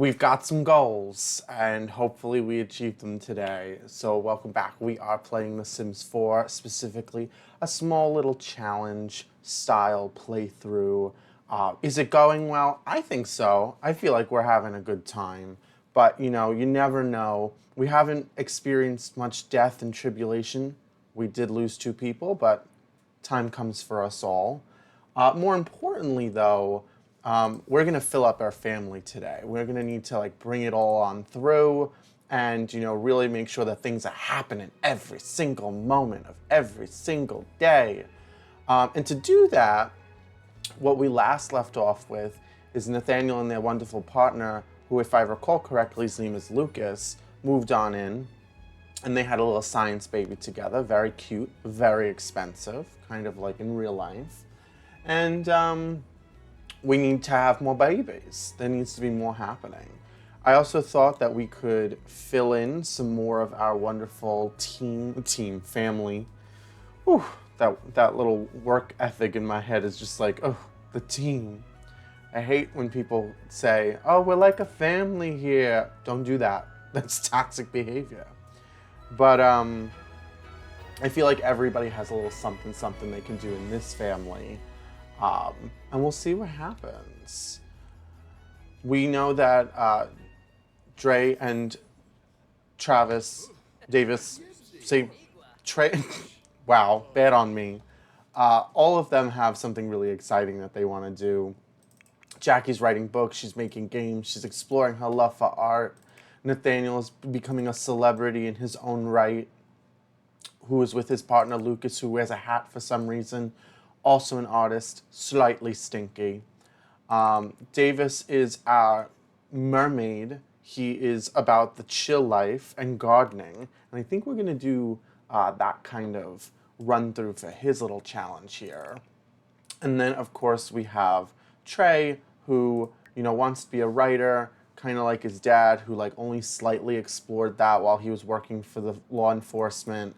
We've got some goals, and hopefully we achieve them today. So welcome back. We are playing The Sims 4, specifically a small little challenge style playthrough. Is it going well? I think so. I feel like we're having a good time. But, you know, you never know. We haven't experienced much death and tribulation. We did lose 2 people, but time comes for us all. More importantly, though, we're gonna fill up our family today. We're gonna need to bring it all on through, and really make sure that things are happening every single moment of every single day. And to do that, what we last left off with is Nathaniel and their wonderful partner, who, if I recall correctly, his name is Lucas, moved on in, and they had a little science baby together. Very cute, very expensive, kind of like in real life. And we need to have more babies. There needs to be more happening. I also thought that we could fill in some more of our wonderful family. Whew, that little work ethic in my head is just like, oh, the team. I hate when people say, oh, we're like a family here. Don't do that. That's toxic behavior. But I feel like everybody has a little something they can do in this family. And we'll see what happens. We know that Dre and Davis, Trey, wow, bad on me. All of them have something really exciting that they want to do. Jackie's writing books, she's making games, she's exploring her love for art. Nathaniel is becoming a celebrity in his own right, who is with his partner Lucas, who wears a hat for some reason. Also an artist, slightly stinky. Davis is our mermaid. He is about the chill life and gardening. And I think we're going to do that kind of run through for his little challenge here. And then, of course, we have Trey, who wants to be a writer, kind of like his dad, who only slightly explored that while he was working for the law enforcement.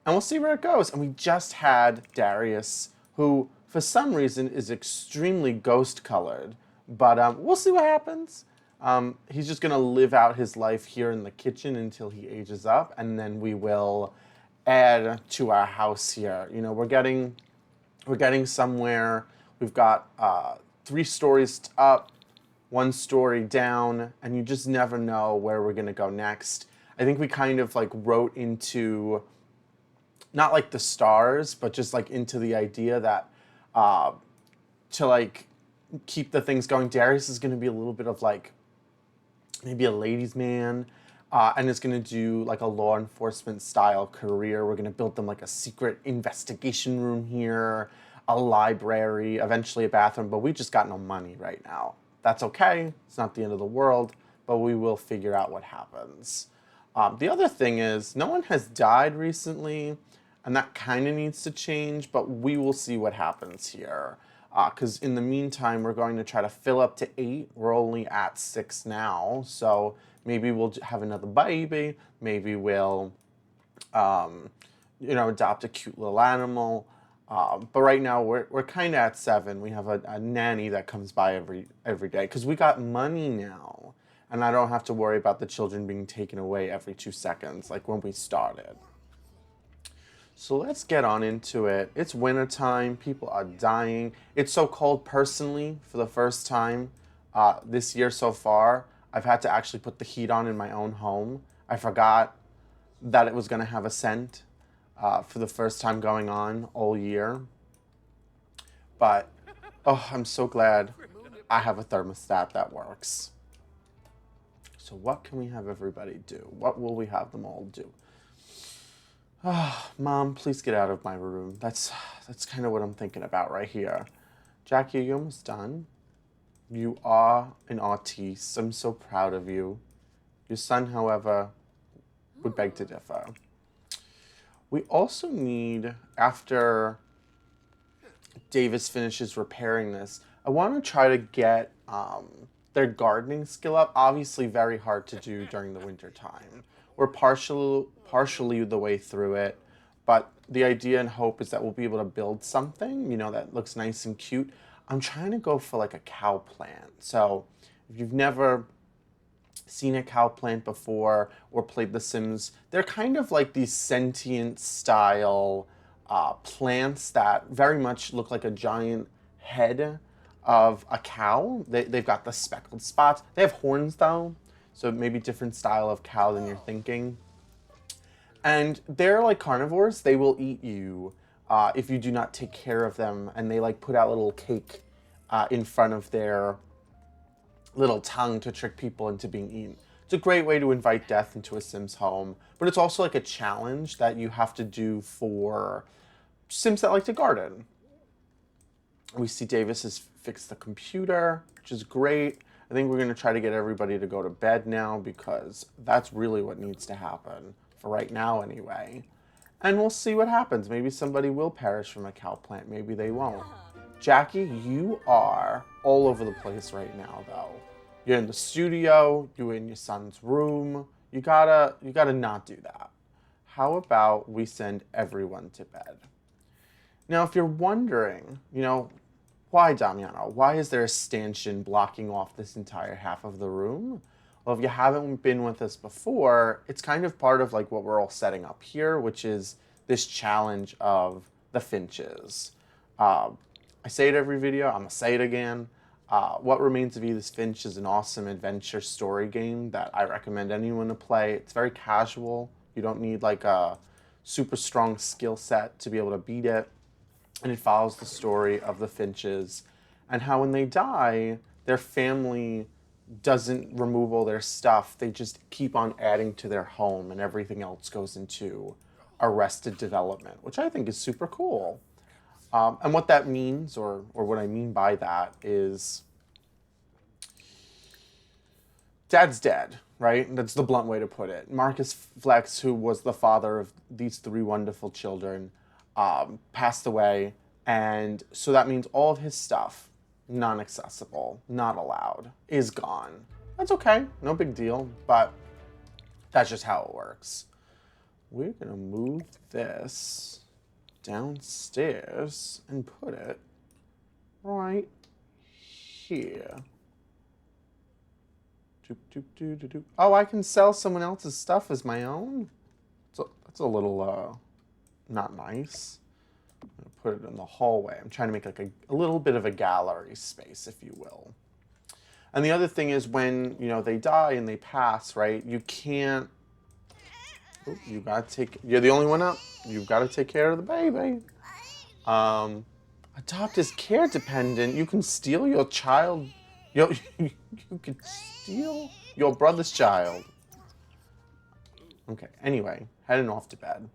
And we'll see where it goes. And we just had Darius, who for some reason is extremely ghost colored, but we'll see what happens. He's just gonna live out his life here in the kitchen until he ages up, and then we will add to our house here. We're getting somewhere. We've got 3 stories up, 1 story down, and you just never know where we're gonna go next. I think we kind of wrote into, not the stars, but just into the idea that to keep the things going, Darius is going to be a little bit of maybe a ladies' man, and is going to do a law enforcement style career. We're going to build them a secret investigation room here, a library, eventually a bathroom, but we just got no money right now. That's okay. It's not the end of the world, but we will figure out what happens. The other thing is, no one has died recently, and that kind of needs to change, but we will see what happens here. Because in the meantime, we're going to try to fill up to 8. We're only at 6 now, so maybe we'll have another baby. Maybe we'll, adopt a cute little animal. But right now, we're kind of at 7. We have a nanny that comes by every day, because we got money now. And I don't have to worry about the children being taken away every 2 seconds, like when we started. So let's get on into it. It's wintertime, people are dying. It's so cold personally for the first time this year so far. I've had to actually put the heat on in my own home. I forgot that it was gonna have a scent for the first time going on all year. But, oh, I'm so glad I have a thermostat that works. So what can we have everybody do? What will we have them all do? Oh, Mom, please get out of my room. That's kind of what I'm thinking about right here. Jackie, are you almost done? You are an artiste. I'm so proud of you. Your son, however, would beg to differ. We also need, after Davis finishes repairing this, I want to try to get their gardening skill up. Obviously very hard to do during the winter time. We're partially the way through it, but the idea and hope is that we'll be able to build something, that looks nice and cute. I'm trying to go for a cow plant. So if you've never seen a cow plant before or played The Sims, they're kind of like these sentient style plants that very much look like a giant head of a cow. They've got the speckled spots. They have horns though, so maybe different style of cow than you're thinking. And they're like carnivores. They will eat you if you do not take care of them. And they like put out little cake in front of their little tongue to trick people into being eaten. It's a great way to invite death into a Sim's home, but it's also like a challenge that you have to do for Sims that like to garden. We see Davis has fixed the computer, which is great. I think we're going to try to get everybody to go to bed now because that's really what needs to happen, for right now anyway. And we'll see what happens. Maybe somebody will perish from a cow plant. Maybe they won't. Jackie, you are all over the place right now, though. You're in the studio. You're in your son's room. You gotta not do that. How about we send everyone to bed? Now, if you're wondering, why, Damiano? Why is there a stanchion blocking off this entire half of the room? Well, if you haven't been with us before, it's kind of part of like what we're all setting up here, which is this challenge of the Finches. I say it every video, I'm gonna say it again. What Remains of Edith Finch is an awesome adventure story game that I recommend anyone to play. It's very casual. You don't need like a super strong skill set to be able to beat it. And it follows the story of the Finches and how when they die, their family doesn't remove all their stuff. They just keep on adding to their home and everything else goes into arrested development, which I think is super cool. And what that means, or what I mean by that, is Dad's dead, right? That's the blunt way to put it. Marcus Flex, who was the father of these three wonderful children, passed away. And so that means all of his stuff, non-accessible, not allowed, is gone. That's okay, no big deal, but that's just how it works. We're gonna move this downstairs and put it right here. Doop, doop, doop, doop, doop. Oh, I can sell someone else's stuff as my own? That's a little not nice. I'm gonna put it in the hallway. I'm trying to make like a little bit of a gallery space, if you will. And the other thing is when, they die and they pass, right? You can't, you're the only one up. You've got to take care of the baby. Adopt as care dependent. You can steal your child. You can steal your brother's child. Okay, anyway, heading off to bed.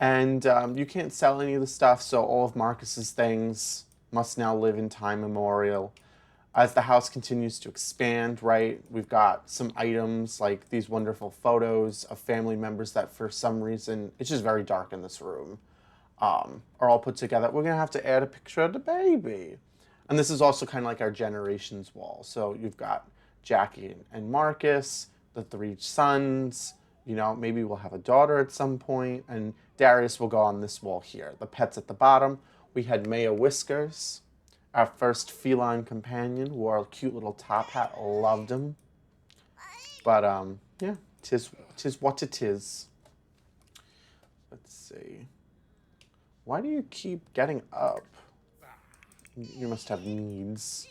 And you can't sell any of the stuff, so all of Marcus's things must now live in time memorial. As the house continues to expand, right, we've got some items like these wonderful photos of family members that for some reason, it's just very dark in this room, are all put together. We're going to have to add a picture of the baby. And this is also kind of like our generations wall. So you've got Jackie and Marcus, the three sons, maybe we'll have a daughter at some point, and Darius will go on this wall here. The pets at the bottom. We had Maya Whiskers. Our first feline companion wore a cute little top hat. Loved him. But, yeah, tis what it is. Let's see. Why do you keep getting up? You must have needs.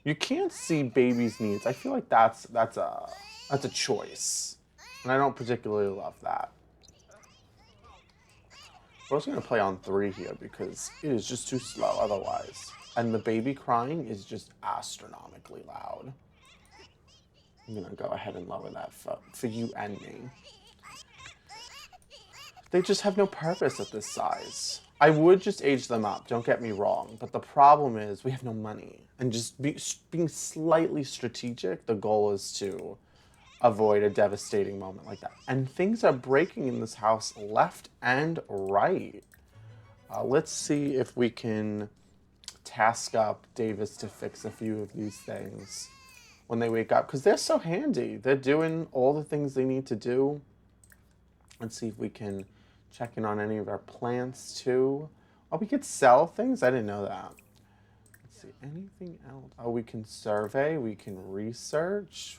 You can't see babies' needs. I feel like that's a choice. And I don't particularly love that. We're also going to play on 3 here because it is just too slow otherwise. And the baby crying is just astronomically loud. I'm going to go ahead and lower that for you and me. They just have no purpose at this size. I would just age them up, don't get me wrong. But the problem is we have no money. And just being slightly strategic, the goal is to avoid a devastating moment like that. And things are breaking in this house left and right. Let's see if we can task up Davis to fix a few of these things when they wake up, because they're so handy. They're doing all the things they need to do. Let's see if we can check in on any of our plants too. Oh, we could sell things? I didn't know that. Let's see, anything else? Oh, we can survey, we can research.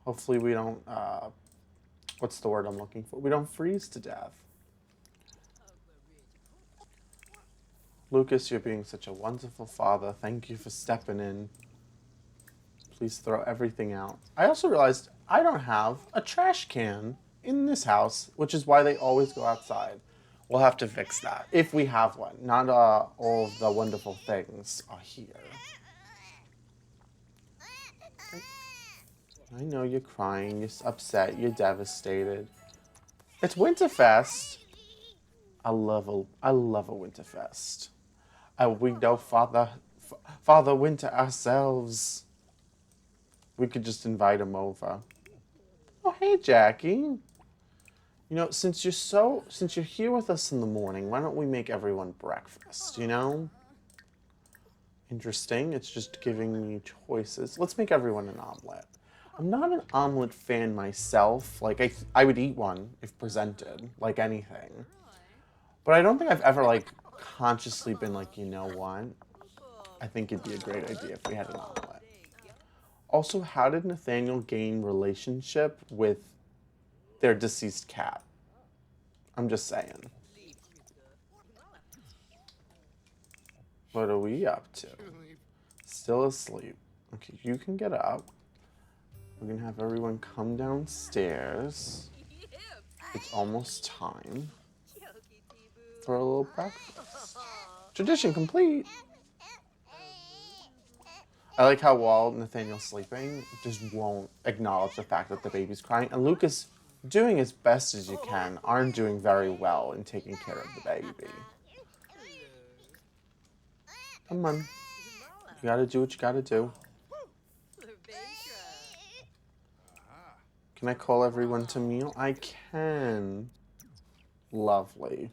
Hopefully we don't, what's the word I'm looking for? We don't freeze to death. Lucas, you're being such a wonderful father. Thank you for stepping in. Please throw everything out. I also realized I don't have a trash can in this house, which is why they always go outside. We'll have to fix that, if we have one. Not all of the wonderful things are here. I know you're crying, you're upset, you're devastated. It's Winterfest. I love a Winterfest. We know Father Winter ourselves. We could just invite him over. Oh, hey, Jackie. You know, since you're here with us in the morning, why don't we make everyone breakfast, you know? Interesting. It's just giving me choices. Let's make everyone an omelet. I'm not an omelet fan myself. Like, I would eat one if presented, like anything. But I don't think I've ever, like, consciously been like, you know what? I think it'd be a great idea if we had an omelet. Also, how did Nathaniel gain relationship with their deceased cat? I'm just saying. What are we up to? Still asleep. Okay, you can get up. We're gonna have everyone come downstairs. It's almost time for a little breakfast. Tradition complete. I like how while Nathaniel's sleeping, just won't acknowledge the fact that the baby's crying. And Lucas, doing as best as you can, aren't doing very well in taking care of the baby. Come on. You gotta do what you gotta do. Can I call everyone to meal? I can. Lovely.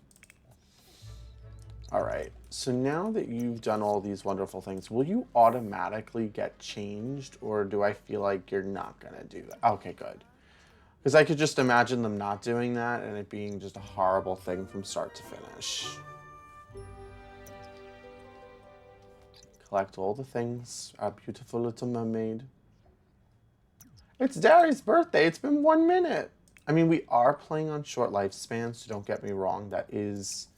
Alright, so now that you've done all these wonderful things, will you automatically get changed, or do I feel like you're not gonna do that? Okay, good. Because I could just imagine them not doing that and it being just a horrible thing from start to finish. Collect all the things, our beautiful little mermaid. It's Daddy's birthday, it's been 1 minute. I mean, we are playing on short lifespans, so don't get me wrong, that is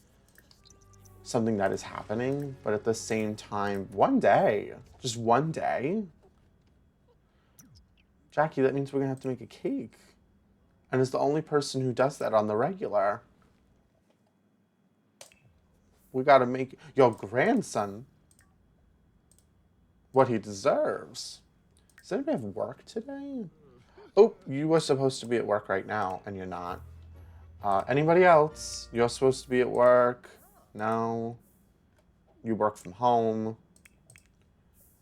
something that is happening, but at the same time, 1 day, just 1 day. Jackie, that means we're gonna have to make a cake. And is the only person who does that on the regular. We gotta make your grandson what he deserves. Does anybody have work today? Oh, you were supposed to be at work right now, and you're not. Anybody else? You're supposed to be at work. No. You work from home.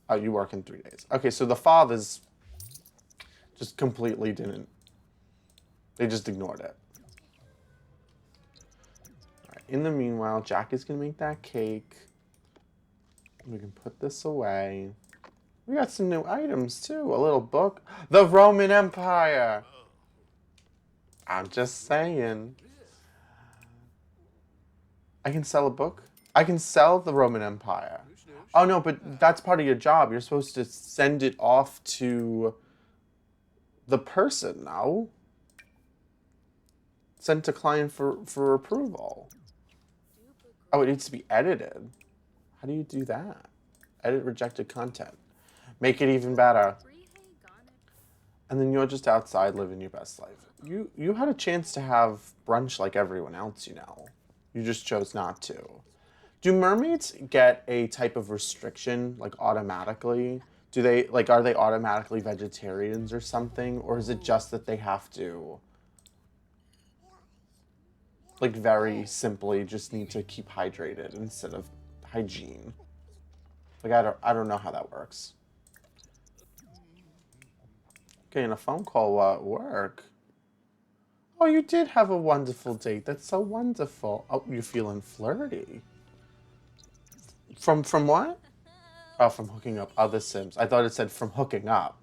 Oh, you work in 3 days. Okay, so the fathers just completely didn't. They just ignored it. All right, in the meanwhile, Jackie's gonna make that cake. We can put this away. We got some new items too. A little book. The Roman Empire. I'm just saying. I can sell a book? I can sell the Roman Empire. Oh no, but that's part of your job. You're supposed to send it off to the person, no? Sent to client for approval. Oh, it needs to be edited. How do you do that? Edit rejected content. Make it even better. And then you're just outside living your best life. You had a chance to have brunch like everyone else, you know. You just chose not to. Do mermaids get a type of restriction, like automatically? Do they, like, are they automatically vegetarians or something? Or is it just that they have to, like, very simply just need to keep hydrated instead of hygiene? Like, I don't know how that works. Getting a phone call at work. Oh, you did have a wonderful date. That's so wonderful. Oh, you're feeling flirty. From what? Oh, from hooking up other Sims. I thought it said from hooking up.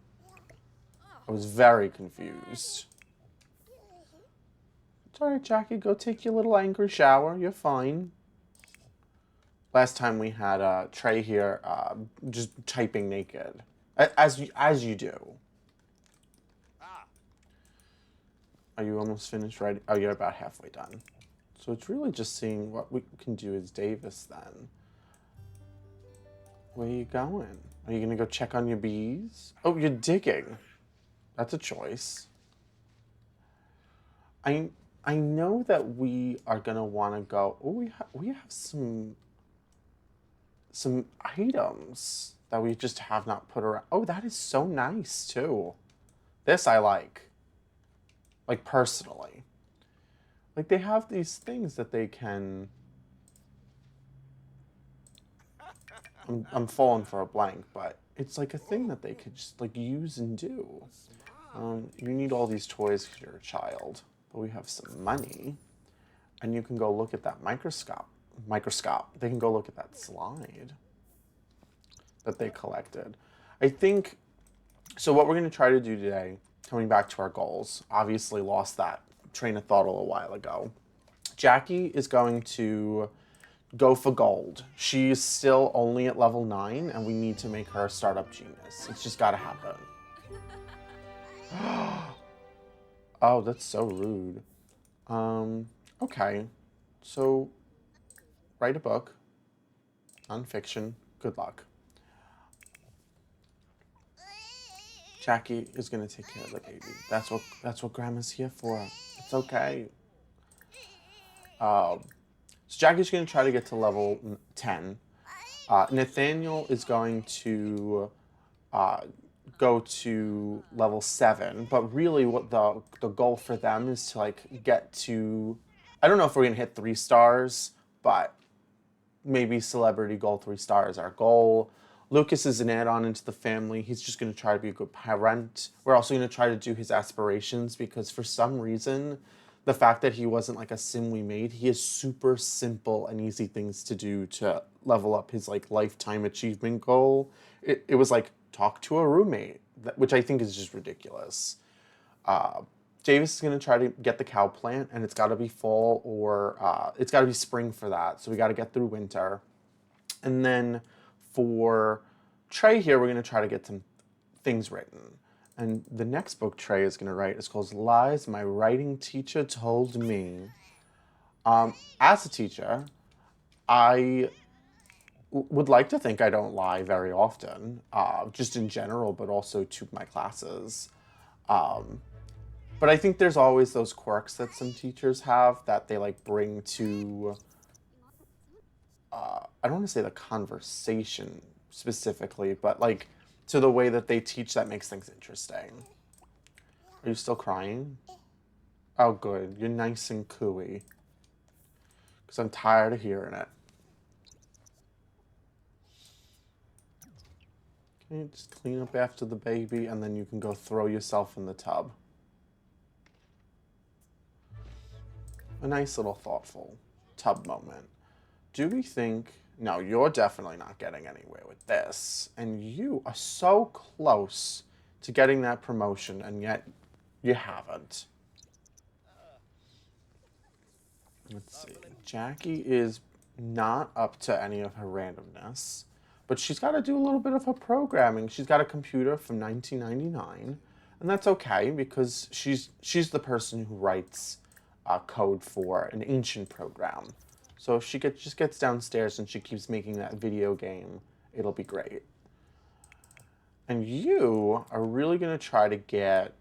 I was very confused. It's alright, Jackie. Go take your little angry shower. You're fine. Last time we had Trey here just typing naked, as you do. Are you almost finished writing? Oh, you're about halfway done. So it's really just seeing what we can do as Davis then. Where are you going? Are you going to go check on your bees? Oh, you're digging. That's a choice. I know that we are going to want to go. Oh, we have some items that we just have not put around. Oh, that is so nice too. This I like. Like personally. Like they have these things that they can. I'm falling for a blank, but it's like a thing that they could just like use and do. You need all these toys because you're a child, but we have some money, and you can go look at that microscope. They can go look at that slide that they collected. I think so. What we're going to try to do today, coming back to our goals, obviously lost that train of thought a little while ago. Jackie is going to go for gold. She's still only at level 9, and we need to make her a startup genius. It's just got to happen. Oh, that's so rude. Okay. So, write a book. Nonfiction. Good luck. Jackie is gonna take care of the baby. That's what Grandma's here for. It's okay. So Jackie's gonna try to get to level 10. Nathaniel is going to go to level 7, but really what the goal for them is to like get to, I don't know if we're gonna hit 3 stars, but maybe celebrity goal 3 stars our goal. Lucas is an add-on into the family. He's just going to try to be a good parent. We're also going to try to do his aspirations because for some reason, the fact that he wasn't like a sim we made, he has super simple and easy things to do to level up his like lifetime achievement goal. It was like talk to a roommate, which I think is just ridiculous. Davis is going to try to get the cow plant, and it's got to be fall or it's got to be spring for that. So we got to get through winter. And then for Trey here, we're going to try to get some things written. And the next book Trey is going to write is called Lies My Writing Teacher Told Me. As a teacher, I would like to think I don't lie very often, just in general, but also to my classes. But I think there's always those quirks that some teachers have that they like bring to, I don't want to say the conversation specifically, but like to the way that they teach that makes things interesting. Are you still crying? Oh, good. You're nice and cooey. Because I'm tired of hearing it. Okay, just clean up after the baby and then you can go throw yourself in the tub. A nice little thoughtful tub moment. Do we think... No, you're definitely not getting anywhere with this. And you are so close to getting that promotion, and yet you haven't. Let's see. Jackie is not up to any of her randomness, but she's got to do a little bit of her programming. She's got a computer from 1999, and that's okay because she's the person who writes code for an ancient program. So if she just gets downstairs and she keeps making that video game, it'll be great. And you are really going to try to get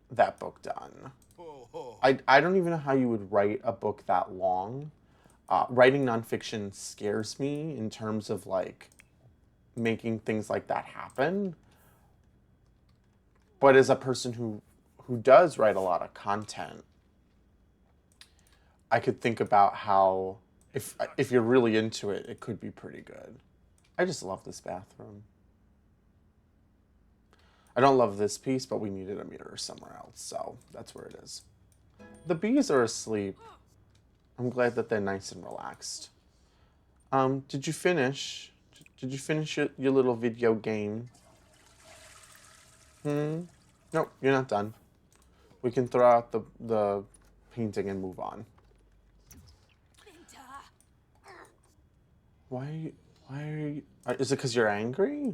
that book done. I don't even know how you would write a book that long. Writing nonfiction scares me in terms of like making things like that happen. But as a person who does write a lot of content, I could think about how if you're really into it, it could be pretty good. I just love this bathroom. I don't love this piece, but we needed a mirror somewhere else, so that's where it is. The bees are asleep. I'm glad that they're nice and relaxed. Did you finish? Did you finish your little video game? Nope, you're not done. We can throw out the painting and move on. Why are you, is it because you're angry?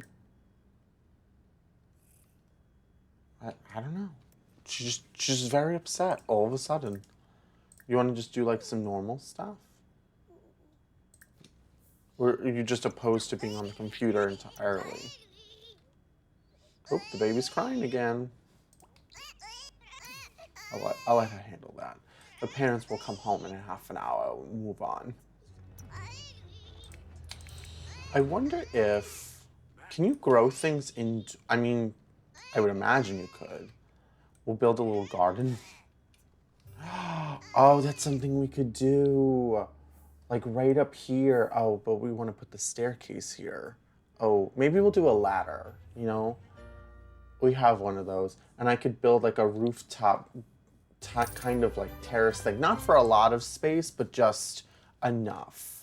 I don't know. She's just very upset all of a sudden. You want to just do like some normal stuff? Or are you just opposed to being on the computer entirely? Oh, the baby's crying again. I'll let her handle that. The parents will come home in half an hour and move on. I wonder if... Can you grow things in... I mean, I would imagine you could. We'll build a little garden. Oh, that's something we could do. Like right up here. Oh, but we want to put the staircase here. Oh, maybe we'll do a ladder, you know? We have one of those. And I could build like a rooftop kind of like terrace thing. Not for a lot of space, but just enough.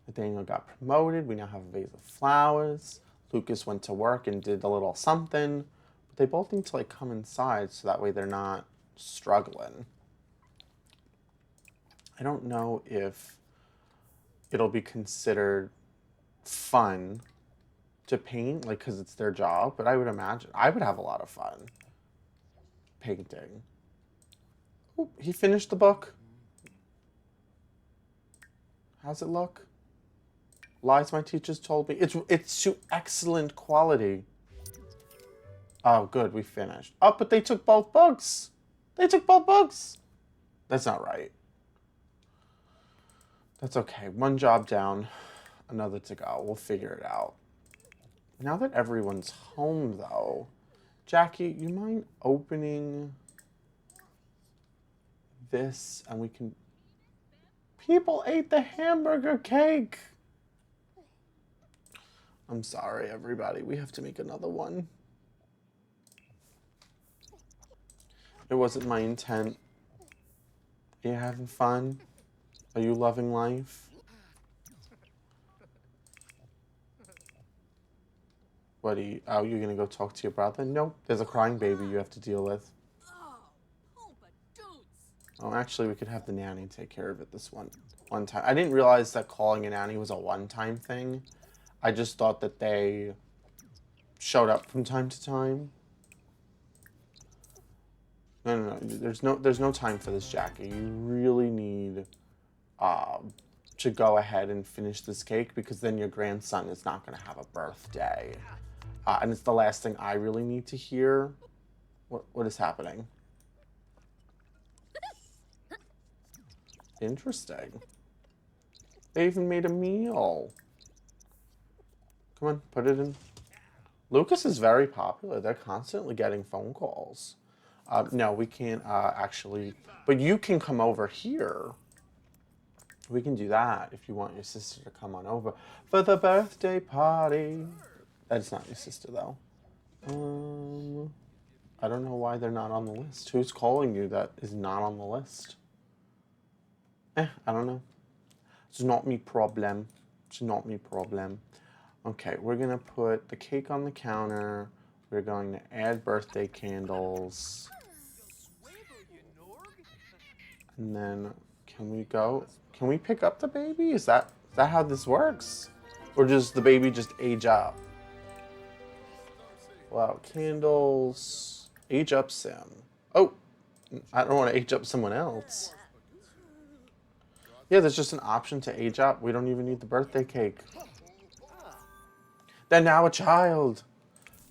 Nathaniel got promoted. We now have a vase of flowers. Lucas went to work and did a little something. But they both need to like come inside so that way they're not struggling. I don't know if it'll be considered fun to paint, like, because it's their job, but I would imagine I would have a lot of fun painting. Oh, he finished the book. How's it look? Lies my teachers told me. It's to excellent quality. Oh, good, we finished. Oh, but they took both books. They took both books. That's not right. That's okay. One job down, another to go. We'll figure it out. Now that everyone's home, though, Jackie, you mind opening this and we can... People ate the hamburger cake. I'm sorry, everybody. We have to make another one. It wasn't my intent. Are you having fun? Are you loving life? What are you... Oh, you're gonna go talk to your brother? Nope. There's a crying baby you have to deal with. Oh, actually, we could have the nanny take care of it this one time. I didn't realize that calling a nanny was a one-time thing. I just thought that they showed up from time to time. No. There's no time for this, Jackie. You really need to go ahead and finish this cake because then your grandson is not going to have a birthday. And it's the last thing I really need to hear. What is happening? Interesting. They even made a meal. Come on, put it in. Lucas is very popular. They're constantly getting phone calls. No, we can't actually. But you can come over here. We can do that if you want your sister to come on over for the birthday party. That's not your sister, though. I don't know why they're not on the list. Who's calling you that is not on the list? I don't know. It's not me problem. It's not me problem. Okay, we're going to put the cake on the counter. We're going to add birthday candles. And then, can we go? Can we pick up the baby? Is that how this works? Or does the baby just age up? Wow, candles. Age up Sim. Oh, I don't want to age up someone else. Yeah, there's just an option to age up. We don't even need the birthday cake. They're now a child.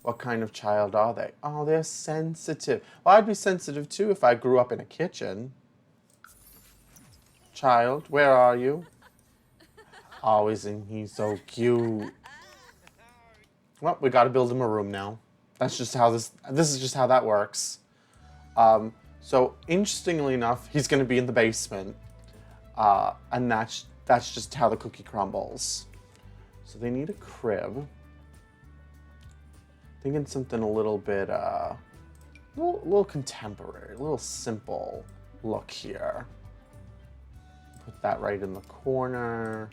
What kind of child are they? Oh, they're sensitive. Well, I'd be sensitive too if I grew up in a kitchen. Child, where are you? Oh, isn't he so cute? Well, we got to build him a room now. That's just how this is just how that works. So interestingly enough, he's going to be in the basement. And that's just how the cookie crumbles. So they need a crib. Thinking something a little bit, a little contemporary, a little simple look here. Put that right in the corner.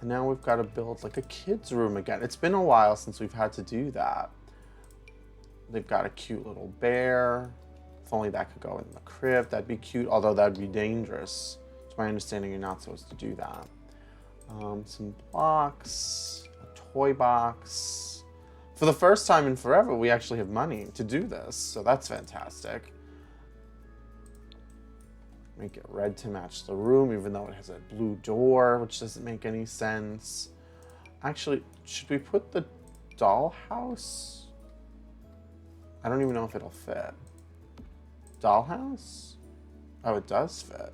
And now we've got to build like a kid's room again. It's been a while since we've had to do that. They've got a cute little bear. If only that could go in the crib, that'd be cute, although that'd be dangerous. To my understanding, you're not supposed to do that. Some blocks, a toy box. For the first time in forever, we actually have money to do this, so that's fantastic. Make it red to match the room, even though it has a blue door, which doesn't make any sense. Actually, should we put the dollhouse? I don't even know if it'll fit. Dollhouse? Oh, it does fit.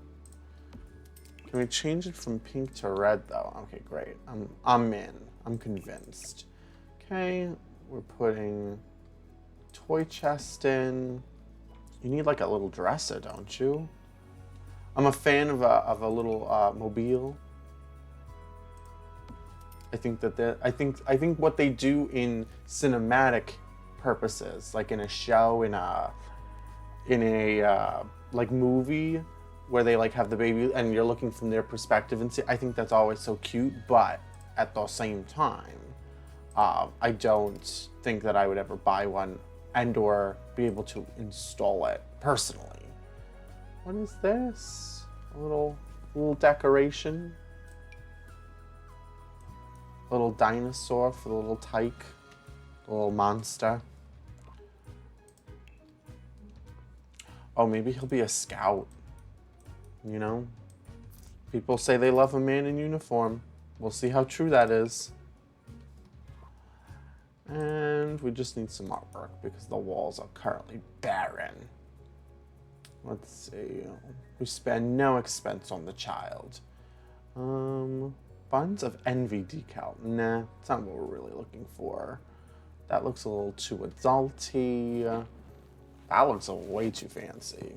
Can we change it from pink to red though? Okay, great. I'm in. I'm convinced. Okay, we're putting toy chest in. You need like a little dresser, don't you? I'm a fan of a little mobile. I think that I think what they do in cinematic purposes, like in a show, in a like movie where they like have the baby and you're looking from their perspective and see, I think that's always so cute. But at the same time, I don't think that I would ever buy one and or be able to install it personally. What is this? A little decoration. A little dinosaur for the little tyke. The little monster. Oh, maybe he'll be a scout. You know? People say they love a man in uniform. We'll see how true that is. And we just need some artwork because the walls are currently barren. Let's see. We spend no expense on the child. Buns of Envy decal. Nah, that's not what we're really looking for. That looks a little too adulty. That looks way too fancy.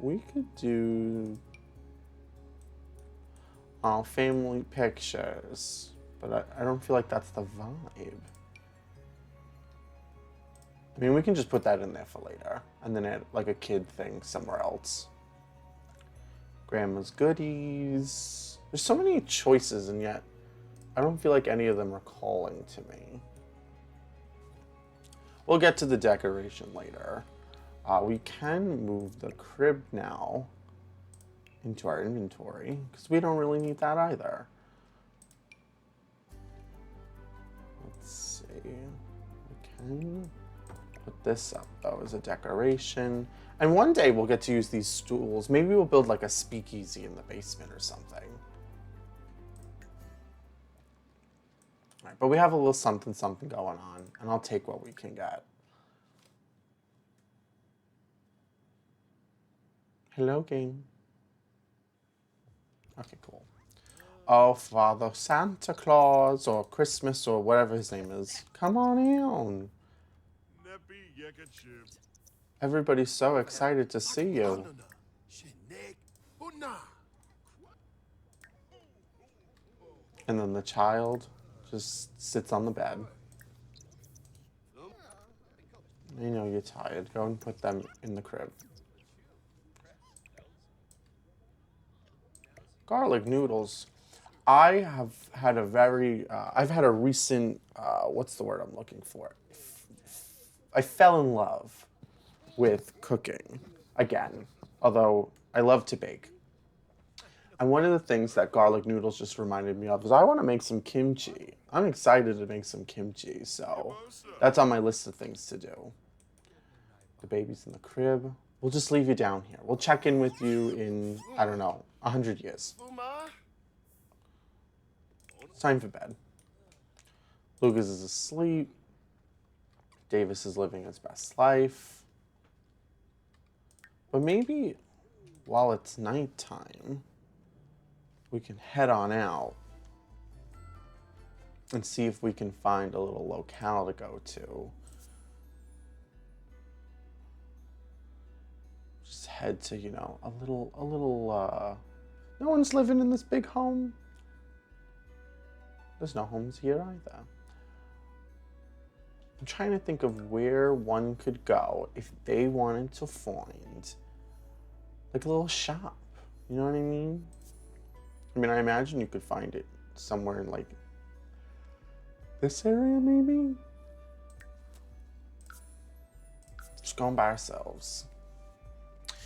We could do family pictures, but I don't feel like that's the vibe. I mean, we can just put that in there for later, and then add like a kid thing somewhere else. Grandma's goodies. There's so many choices, and yet I don't feel like any of them are calling to me. We'll get to the decoration later. We can move the crib now into our inventory, because we don't really need that either. Let's see. We can put this up, though, as a decoration. And one day we'll get to use these stools. Maybe we'll build like a speakeasy in the basement or something. All right, but we have a little something going on, and I'll take what we can get. Hello, game. Okay, cool. Oh, Father Santa Claus, or Christmas, or whatever his name is. Come on in. Everybody's so excited to see you. And then the child just sits on the bed. I know you're tired. Go and put them in the crib. Garlic noodles. I have had a very, I've had a recent, what's the word I'm looking for? I fell in love with cooking again, although I love to bake. And one of the things that garlic noodles just reminded me of is I want to make some kimchi. I'm excited to make some kimchi, so that's on my list of things to do. The baby's in the crib. We'll just leave you down here. We'll check in with you in, I don't know, 100 years. It's time for bed. Lucas is asleep. Davis is living his best life. But maybe while it's nighttime, we can head on out and see if we can find a little locale to go to. Just head to, you know, a little, no one's living in this big home. There's no homes here either. I'm trying to think of where one could go if they wanted to find like a little shop. You know what I mean? I mean, I imagine you could find it somewhere in like this area, maybe? Just going by ourselves.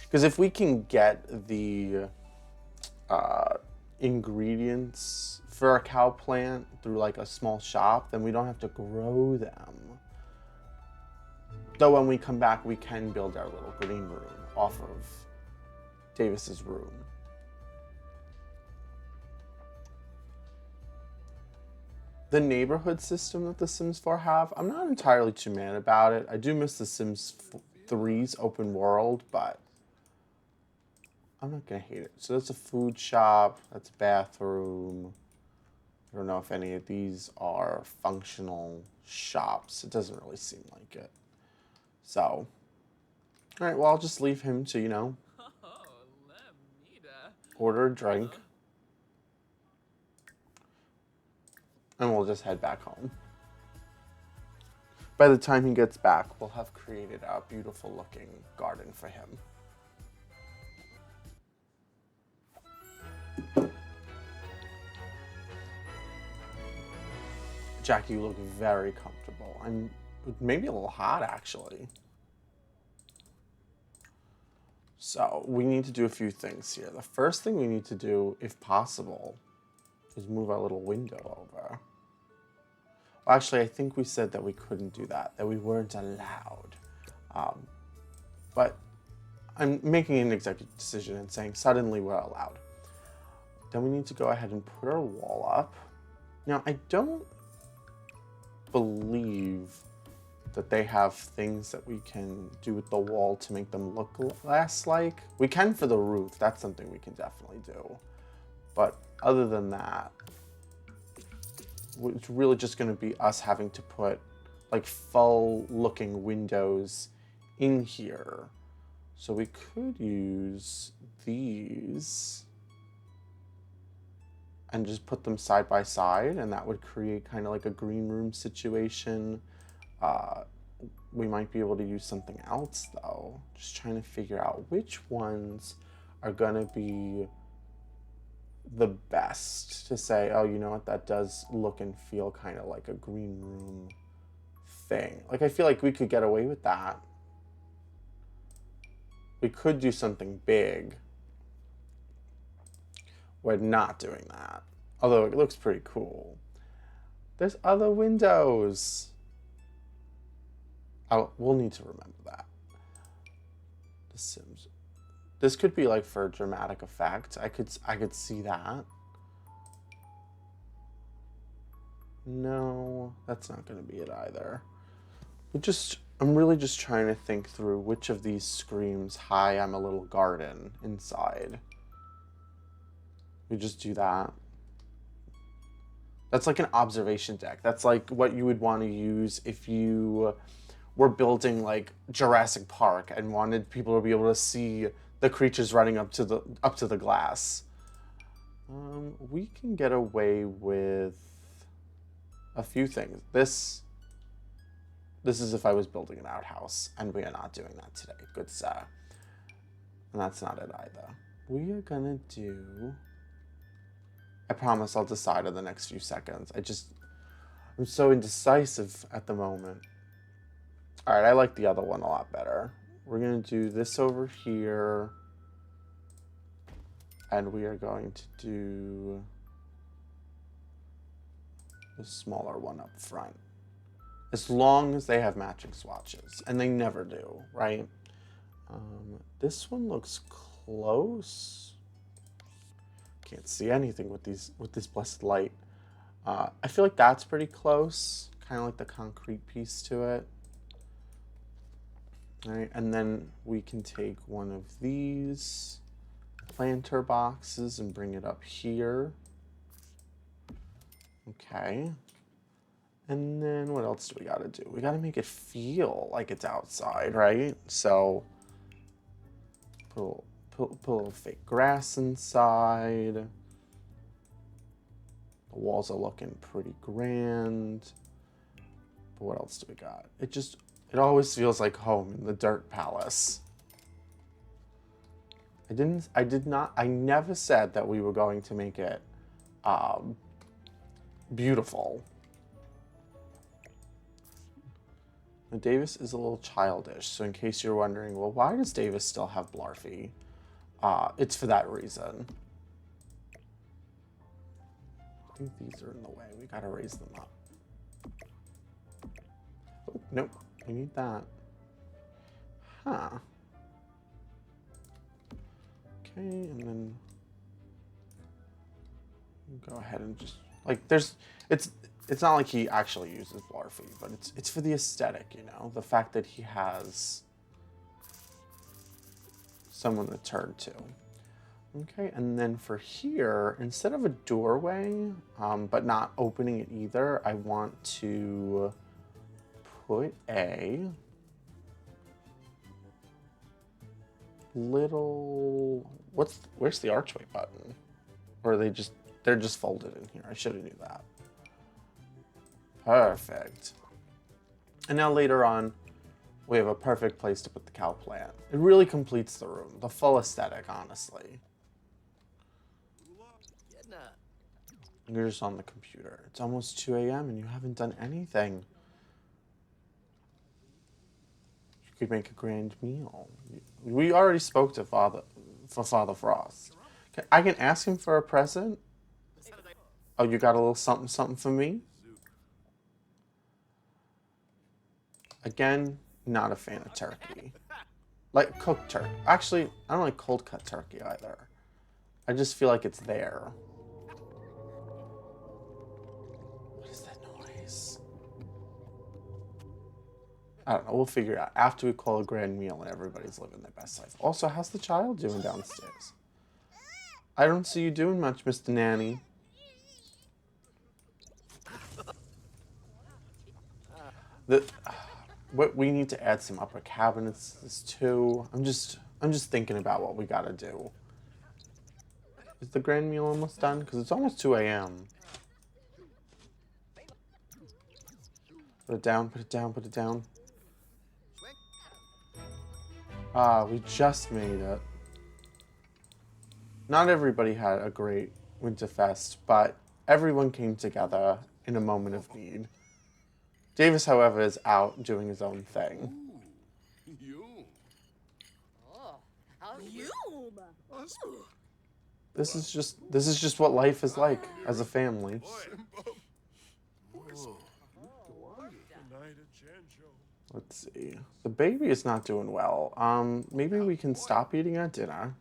Because if we can get the ingredients for a cow plant through like a small shop, then we don't have to grow them. Though when we come back, we can build our little green room off of Davis's room. The neighborhood system that The Sims 4 have, I'm not entirely too mad about it. I do miss The Sims 3's open world, but I'm not gonna hate it. So that's a food shop, that's a bathroom. I don't know if any of these are functional shops. It doesn't really seem like it. So, all right, well, I'll just leave him to, you know, order a drink. And we'll just head back home. By the time he gets back, we'll have created a beautiful looking garden for him. Jackie, you look very comfortable. I'm maybe a little hot, actually. So we need to do a few things here. The first thing we need to do, if possible, is move our little window over. Well, actually, I think we said that we couldn't do that we weren't allowed. But I'm making an executive decision and saying suddenly we're allowed. Then we need to go ahead and put our wall up. Now, I don't believe that they have things that we can do with the wall to make them look glass-like. We can for the roof. That's something we can definitely do. But other than that, it's really just going to be us having to put like full-looking windows in here. So we could use these and just put them side by side, and that would create kind of like a green room situation. We might be able to use something else though. Just trying to figure out which ones are gonna be the best to say, oh, you know what, that does look and feel kind of like a green room thing. Like, I feel like we could get away with that. We could do something big. We're not doing that. Although it looks pretty cool. There's other windows. Oh, we'll need to remember that. The Sims. This could be like for dramatic effect. I could see that. No, that's not going to be it either. I'm really just trying to think through which of these screams, hi, I'm a little garden inside. We just do that. That's like an observation deck. That's like what you would want to use if you were building like Jurassic Park and wanted people to be able to see the creatures running up to the glass. We can get away with a few things. This is if I was building an outhouse, and we are not doing that today. Good sir. And that's not it either. We are gonna do... I promise I'll decide in the next few seconds. I'm so indecisive at the moment. All right, I like the other one a lot better. We're gonna do this over here. And we are going to do the smaller one up front. As long as they have matching swatches. And they never do, right? This one looks close. Can't see anything with this blessed light. I feel like that's pretty close. Kind of like the concrete piece to it. All right, and then we can take one of these planter boxes and bring it up here. Okay. And then what else do we gotta do? We gotta make it feel like it's outside, right? So put a little fake grass inside. The walls are looking pretty grand. But what else do we got? It always feels like home in the dirt palace. I never said that we were going to make it beautiful. Now, Davis is a little childish, so in case you're wondering, well, why does Davis still have Blarfy? It's for that reason. I think these are in the way. We gotta raise them up. Oh, nope. We need that. Huh. Okay, and then go ahead and just like it's not like he actually uses larvae, but it's for the aesthetic, you know, the fact that he has someone to turn to. Okay, and then for here, instead of a doorway, but not opening it either, I want to put a little, where's the archway button? Or are they're just folded in here. I should have knew that. Perfect. And now later on, we have a perfect place to put the cow plant. It really completes the room, the full aesthetic, honestly. You're just on the computer. It's almost 2 a.m. and you haven't done anything. You could make a grand meal. We already spoke to Father Frost. I can ask him for a present? Oh, you got a little something something for me? Again, not a fan of turkey. Like cooked turkey. Actually, I don't like cold cut turkey either. I just feel like it's there. What is that noise? I don't know. We'll figure it out after we call a grand meal and everybody's living their best life. Also, how's the child doing downstairs? I don't see you doing much, Mr. Nanny. We need to add some upper cabinets too. I'm just thinking about what we gotta do. Is the grand meal almost done? Because it's almost 2 a.m. Put it down, put it down, put it down. Ah, we just made it. Not everybody had a great Winterfest, but everyone came together in a moment of need. Davis, however, is out doing his own thing. This is just what life is like as a family. Let's see. The baby is not doing well. Maybe we can stop eating at dinner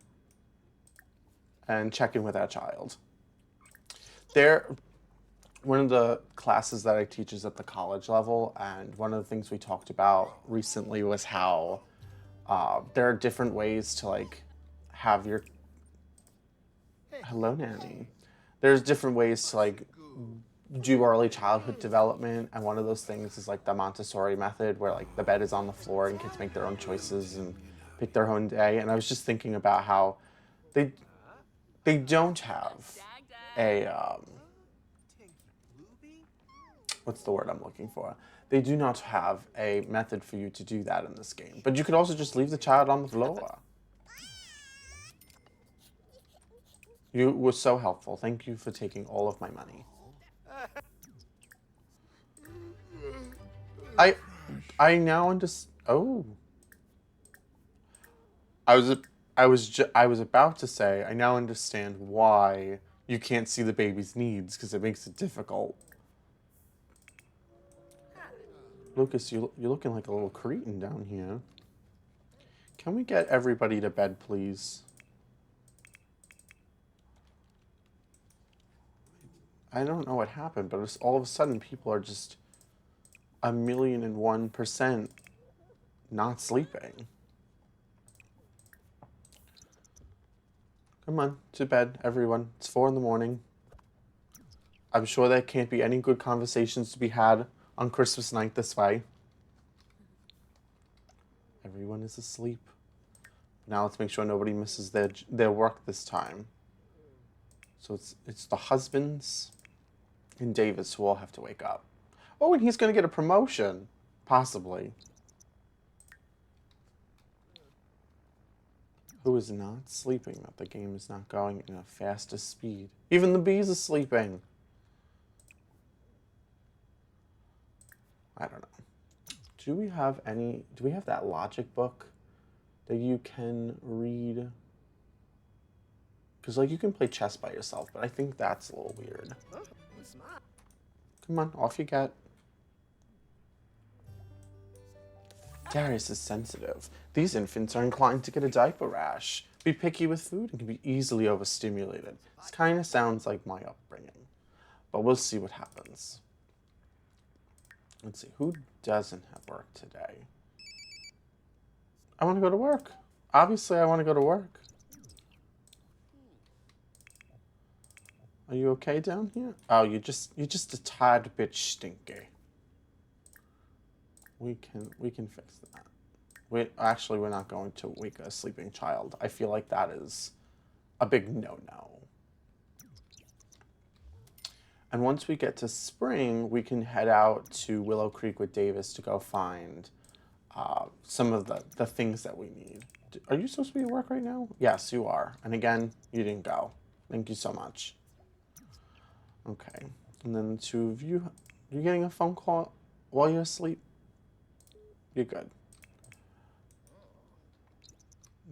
and check in with our child. One of the classes that I teach is at the college level, and one of the things we talked about recently was how there are different ways to like have your hello nanny. There's different ways to like do early childhood development, and one of those things is like the Montessori method, where like the bed is on the floor and kids make their own choices and pick their own day. And I was just thinking about how they don't have a what's the word I'm looking for? They do not have a method for you to do that in this game. But you could also just leave the child on the floor. You were so helpful. Thank you for taking all of my money. I now understand. Oh. I was about to say I now understand why you can't see the baby's needs, because it makes it difficult. Lucas, you're looking like a little cretin down here. Can we get everybody to bed, please? I don't know what happened, but it's all of a sudden people are just 1,001% not sleeping. Come on, to bed, everyone. It's 4 in the morning. I'm sure there can't be any good conversations to be had on Christmas night this way. Everyone is asleep. Now let's make sure nobody misses their work this time. So it's the husbands and Davis who all have to wake up. Oh, and he's going to get a promotion. Possibly. Who is not sleeping that the game is not going in a faster speed? Even the bees are sleeping. I don't know. Do we have that logic book that you can read? Because, like, you can play chess by yourself, but I think that's a little weird. Come on, off you get. Darius is sensitive. These infants are inclined to get a diaper rash, be picky with food, and can be easily overstimulated. This kind of sounds like my upbringing, but we'll see what happens. Let's see, who doesn't have work today? I want to go to work. Obviously, I want to go to work. Are you okay down here? Oh, you're just a tad bit stinky. We can fix that. We're not going to wake a sleeping child. I feel like that is a big no-no. And once we get to spring, we can head out to Willow Creek with Davis to go find some of the things that we need. Are you supposed to be at work right now? Yes, you are. And again, you didn't go. Thank you so much. Okay. And then the two of you, you're getting a phone call while you're asleep? You're good.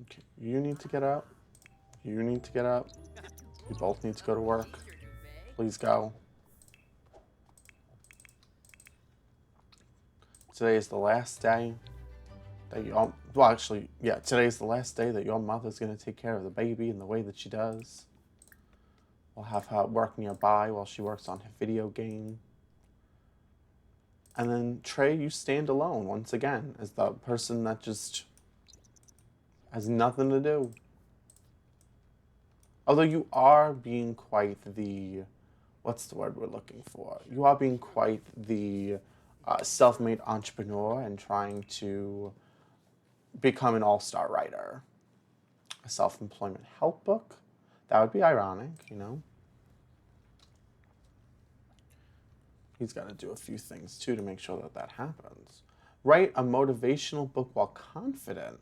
Okay. You need to get up. You need to get up. You both need to go to work. Please go. Today is the last day that you all, well, actually, yeah, today is the last day that your mother's going to take care of the baby in the way that she does. We'll have her work nearby while she works on her video game. And then, Trey, you stand alone once again as the person that just has nothing to do. Although you are being quite the, what's the word we're looking for? You are being quite the self-made entrepreneur and trying to become an all-star writer. A self-employment help book? That would be ironic, you know? He's got to do a few things, too, to make sure that that happens. Write a motivational book while confident.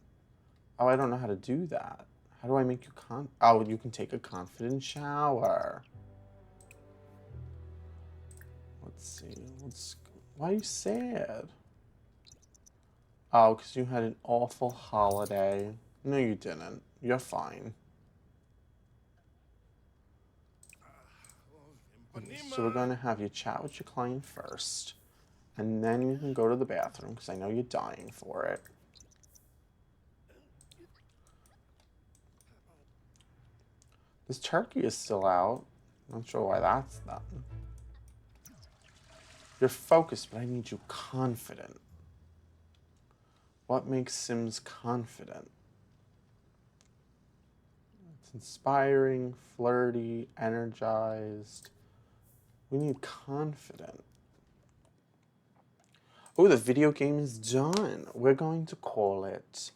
Oh, I don't know how to do that. How do I make you Oh, you can take a confident shower. Let's see. Why are you sad? Oh, because you had an awful holiday. No, you didn't. You're fine. So we're going to have you chat with your client first. And then you can go to the bathroom, because I know you're dying for it. This turkey is still out. Not sure why that's done. You're focused, but I need you confident. What makes Sims confident? It's inspiring, flirty, energized. We need confident. Oh, the video game is done. We're going to call it,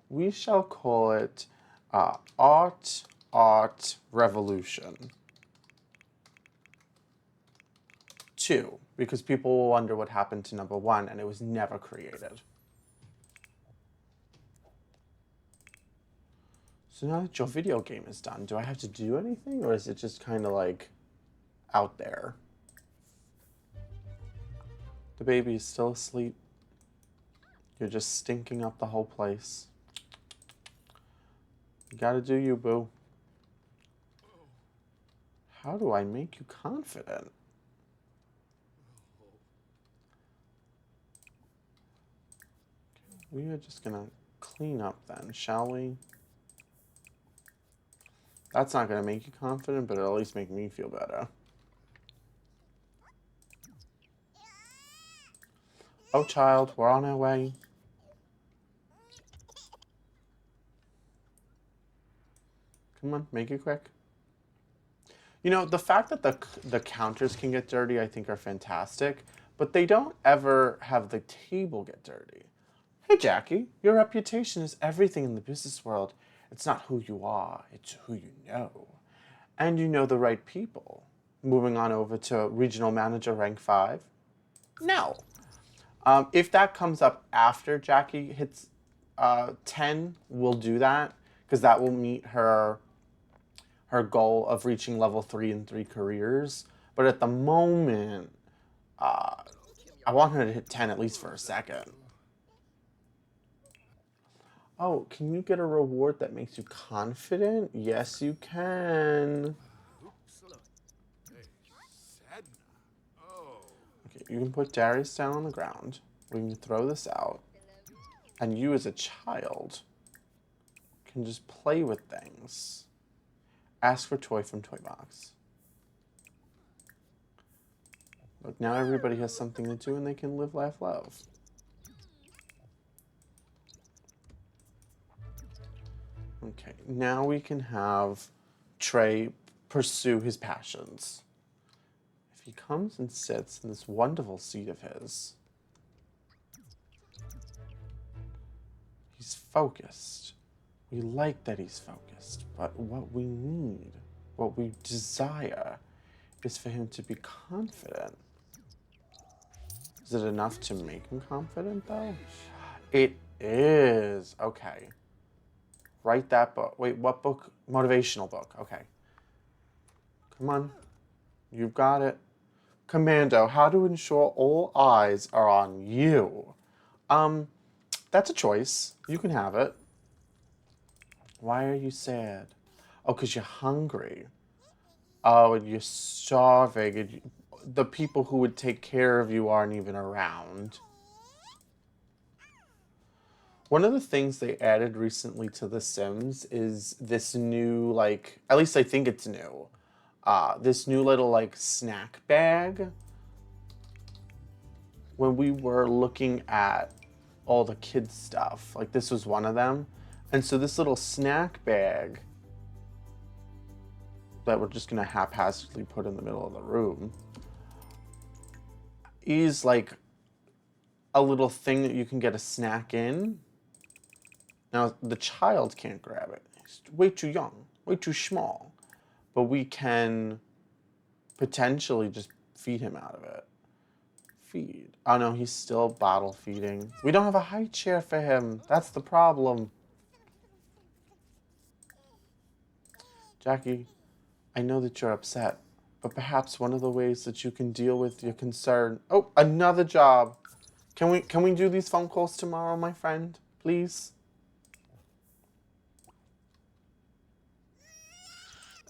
we shall call it Art Revolution 2, because people will wonder what happened to number 1, and it was never created. So now that your video game is done, do I have to do anything, or is it just kind of like out there? The baby is still asleep. You're just stinking up the whole place. You gotta do you, boo. How do I make you confident? We are just gonna clean up then, shall we? That's not gonna make you confident, but it'll at least make me feel better. Oh, child, we're on our way. Come on, make it quick. You know, the fact that the counters can get dirty, I think, are fantastic, but they don't ever have the table get dirty. Hey, Jackie, your reputation is everything in the business world. It's not who you are, it's who you know. And you know the right people. Moving on over to regional manager rank 5. No. If that comes up after Jackie hits 10, we'll do that, because that will meet her goal of reaching level 3 in 3 careers. But at the moment, I want her to hit 10 at least for a second. Oh, can you get a reward that makes you confident? Yes, you can. Okay, you can put Darius down on the ground. We can throw this out. And you as a child can just play with things. Ask for toy from Toy Box. Look, now everybody has something to do and they can live, laugh, love. Okay, now we can have Trey pursue his passions. If he comes and sits in this wonderful seat of his, he's focused. We like that he's focused, but what we need, what we desire, is for him to be confident. Is it enough to make him confident, though? It is. Okay. Write that book. Wait, what book? Motivational book. Okay. Come on. You've got it. Commando, how to ensure all eyes are on you. That's a choice. You can have it. Why are you sad? Oh, because you're hungry. Oh, and you're starving. And the people who would take care of you aren't even around. One of the things they added recently to The Sims is this new, like, at least I think it's new, this new little, like, snack bag. When we were looking at all the kids' stuff, like, this was one of them. And so this little snack bag that we're just going to haphazardly put in the middle of the room is, like, a little thing that you can get a snack in. Now, the child can't grab it. He's way too young, way too small. But we can potentially just feed him out of it. Feed. Oh no, he's still bottle feeding. We don't have a high chair for him. That's the problem. Jackie, I know that you're upset, but perhaps one of the ways that you can deal with your concern... Oh, another job. Can we do these phone calls tomorrow, my friend? Please?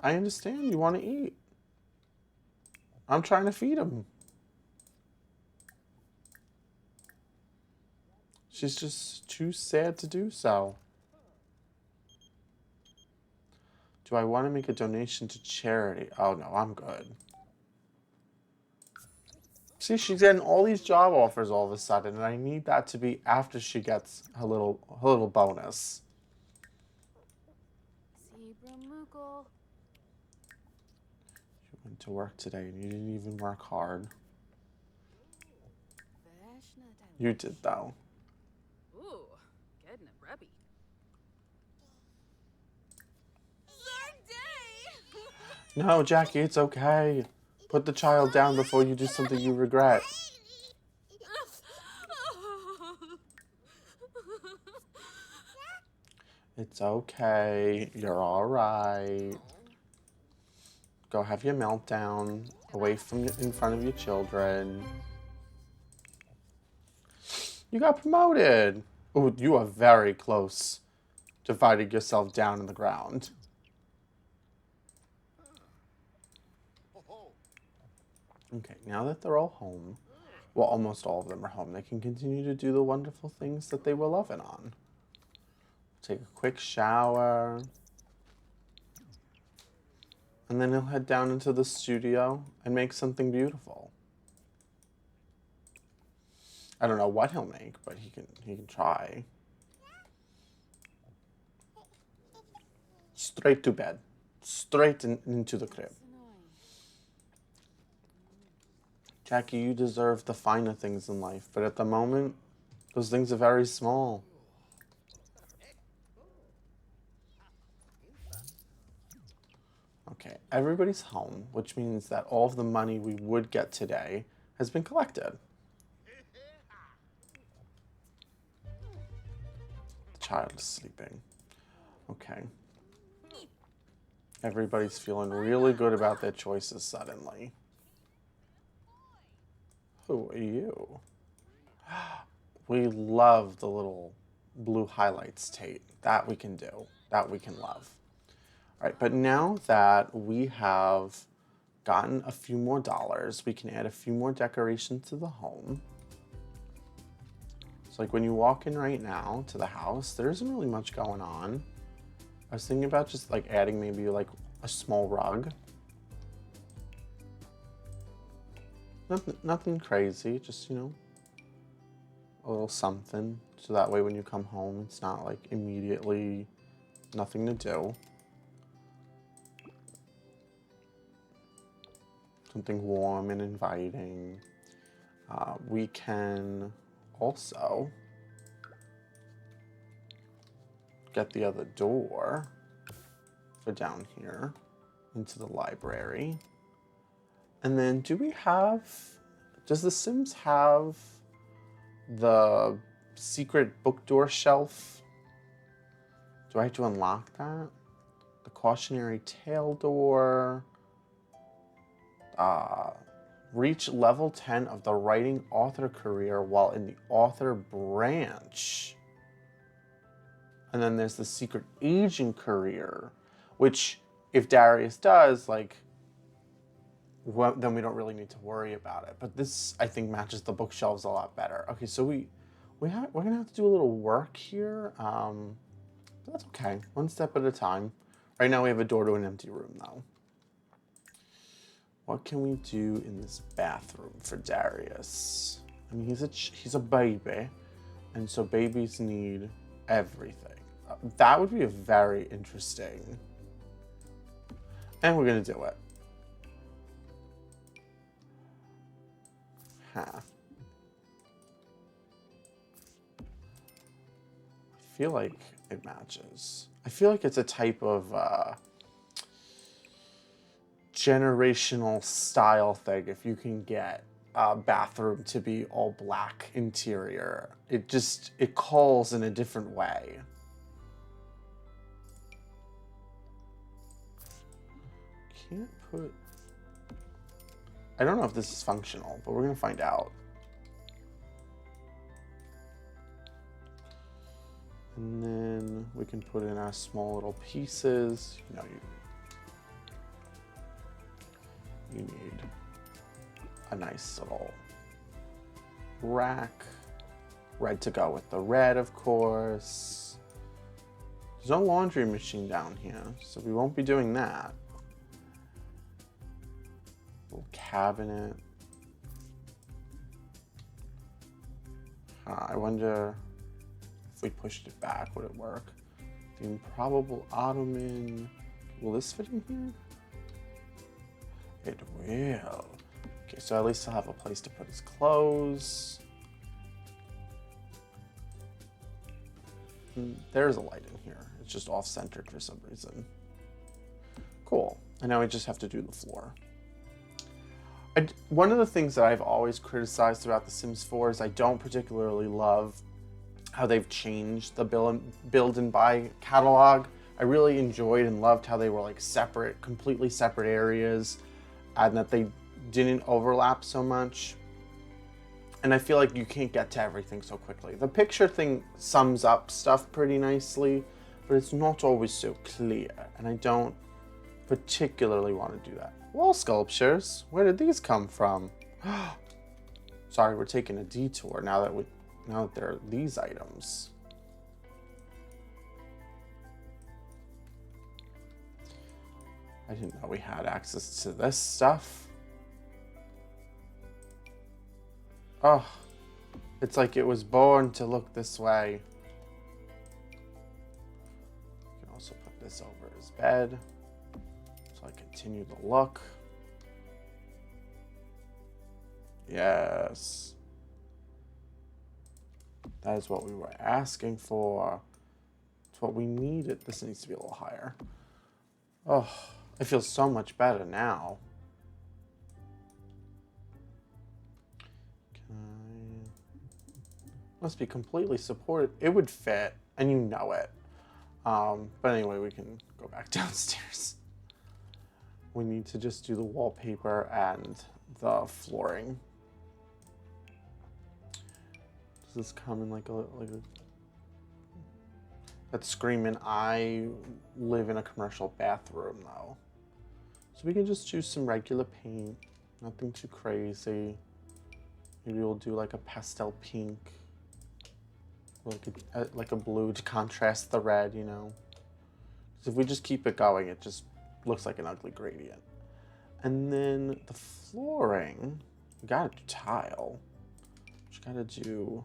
I understand you want to eat. I'm trying to feed him. She's just too sad to do so. Do I want to make a donation to charity? Oh no, I'm good. See, she's getting all these job offers all of a sudden, and I need that to be after she gets her little bonus. You went to work today and you didn't even work hard. You did though. No, Jackie, it's okay. Put the child down before you do something you regret. It's okay. You're all right. Go have your meltdown away from in front of your children. You got promoted. Oh, you are very close to finding yourself down in the ground. Okay, now that they're all home, well, almost all of them are home, they can continue to do the wonderful things that they were loving on. Take a quick shower. And then he'll head down into the studio and make something beautiful. I don't know what he'll make, but he can try. Straight to bed. Straight into the crib. Jackie, you deserve the finer things in life, but at the moment, those things are very small. Okay, everybody's home, which means that all of the money we would get today has been collected. The child is sleeping. Okay. Everybody's feeling really good about their choices suddenly. Who are you? We love the little blue highlights, Tate. That we can do. That we can love. All right, but now that we have gotten a few more dollars, we can add a few more decorations to the home. So like when you walk in right now to the house, there isn't really much going on. I was thinking about just like adding maybe like a small rug. Nothing crazy, just, you know, a little something. So that way when you come home, it's not like immediately nothing to do. Something warm and inviting. We can also get the other door for down here into the library. And then does The Sims have the secret book door shelf? Do I have to unlock that? The cautionary tale door. Reach level 10 of the writing author career while in the author branch. And then there's the secret agent career, which if Darius does, like, well, then we don't really need to worry about it. But this, I think, matches the bookshelves a lot better. Okay, so we're gonna have to do a little work here. But that's okay, one step at a time. Right now we have a door to an empty room though. What can we do in this bathroom for Darius? I mean, he's a baby, and so babies need everything. That would be a very interesting, and we're gonna do it. Huh. I feel like it matches. I feel like it's a type of generational style thing. If you can get a bathroom to be all black interior, it calls in a different way. Can't put... I don't know if this is functional, but we're gonna find out. And then we can put in our small little pieces. You know, you need a nice little rack. Red to go with the red, of course. There's no laundry machine down here, so we won't be doing that. Little cabinet. I wonder if we pushed it back, would it work? The improbable ottoman. Will this fit in here? It will. Okay, so at least he'll have a place to put his clothes. There's a light in here. It's just off-centered for some reason. Cool. And now we just have to do the floor. One of the things that I've always criticized about The Sims 4 is I don't particularly love how they've changed the build and buy catalog. I really enjoyed and loved how they were like separate, completely separate areas, and that they didn't overlap so much. And I feel like you can't get to everything so quickly. The picture thing sums up stuff pretty nicely, but it's not always so clear, and I don't particularly want to do that. Wall sculptures, where did these come from? Sorry, we're taking a detour now that there are these items. I didn't know we had access to this stuff. Oh, it's like it was born to look this way. You can also put this over his bed. So I continue the look. Yes. That is what we were asking for. It's what we needed. This needs to be a little higher. Oh, I feel so much better now. Must be completely supported. It would fit, and you know it. But anyway, we can go back downstairs. We need to just do the wallpaper and the flooring. Does this come in like a that's screaming, I live in a commercial bathroom, though. So we can just choose some regular paint. Nothing too crazy. Maybe we'll do like a pastel pink. Like a blue to contrast the red, you know. Because if we just keep it going, it just looks like an ugly gradient. And then the flooring, we gotta do tile. We gotta do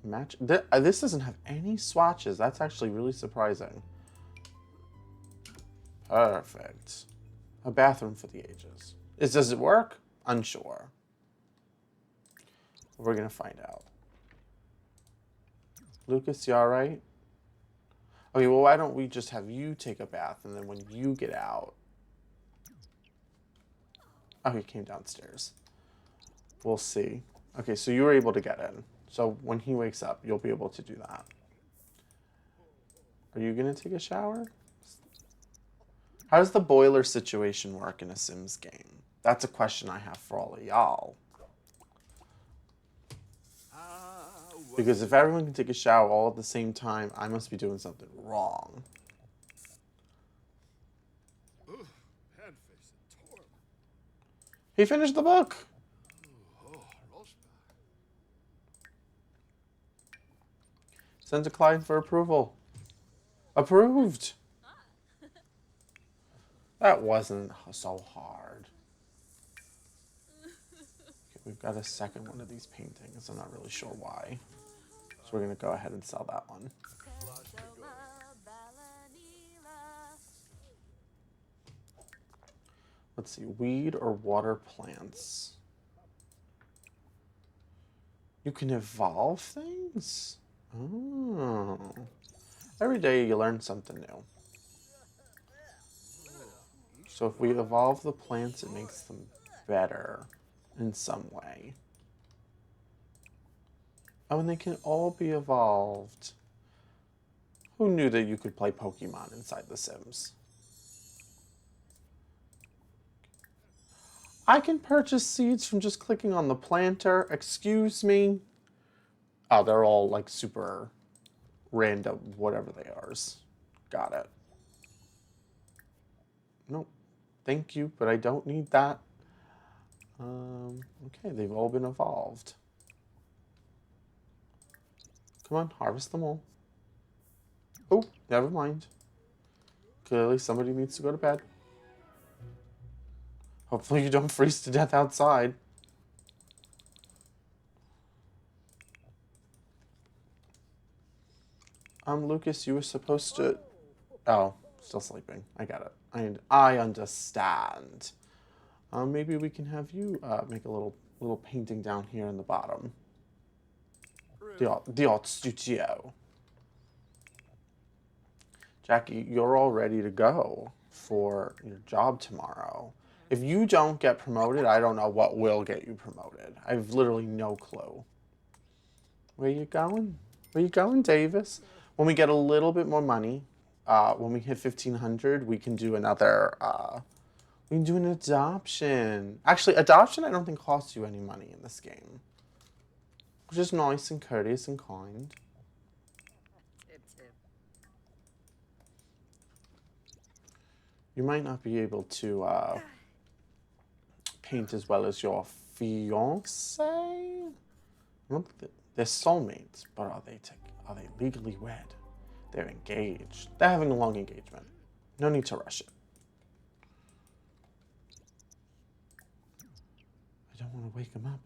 match. This doesn't have any swatches. That's actually really surprising. Perfect. A bathroom for the ages. Does it work? Unsure. We're gonna find out. Lucas, you alright? Okay, well, why don't we just have you take a bath, and then when you get out... Oh, he came downstairs. We'll see. Okay, so you were able to get in. So when he wakes up, you'll be able to do that. Are you gonna take a shower? How does the boiler situation work in a Sims game? That's a question I have for all of y'all. Because if everyone can take a shower all at the same time, I must be doing something wrong. He finished the book. Send to client for approval. Approved. That wasn't so hard. Okay, we've got a second one of these paintings. I'm not really sure why. So we're going to go ahead and sell that one. Let's see. Weed or water plants? You can evolve things? Oh. Every day you learn something new. So if we evolve the plants, it makes them better in some way. Oh, and they can all be evolved. Who knew that you could play Pokemon inside The Sims? I can purchase seeds from just clicking on the planter. Excuse me? Oh, they're all like super random, whatever they are. Got it. Nope. Thank you, but I don't need that. Okay, they've all been evolved. Come on, harvest them all. Oh, never mind. Clearly somebody needs to go to bed. Hopefully you don't freeze to death outside. Lucas, you were supposed to... Oh, still sleeping. I got it. I understand. Maybe we can have you make a little painting down here in the bottom. The art studio. Jackie, you're all ready to go for your job tomorrow. If you don't get promoted, I don't know what will get you promoted. I have literally no clue. Where you going? Where you going, Davis? When we get a little bit more money, when we hit 1,500, we can do another... we can do an adoption. Actually, adoption I don't think costs you any money in this game. Which is nice and courteous and kind. You might not be able to paint as well as your fiance. I don't think they're soulmates, but are they legally wed? They're engaged. They're having a long engagement. No need to rush it. I don't want to wake him up.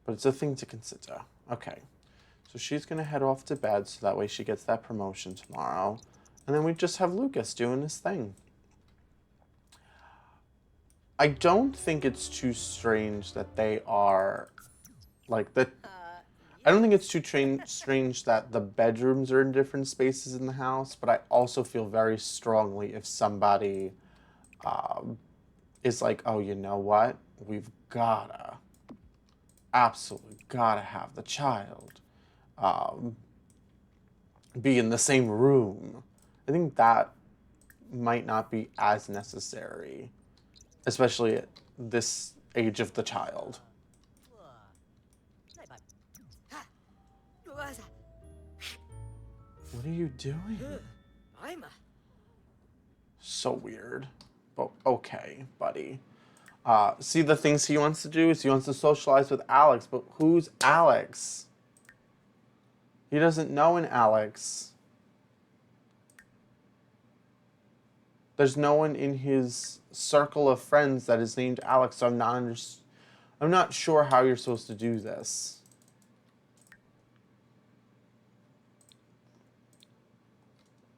But it's a thing to consider. Okay. So she's going to head off to bed so that way she gets that promotion tomorrow. And then we just have Lucas doing his thing. I don't think it's too strange that they are like the... I don't think it's too strange that the bedrooms are in different spaces in the house, but I also feel very strongly if somebody is like, oh, you know what? We've absolutely gotta have the child be in the same room. I think that might not be as necessary, especially at this age of the child. What are you doing? I'm So weird. But okay, buddy. See, the things he wants to do is he wants to socialize with Alex, but who's Alex? He doesn't know an Alex. There's no one in his circle of friends that is named Alex, so I'm not sure how you're supposed to do this.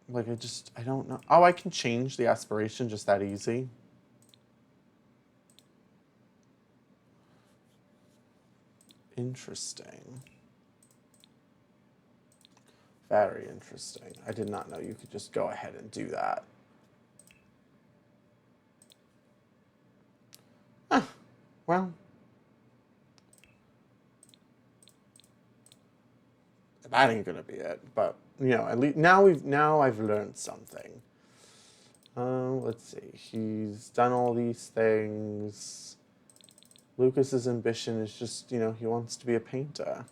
Like, I don't know. Oh, I can change the aspiration just that easy. Interesting. Very interesting. I did not know you could just go ahead and do that. Well, that ain't gonna be it. But you know, at least now I've learned something. Let's see. He's done all these things. Lucas's ambition is just, you know, he wants to be a painter.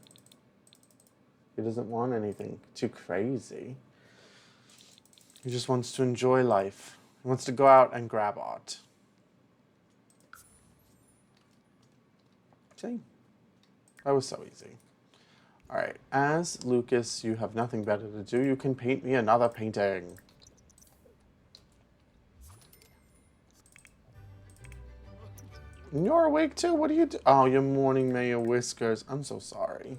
He doesn't want anything too crazy. He just wants to enjoy life. He wants to go out and grab art. See? That was so easy. All right, as Lucas, you have nothing better to do. You can paint me another painting. You're awake too? What do you do? Oh, you're mourning Mayor Whiskers. I'm so sorry.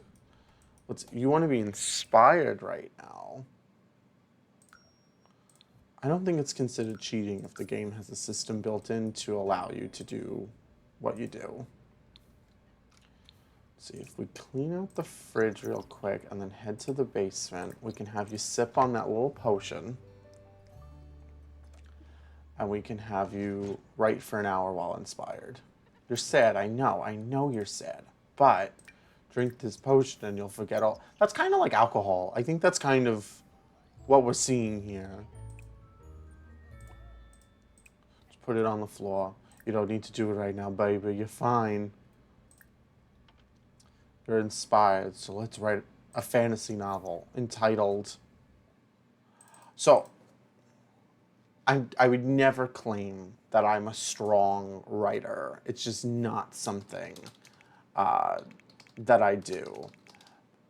You want to be inspired right now. I don't think it's considered cheating if the game has a system built in to allow you to do what you do. Let's see, if we clean out the fridge real quick and then head to the basement, we can have you sip on that little potion. And we can have you write for an hour while inspired. You're sad, I know you're sad. But drink this potion and you'll forget all. That's kind of like alcohol. I think that's kind of what we're seeing here. Just put it on the floor. You don't need to do it right now, baby. You're fine. You're inspired, so let's write a fantasy novel entitled. So, I would never claim that I'm a strong writer. It's just not something that I do.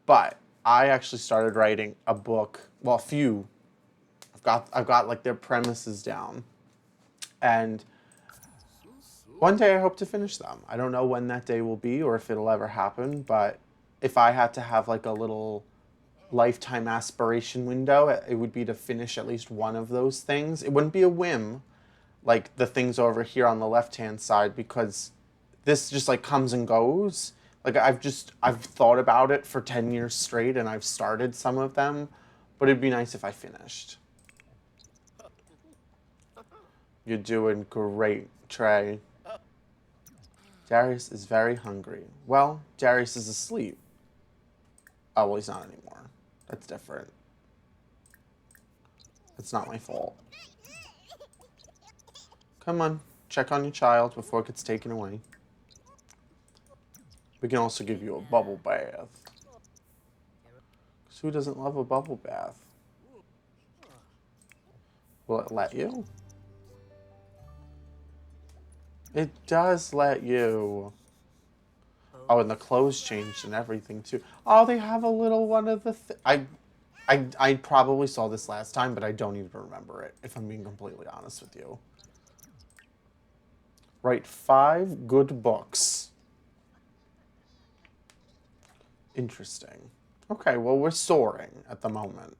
But I actually started writing a book. Well, a few. I've got like their premises down, and one day I hope to finish them. I don't know when that day will be or if it'll ever happen. But if I had to have like a little lifetime aspiration window, it would be to finish at least one of those things. It wouldn't be a whim, like the things over here on the left-hand side, because this just like comes and goes. Like I've thought about it for 10 years straight and I've started some of them, but it'd be nice if I finished. You're doing great, Trey. Darius is very hungry. Well, Darius is asleep. Oh, well, he's not anymore. That's different. It's not my fault. Come on, check on your child before it gets taken away. We can also give you a bubble bath. 'Cause who doesn't love a bubble bath? Will it let you? It does let you. Oh, and the clothes changed and everything too. Oh, they have a little one of the. I probably saw this last time, but I don't even remember it. If I'm being completely honest with you. Write 5 good books. Interesting. Okay, well, we're soaring at the moment.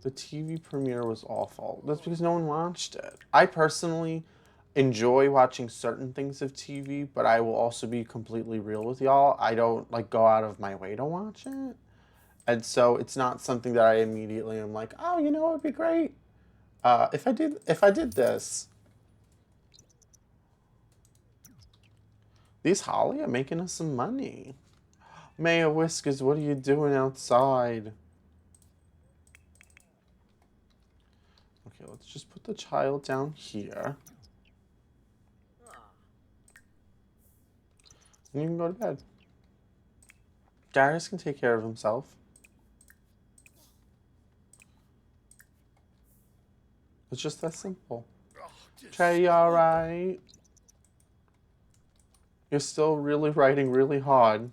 The TV premiere was awful. That's because no one watched it. I personally enjoy watching certain things of TV, but I will also be completely real with y'all. I don't like go out of my way to watch it. And so it's not something that I immediately am like, oh, you know, it would be great if I did this. These Holly are making us some money. Mayor Whiskers, what are you doing outside? Okay, let's just put the child down here. And you can go to bed. Darius can take care of himself. It's just that simple. Trey, you alright? You're still really writing really hard.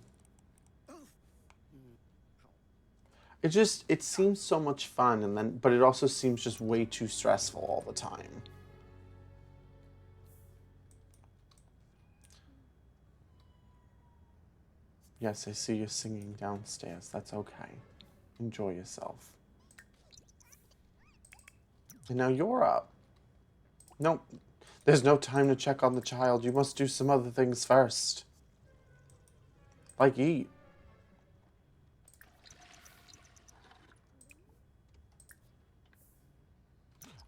It seems so much fun, but it also seems just way too stressful all the time. Yes, I see you singing downstairs. That's okay. Enjoy yourself. And now you're up. No, there's no time to check on the child. You must do some other things first. Like eat.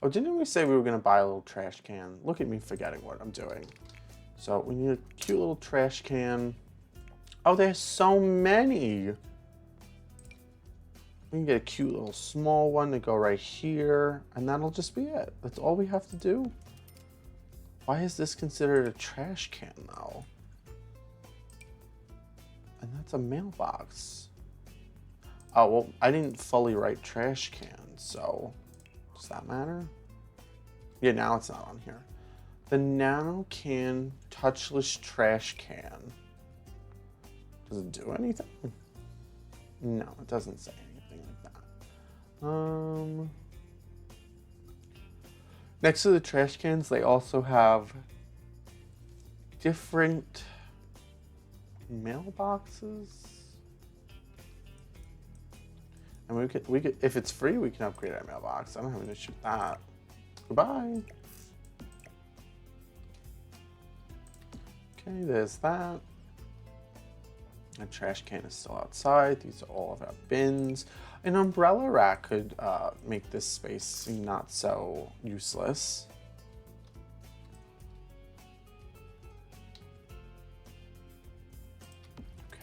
Oh, didn't we say we were going to buy a little trash can? Look at me forgetting what I'm doing. So we need a cute little trash can. Oh, there's so many. We can get a cute little small one to go right here, and that'll just be it. That's all we have to do. Why is this considered a trash can, though? And that's a mailbox. Oh, well, I didn't fully write trash can, so does that matter? Yeah, now it's not on here. The nano can touchless trash can. Does it do anything? No, it doesn't say anything like that. Next to the trash cans, they also have different mailboxes. And we could, if it's free, we can upgrade our mailbox. I don't have an issue with that. Goodbye. Okay, there's that. The trash can is still outside. These are all of our bins. An umbrella rack could make this space seem not so useless.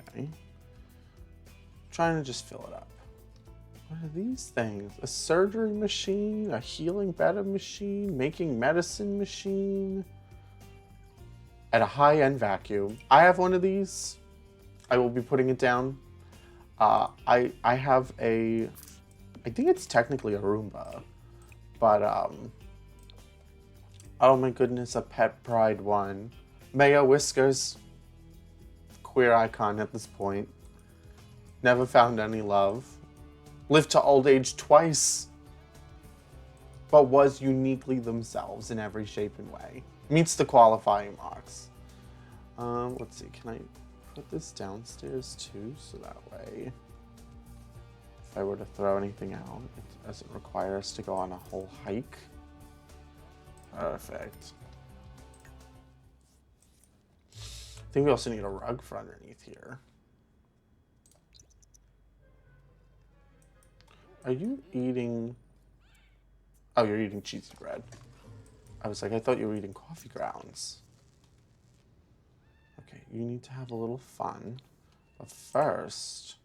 Okay. Trying to just fill it up. What are these things? A surgery machine, a healing bed machine, making medicine machine, and a high-end vacuum. I have one of these. I will be putting it down. I have a, I think it's technically a Roomba, but oh my goodness, a Pet Pride one. Mayo Whiskers, queer icon at this point. Never found any love. Lived to old age twice, but was uniquely themselves in every shape and way. Meets the qualifying marks. Let's see, can I put this downstairs too, so that way if I were to throw anything out, it doesn't require us to go on a whole hike. Perfect. I think we also need a rug for underneath here. Are you eating? Oh, you're eating cheesy bread. I was like, I thought you were eating coffee grounds. Okay, you need to have a little fun. But first,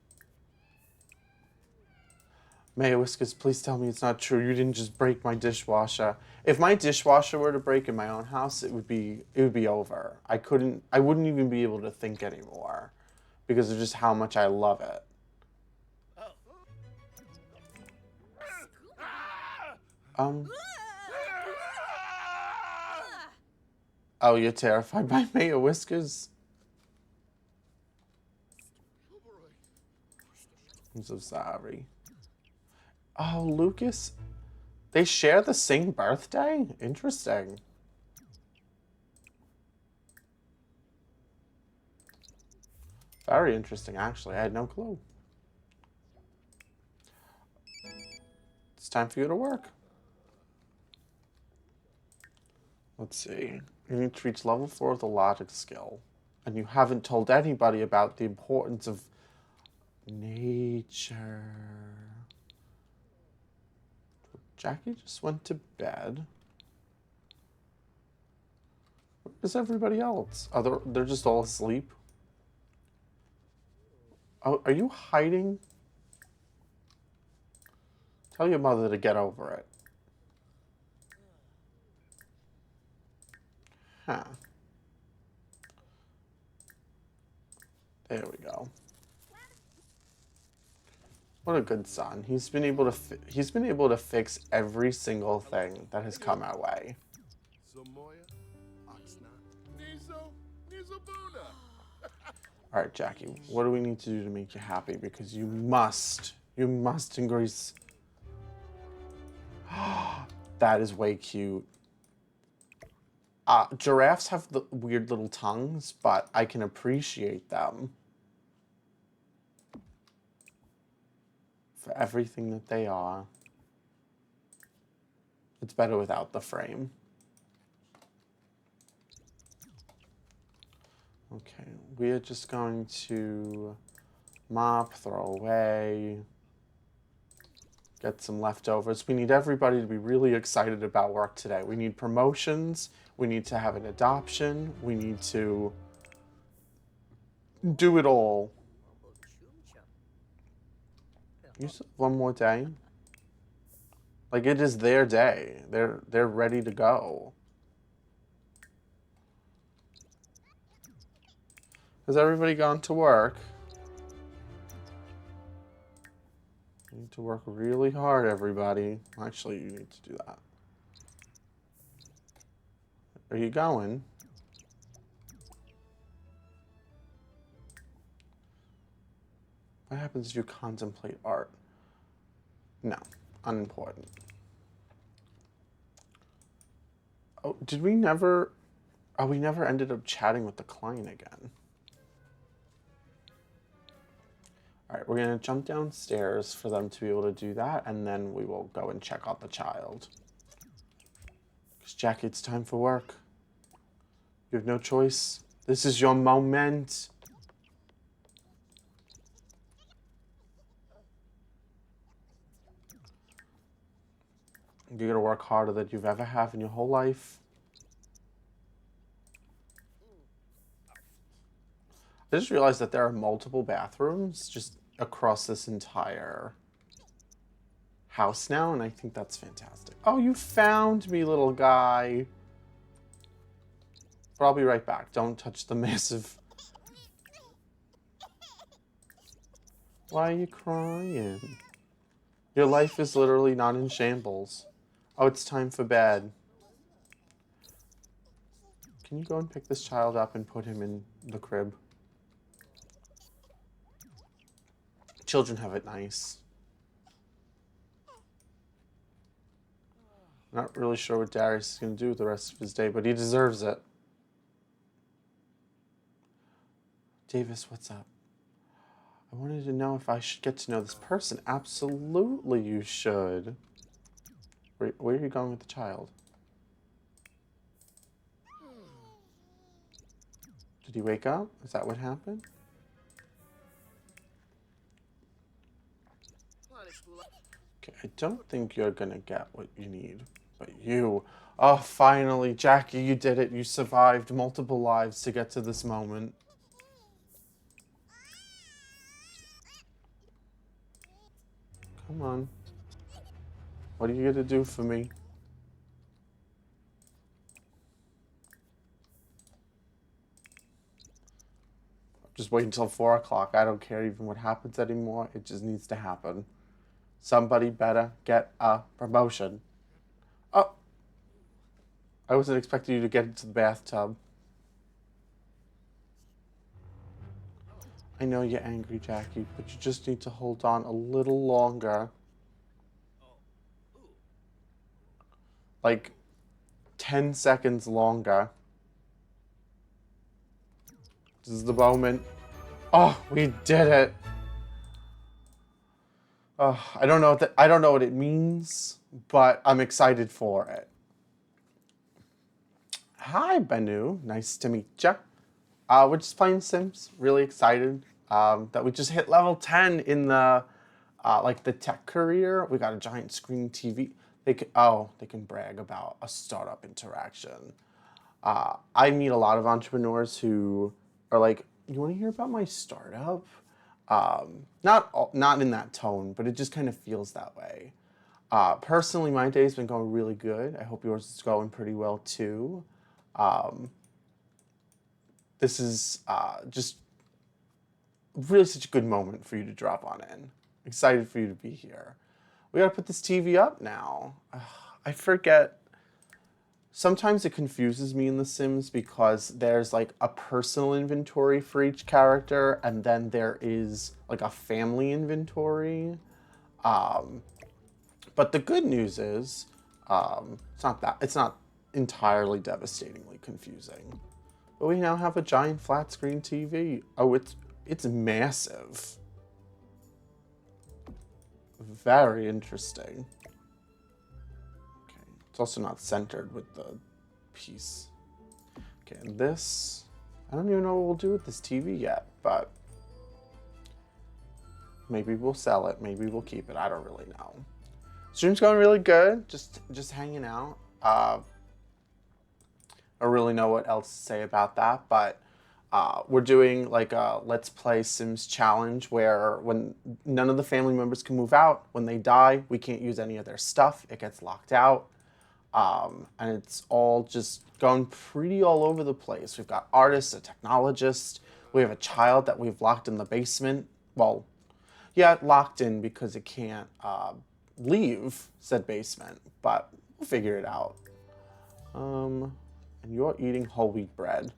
Mayo Whiskers, please tell me it's not true. You didn't just break my dishwasher. If my dishwasher were to break in my own house, it would be over. I wouldn't even be able to think anymore because of just how much I love it. Oh, you're terrified by Mayo Whiskers? I'm so sorry. Oh, Lucas, they share the same birthday? Interesting. Very interesting, actually. I had no clue. It's time for you to work. Let's see. You need to reach level 4 of the logic skill. And you haven't told anybody about the importance of nature. Jackie just went to bed. Where's everybody else? Oh, they're just all asleep? Oh, are you hiding? Tell your mother to get over it. Huh. There we go. What a good son. He's been able to fix every single thing that has come our way. All right, Jackie, what do we need to do to make you happy? Because you must increase. That is way cute. Giraffes have the weird little tongues, but I can appreciate them for everything that they are. It's better without the frame. Okay, we are just going to mop, throw away, get some leftovers. We need everybody to be really excited about work today. We need promotions. We need to have an adoption. We need to do it all. You still have one more day? Like, it is their day. They're ready to go. Has everybody gone to work? You need to work really hard, everybody. Actually, you need to do that. Are you going? What happens if you contemplate art? No, unimportant. Oh, did we never... Oh, we never ended up chatting with the client again. All right, we're going to jump downstairs for them to be able to do that, and then we will go and check out the child. Because, Jackie, it's time for work. You have no choice. This is your moment. You're going to work harder than you've ever have in your whole life. I just realized that there are multiple bathrooms just across this entire house now, and I think that's fantastic. Oh, you found me, little guy. But I'll be right back. Don't touch the massive... Why are you crying? Your life is literally not in shambles. Oh, it's time for bed. Can you go and pick this child up and put him in the crib? Children have it nice. Not really sure what Darius is going to do with the rest of his day, but he deserves it. Davis, what's up? I wanted to know if I should get to know this person. Absolutely you should. Where are you going with the child? Did he wake up? Is that what happened? Okay, I don't think you're gonna get what you need. But you... Oh, finally, Jackie, you did it. You survived multiple lives to get to this moment. Come on. What are you gonna do for me? Just wait until 4 o'clock. I don't care even what happens anymore. It just needs to happen. Somebody better get a promotion. Oh! I wasn't expecting you to get into the bathtub. I know you're angry, Jackie, but you just need to hold on a little longer. Like, 10 seconds longer. This is the moment. Oh, we did it. Oh, I don't know what it means, but I'm excited for it. Hi, Benu. Nice to meet ya. We're just playing Sims. Really excited that we just hit level 10 in the like the tech career. We got a giant screen TV. They can brag about a startup interaction. I meet a lot of entrepreneurs who are like, you want to hear about my startup? Not in that tone, but it just kind of feels that way. Personally, my day's been going really good. I hope yours is going pretty well too. This is just really such a good moment for you to drop on in. Excited for you to be here. We gotta put this TV up now. Ugh, I forget. Sometimes it confuses me in The Sims because there's like a personal inventory for each character, and then there is like a family inventory. Um, but the good news is, it's not entirely devastatingly confusing. But we now have a giant flat screen TV. Oh, it's massive. Very interesting. Okay, it's also not centered with the piece. Okay, and this, I don't even know what we'll do with this TV yet, but maybe we'll sell it, maybe we'll keep it. I don't really know. Stream's going really good. Just hanging out. I don't really know what else to say about that, but we're doing like a Let's Play Sims challenge where when none of the family members can move out, when they die, we can't use any of their stuff. It gets locked out. And it's all just gone pretty all over the place. We've got artists, a technologist. We have a child that we've locked in the basement. Well, yeah, locked in because it can't leave said basement, but we'll figure it out. And you're eating whole wheat bread.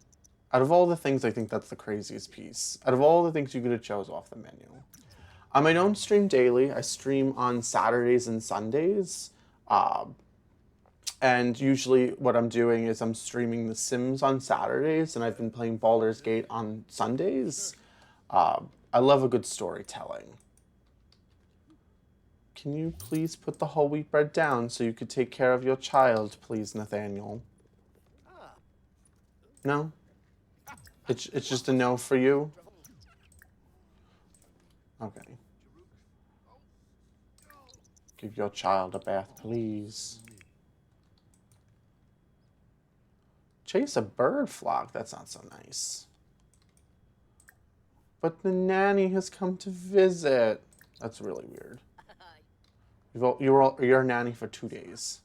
Out of all the things, I think that's the craziest piece. Out of all the things you could have chose off the menu. I don't stream daily. I stream on Saturdays and Sundays. And usually what I'm doing is I'm streaming The Sims on Saturdays, and I've been playing Baldur's Gate on Sundays. I love a good storytelling. Can you please put the whole wheat bread down so you could take care of your child, please, Nathaniel? No? It's just a no for you? Okay. Give your child a bath, please. Chase a bird flock? That's not so nice. But the nanny has come to visit. That's really weird. You're a nanny for 2 days.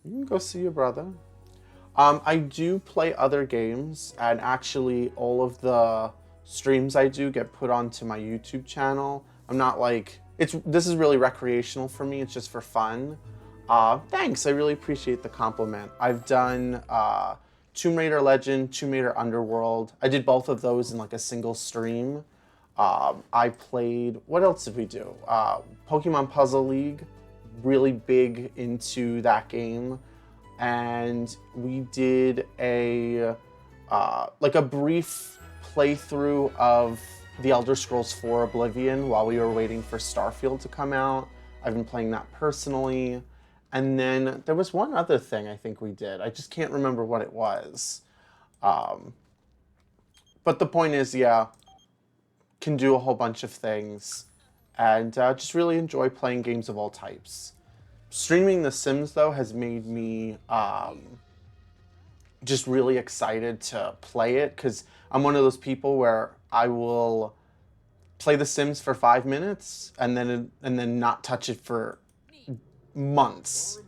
You can go see your brother. I do play other games, and actually all of the streams I do get put onto my YouTube channel. I'm not like, this is really recreational for me, it's just for fun. Thanks, I really appreciate the compliment. I've done Tomb Raider Legend, Tomb Raider Underworld. I did both of those in like a single stream. I played, what else did we do? Pokemon Puzzle League, really big into that game. And we did a brief playthrough of The Elder Scrolls 4 Oblivion while we were waiting for Starfield to come out. I've been playing that personally. And then there was one other thing I think we did. I just can't remember what it was. But the point is, yeah, can do a whole bunch of things. And just really enjoy playing games of all types. Streaming The Sims, though, has made me just really excited to play it, because I'm one of those people where I will play The Sims for 5 minutes and then not touch it for months.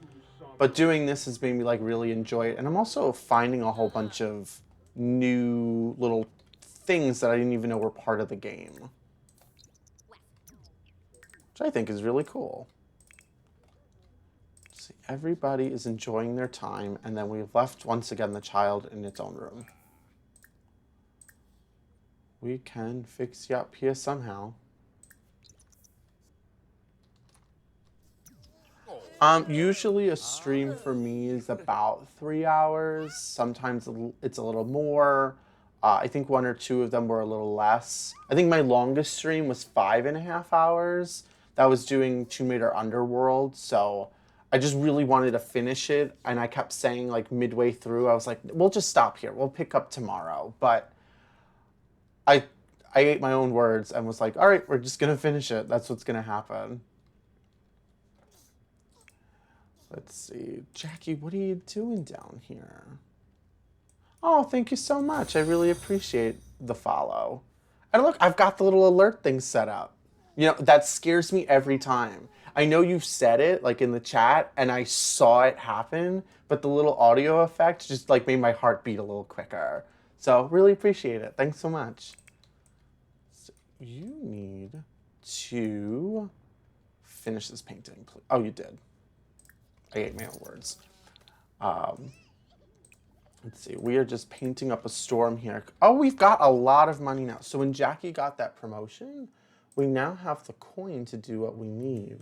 But doing this has made me like really enjoy it, and I'm also finding a whole bunch of new little things that I didn't even know were part of the game, which I think is really cool. See, everybody is enjoying their time, and then we've left once again the child in its own room. We can fix you up here somehow. Usually a stream for me is about 3 hours. Sometimes it's a little more. I think 1 or 2 of them were a little less. I think my longest stream was 5.5 hours. That was doing Tomb Raider Underworld, so I just really wanted to finish it, and I kept saying like midway through, I was like, we'll just stop here. We'll pick up tomorrow. But I ate my own words and was like, all right, we're just gonna finish it. That's what's gonna happen. Let's see. Jackie, what are you doing down here? Oh, thank you so much. I really appreciate the follow. And look, I've got the little alert thing set up. You know, that scares me every time. I know you've said it, like in the chat, and I saw it happen, but the little audio effect just like made my heart beat a little quicker. So really appreciate it. Thanks so much. you need to finish this painting, please. Oh, you did. I ate my own words. Let's see. We are just painting up a storm here. Oh, we've got a lot of money now. So when Jackie got that promotion, we now have the coin to do what we need.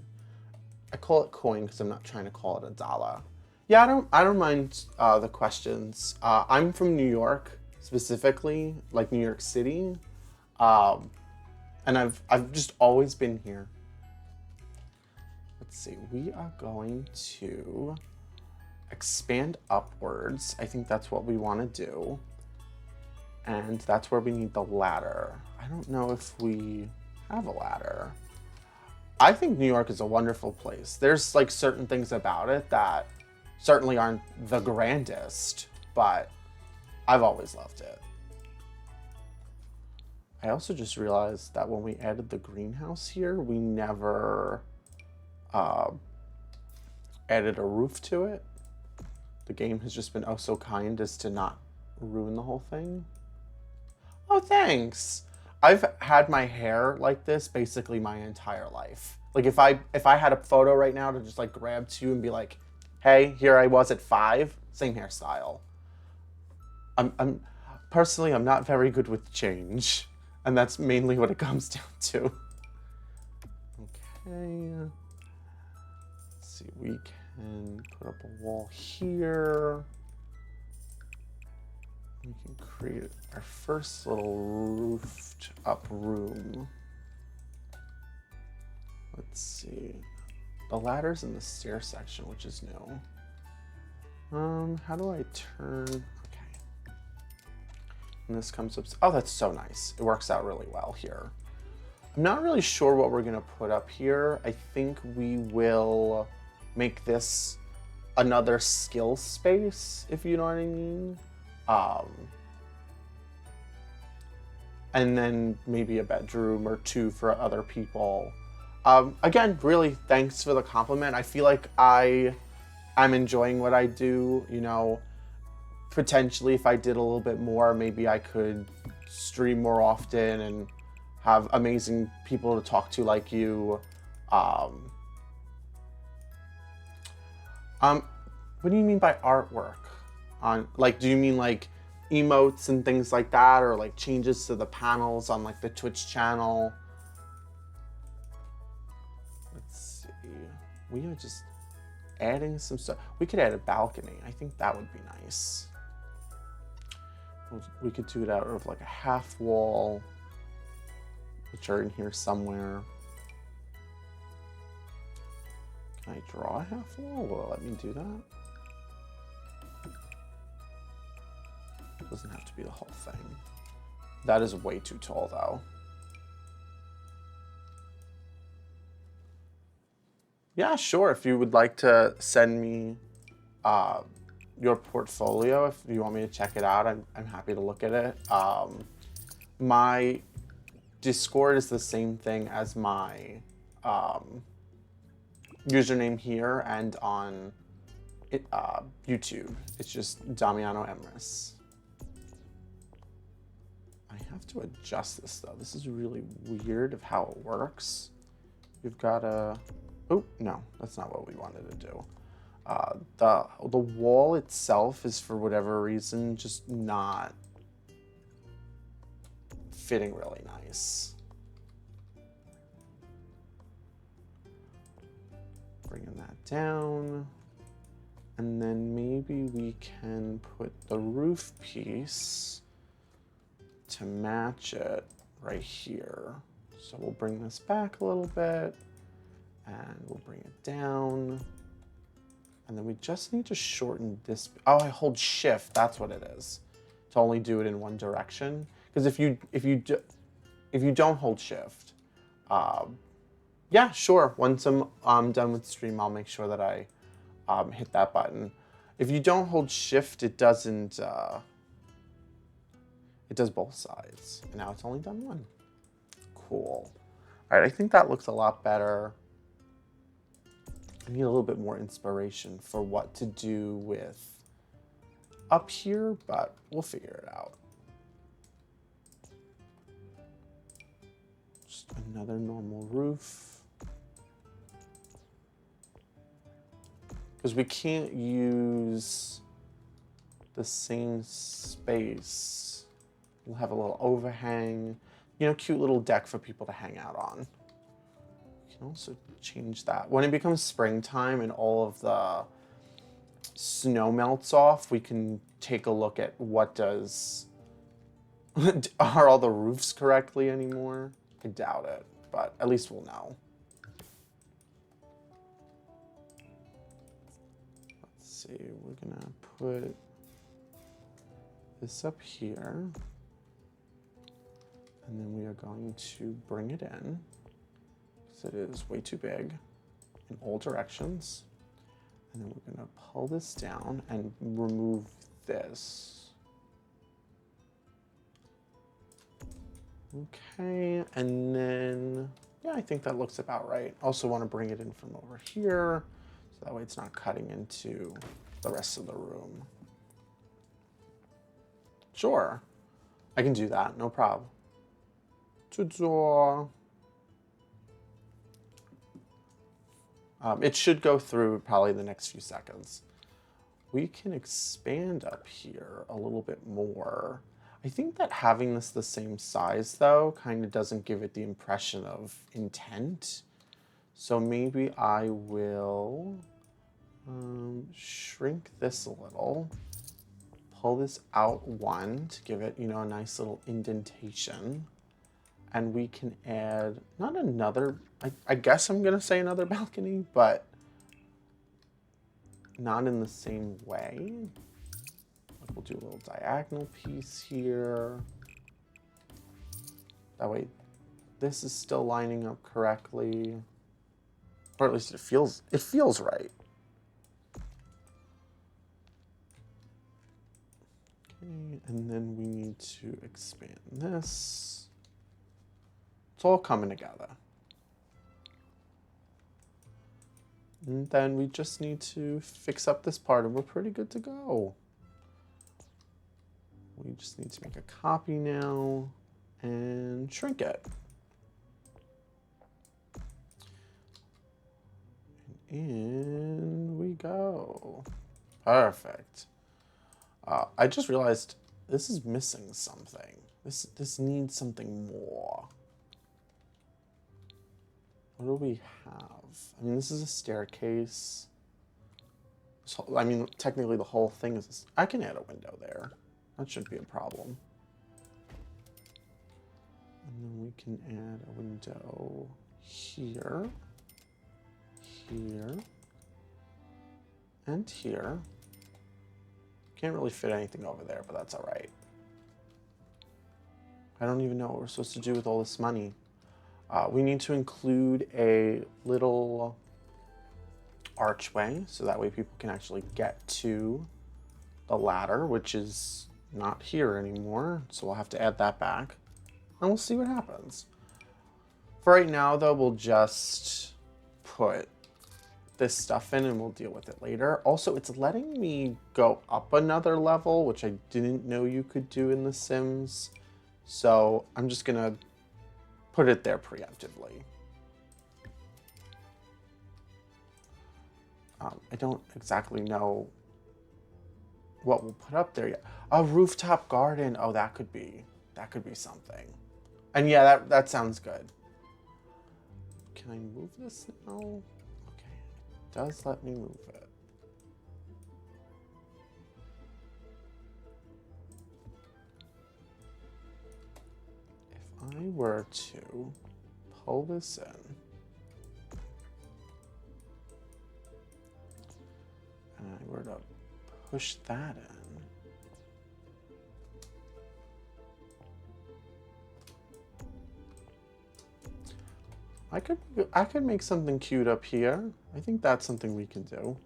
I call it coin because I'm not trying to call it a dollar. Yeah, I don't mind the questions. I'm from New York, specifically, like New York City, and I've just always been here. Let's see. We are going to expand upwards. I think that's what we want to do, and that's where we need the ladder. I don't know if we have a ladder. I think New York is a wonderful place. There's like certain things about it that certainly aren't the grandest, but I've always loved it. I also just realized that when we added the greenhouse here, we never added a roof to it. The game has just been oh so kind as to not ruin the whole thing. Oh, thanks. I've had my hair like this basically my entire life. Like if I had a photo right now to just like grab to and be like, hey, here I was at 5, same hairstyle. I'm personally, I'm not very good with change, and that's mainly what it comes down to. Okay. Let's see, we can put up a wall here. We can create our first little roofed up room. Let's see. The ladder's in the stair section, which is new. How do I turn? Okay. And this comes up. Oh, that's so nice. It works out really well here. I'm not really sure what we're gonna put up here. I think we will make this another skill space, if you know what I mean. And then maybe a bedroom or 2 for other people. Again, really, thanks for the compliment. I feel like I'm enjoying what I do. You know, potentially if I did a little bit more, maybe I could stream more often and have amazing people to talk to like you. What do you mean by artwork? Like, do you mean like emotes and things like that, or like changes to the panels on like the Twitch channel? Let's see. We are just adding some stuff. We could add a balcony. I think that would be nice. We could do it out of like a half wall, which are in here somewhere. Can I draw a half wall? Will it let me do that? It doesn't have to be the whole thing. That is way too tall though. Yeah, sure. If you would like to send me your portfolio, if you want me to check it out, I'm happy to look at it. My Discord is the same thing as my username here and on YouTube. It's just Damiano Emrys. I have to adjust this though. This is really weird of how it works. We've got a, oh, no, that's not what we wanted to do. The wall itself is for whatever reason just not fitting really nice. Bringing that down. And then maybe we can put the roof piece to match it right here. So we'll bring this back a little bit and we'll bring it down. And then we just need to shorten this. Oh, I hold shift, that's what it is. To only do it in one direction. Because if you don't hold shift, yeah, sure. Once I'm done with stream, I'll make sure that I hit that button. If you don't hold shift, it doesn't, it does both sides. And now it's only done one. Cool. All right, I think that looks a lot better. I need a little bit more inspiration for what to do with up here, but we'll figure it out. Another normal roof. Because we can't use the same space. We'll have a little overhang. You know, cute little deck for people to hang out on. We can also change that. When it becomes springtime and all of the snow melts off, we can take a look at what does... Are all the roofs correctly anymore? I doubt it, but at least we'll know. Let's see, we're gonna put this up here. And then we are going to bring it in, because it is way too big in all directions. And then we're gonna pull this down and remove this. Okay, and then, yeah, I think that looks about right. Also want to bring it in from over here, so that way it's not cutting into the rest of the room. Sure, I can do that, no problem. It should go through probably the next few seconds. We can expand up here a little bit more. I think that having this the same size, though, kind of doesn't give it the impression of intent. So maybe I will shrink this a little, pull this out one to give it, you know, a nice little indentation. And we can add, not another, I guess I'm going to say another balcony, but not in the same way. We'll do a little diagonal piece here. That way this is still lining up correctly. Or at least it feels right. Okay, and then we need to expand this. It's all coming together. And then we just need to fix up this part and we're pretty good to go. We just need to make a copy now and shrink it. And in we go. Perfect. I just realized this is missing something. This needs something more. What do we have? I mean, this is a staircase. So, I mean, technically the whole thing is... I can add a window there. That shouldn't be a problem. And then we can add a window here, here, and here. Can't really fit anything over there, but that's all right. I don't even know what we're supposed to do with all this money. We need to include a little archway, so that way people can actually get to the ladder, which is not here anymore, so we'll have to add that back, and we'll see what happens. For right now, though, we'll just put this stuff in and we'll deal with it later. Also, it's letting me go up another level, which I didn't know you could do in The Sims, so I'm just gonna put it there preemptively. I don't exactly know what we'll put up there yet. A rooftop garden. Oh, that could be something. And yeah, that sounds good. Can I move this now? Okay, it does let me move it. If I were to pull this in, and I were to push that in, I could make something cute up here. I think that's something we can do.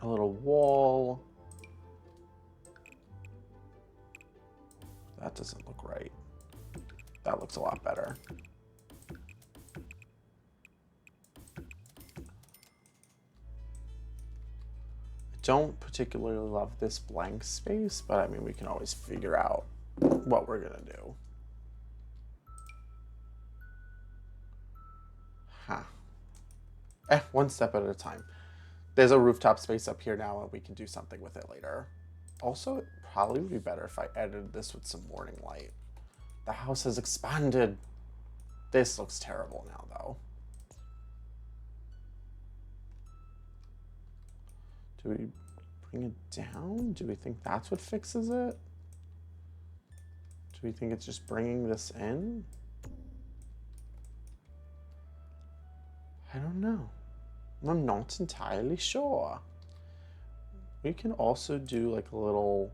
A little wall. That doesn't look right. That looks a lot better. I don't particularly love this blank space, but I mean, we can always figure out what we're gonna do. Huh. One step at a time. There's a rooftop space up here now, and we can do something with it later. Also, it probably would be better if I edited this with some morning light. The house has expanded. This looks terrible now, though. Do we bring it down? Do we think that's what fixes it? Do we think it's just bringing this in? I don't know. I'm not entirely sure. We can also do like a little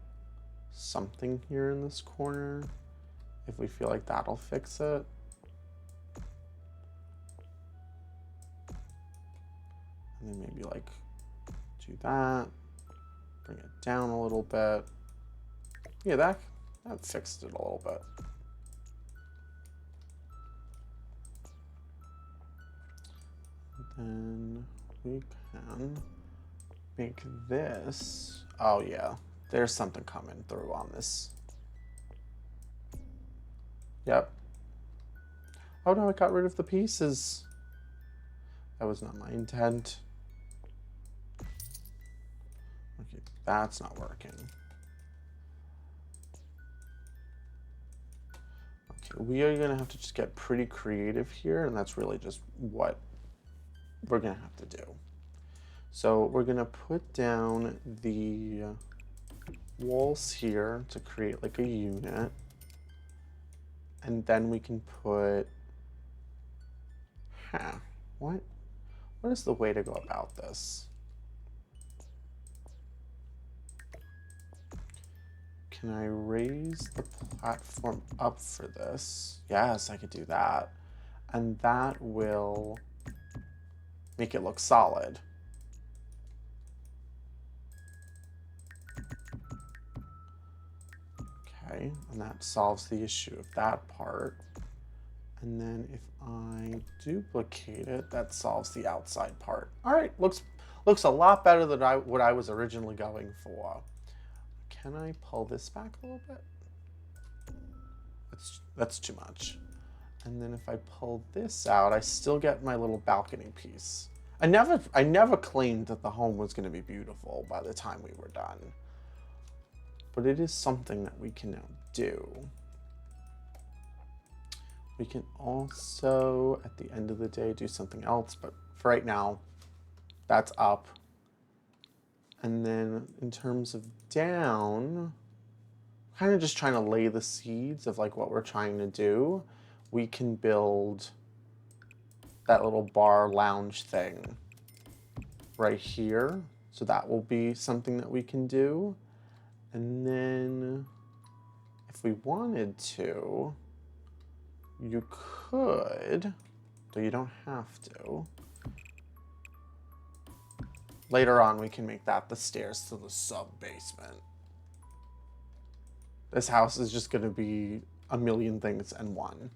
something here in this corner if we feel like that'll fix it. And then maybe like do that, bring it down a little bit. Yeah, that fixed it a little bit. Then we can make this. Oh yeah, there's something coming through on this. Yep. Oh no, I got rid of the pieces. That was not my intent. Okay, that's not working. Okay, we are gonna have to just get pretty creative here, and that's really just what we're gonna have to do. So we're gonna put down the walls here to create like a unit, and then we can put, what is the way to go about this? Can I raise the platform up for this? Yes, I could do that, and that will make it look solid. Okay, and that solves the issue of that part. And then if I duplicate it, that solves the outside part. All right, looks a lot better than what I was originally going for. Can I pull this back a little bit? That's too much. And then if I pull this out, I still get my little balcony piece. I never claimed that the home was going to be beautiful by the time we were done. But it is something that we can now do. We can also, at the end of the day, do something else. But for right now, that's up. And then in terms of down, kind of just trying to lay the seeds of like what we're trying to do. We can build that little bar lounge thing right here. So that will be something that we can do. And then if we wanted to, you could, though you don't have to. Later on, we can make that the stairs to the sub-basement. This house is just going to be a million things and one.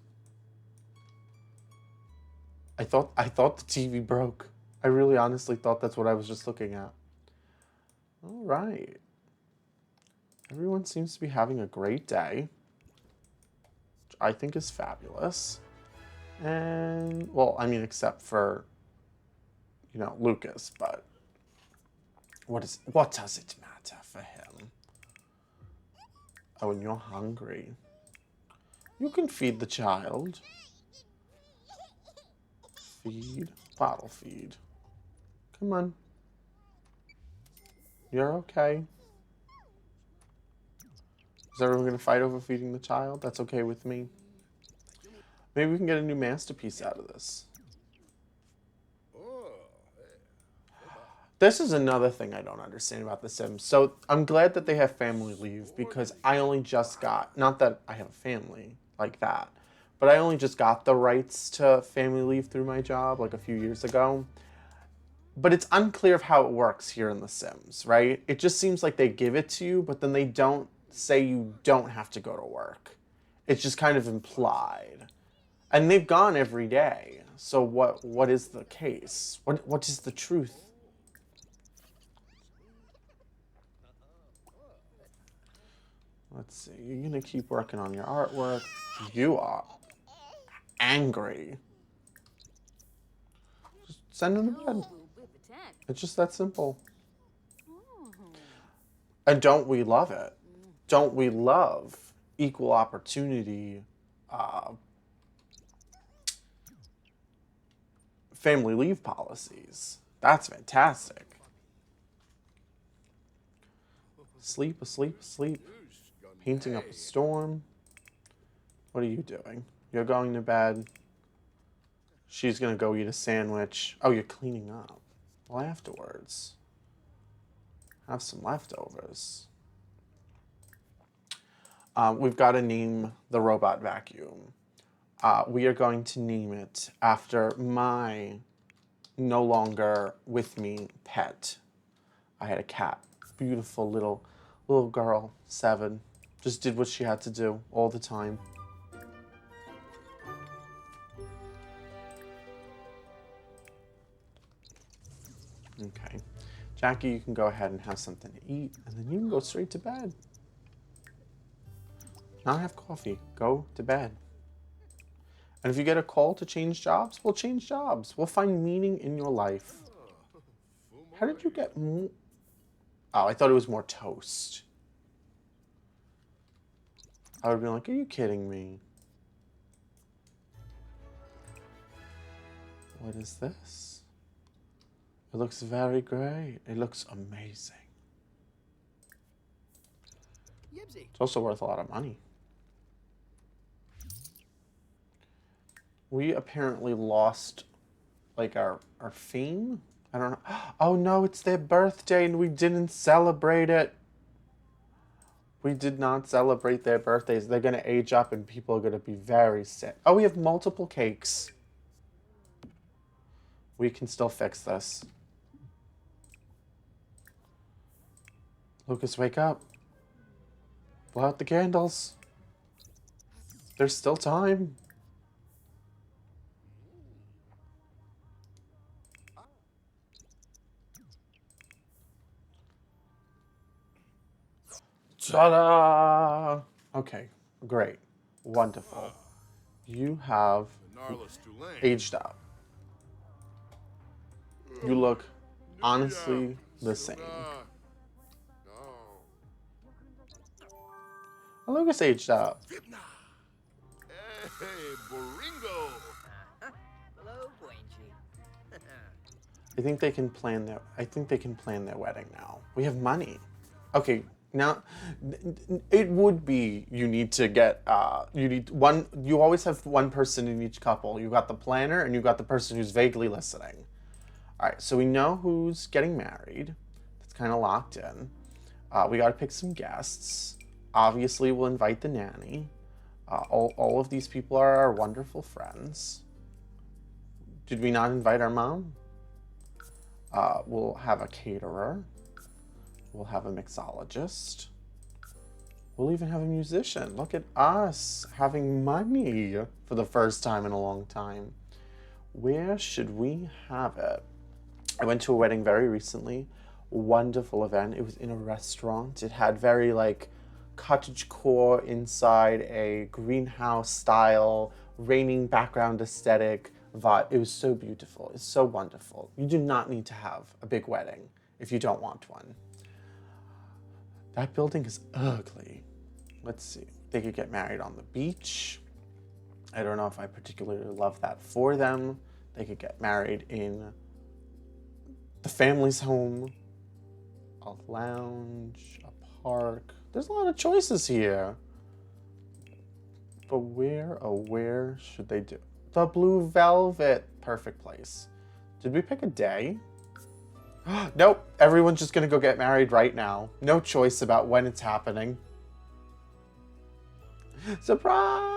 I thought the TV broke. I really honestly thought that's what I was just looking at. All right. Everyone seems to be having a great day, which I think is fabulous. And, well, I mean, except for, you know, Lucas, but what does it matter for him? Oh, and you're hungry. You can feed the child. Feed, bottle feed. Come on. You're okay. Is everyone going to fight over feeding the child? That's okay with me. Maybe we can get a new masterpiece out of this. This is another thing I don't understand about The Sims. So I'm glad that they have family leave because I only just got, not that I have a family like that, but I only just got the rights to family leave through my job like a few years ago. But it's unclear of how it works here in The Sims, right? It just seems like they give it to you, but then they don't say you don't have to go to work. It's just kind of implied. And they've gone every day. So what is the case? What is the truth? Let's see. You're going to keep working on your artwork. You are angry. Just send him to bed. It's just that simple. And don't we love it? Don't we love equal opportunity family leave policies? That's fantastic. Asleep, asleep, asleep. Painting up a storm. What are you doing? You're going to bed. She's going to go eat a sandwich. Oh, you're cleaning up. Well, afterwards, have some leftovers. We've got to name the robot vacuum. We are going to name it after my no longer with me pet. I had a cat. Beautiful little girl, 7. Just did what she had to do all the time. Okay. Jackie, you can go ahead and have something to eat, and then you can go straight to bed. Not have coffee. Go to bed. And if you get a call to change jobs, we'll change jobs. We'll find meaning in your life. How did you get more? Oh, I thought it was more toast. I would have been like, are you kidding me? What is this? It looks very great. It looks amazing. It's also worth a lot of money. We apparently lost, like, our fame? I don't know. Oh no, it's their birthday and we didn't celebrate it. We did not celebrate their birthdays. They're going to age up and people are going to be very sick. Oh, we have multiple cakes. We can still fix this. Lucas, wake up. Blow out the candles. There's still time. Ta-da! Okay, great. Wonderful. You have aged up. You look honestly the same. And Lucas aged up. I think they can plan their wedding now. We have money. Okay, now it would be you need to get you always have one person in each couple. You got the planner and you got the person who's vaguely listening. All right, so we know who's getting married. That's kind of locked in. We got to pick some guests. Obviously, we'll invite the nanny. All of these people are our wonderful friends. Did we not invite our mom? We'll have a caterer. We'll have a mixologist. We'll even have a musician. Look at us having money for the first time in a long time. Where should we have it? I went to a wedding very recently. Wonderful event. It was in a restaurant. It had very like cottagecore inside, a greenhouse style, raining background aesthetic vibe. It was so beautiful. It's so wonderful. You do not need to have a big wedding if you don't want one. That building is ugly. Let's see. They could get married on the beach. I don't know if I particularly love that for them. They could get married in the family's home, a lounge, a park. There's a lot of choices here. But where should they do? The Blue Velvet. Perfect place. Did we pick a day? Nope. Everyone's just going to go get married right now. No choice about when it's happening. Surprise!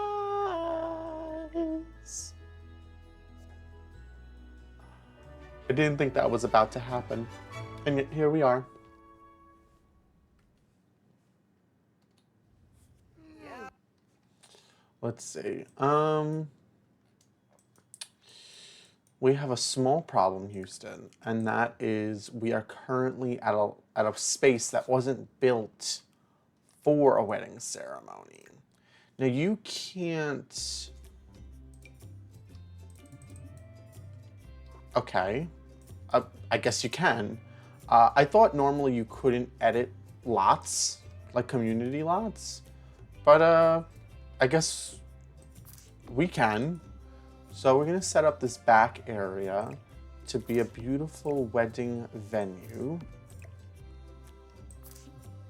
I didn't think that was about to happen. And yet here we are. Let's see. We have a small problem, Houston, and that is we are currently at a space that wasn't built for a wedding ceremony. Now you can't... Okay. I guess you can. I thought normally you couldn't edit lots, like community lots, but I guess we can. So we're gonna set up this back area to be a beautiful wedding venue.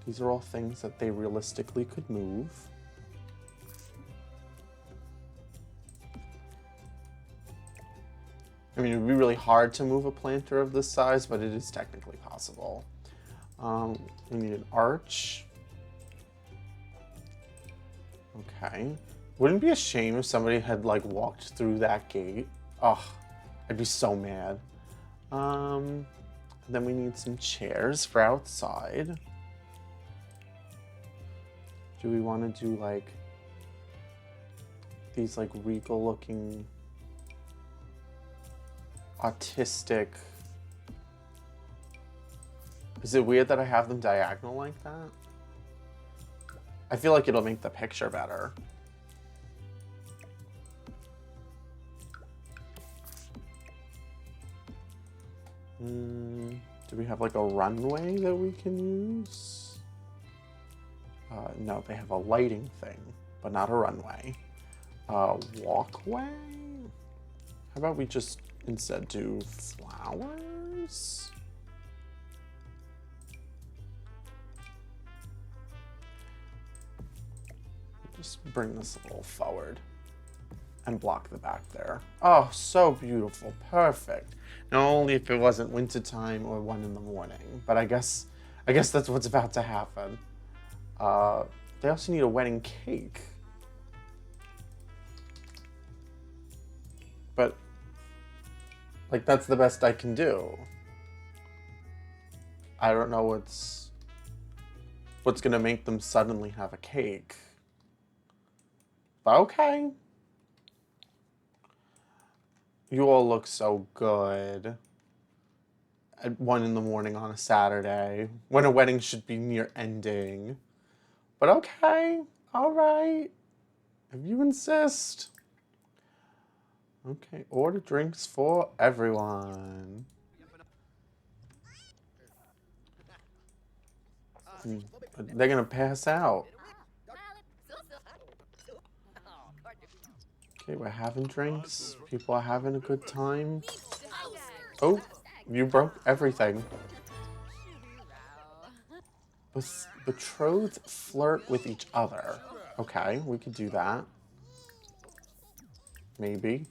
These are all things that they realistically could move. I mean, it would be really hard to move a planter of this size, but it is technically possible. We need an arch. Okay. Wouldn't it be a shame if somebody had, like, walked through that gate? Oh, I'd be so mad. Then we need some chairs for outside. Do we want to do, like, these, like, regal-looking, autistic... Is it weird that I have them diagonal like that? I feel like it'll make the picture better. Do we have like a runway that we can use? No, they have a lighting thing, but not a runway. Walkway? How about we just instead do flowers? Just bring this a little forward and block the back there. Oh, so beautiful. Perfect. Now, only if it wasn't wintertime or 1 in the morning, but I guess that's what's about to happen. They also need a wedding cake. But, like, that's the best I can do. I don't know what's gonna make them suddenly have a cake. But okay. You all look so good at 1 in the morning on a Saturday when a wedding should be near ending. But okay, all right, if you insist. Okay, order drinks for everyone. They're gonna pass out. Okay, we're having drinks. People are having a good time. Oh, you broke everything. Betrothed flirt with each other. Okay, we could do that. Maybe.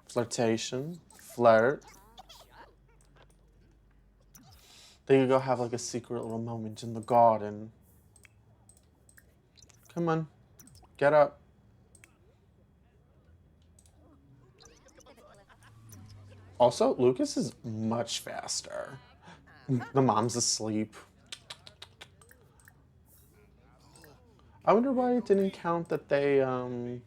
Flirtation. Flirt. They could go have like a secret little moment in the garden. Come on. Get up. Also, Lucas is much faster. The mom's asleep. I wonder why it didn't count that they, you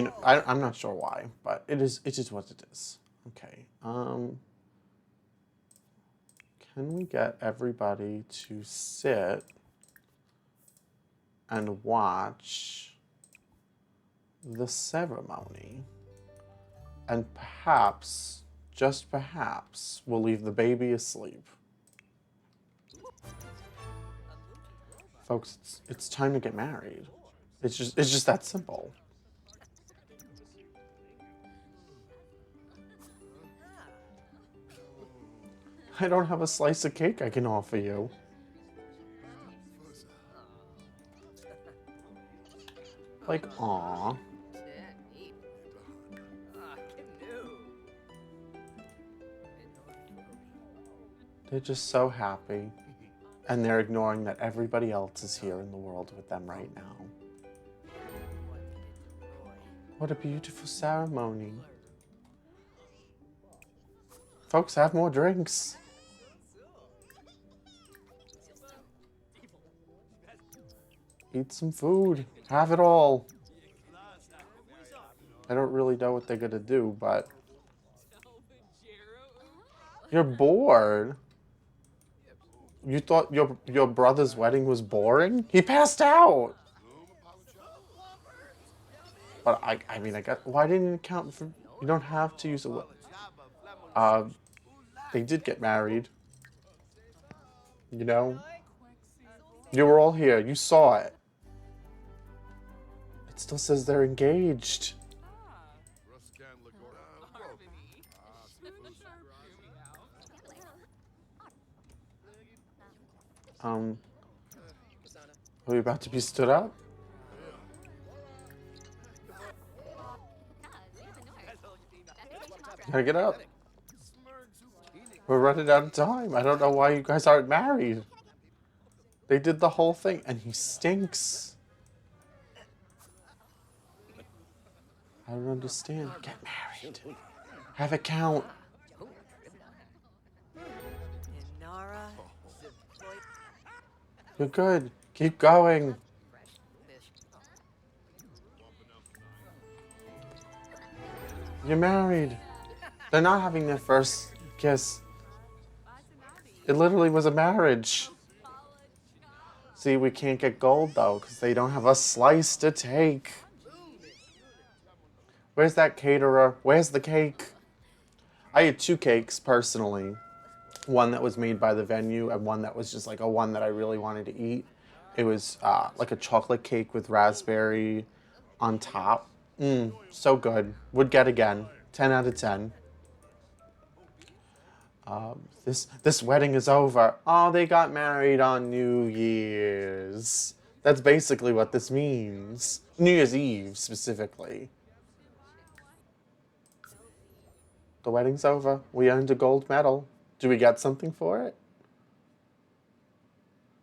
know, I'm not sure why, but it is what it is. Okay. Can we get everybody to sit and watch the ceremony? And perhaps, just perhaps, we'll leave the baby asleep. Folks, it's time to get married. It's just that simple. I don't have a slice of cake I can offer you. Like, aw. They're just so happy. And they're ignoring that everybody else is here in the world with them right now. What a beautiful ceremony. Folks, have more drinks. Eat some food. Have it all. I don't really know what they're gonna do, but... You're bored. You thought your brother's wedding was boring? He passed out. But I mean, I got. Why didn't it count for? You don't have to use a. Uh, they did get married. You know, you were all here. You saw it. It still says they're engaged. Um, are we about to be stood up? Gotta get up. We're running out of time. I don't know why you guys aren't married. They did the whole thing, and he stinks. I don't understand. Get married. Have it count. You're good. Keep going. You're married. They're not having their first kiss. It literally was a marriage. See, we can't get gold, though, because they don't have a slice to take. Where's that caterer? Where's the cake? I had 2 cakes, personally. One that was made by the venue, and one that was just like a one that I really wanted to eat. It was like a chocolate cake with raspberry on top. So good. Would get again. 10 out of 10. This wedding is over. Oh, they got married on New Year's. That's basically what this means. New Year's Eve, specifically. The wedding's over. We earned a gold medal. Do we get something for it?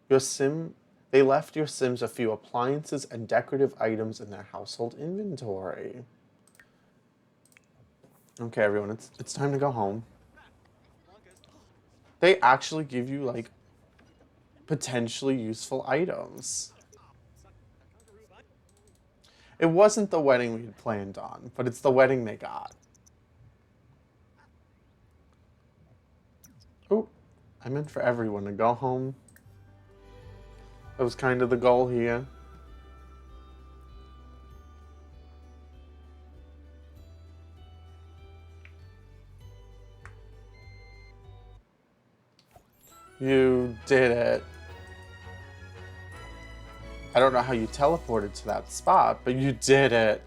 They left your Sims a few appliances and decorative items in their household inventory. Okay, everyone, it's time to go home. They actually give you, like, potentially useful items. It wasn't the wedding we had planned on, but it's the wedding they got. Oh, I meant for everyone to go home. That was kind of the goal here. You did it. I don't know how you teleported to that spot, but you did it.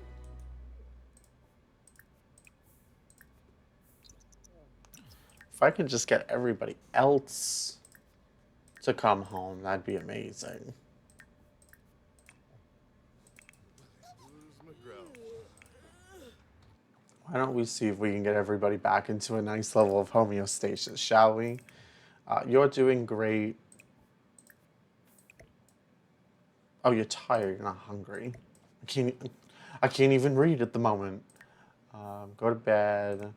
If I could just get everybody else to come home, that'd be amazing. Why don't we see if we can get everybody back into a nice level of homeostasis, shall we? You're doing great. Oh, you're tired. You're not hungry. I can't even read at the moment. Go to bed.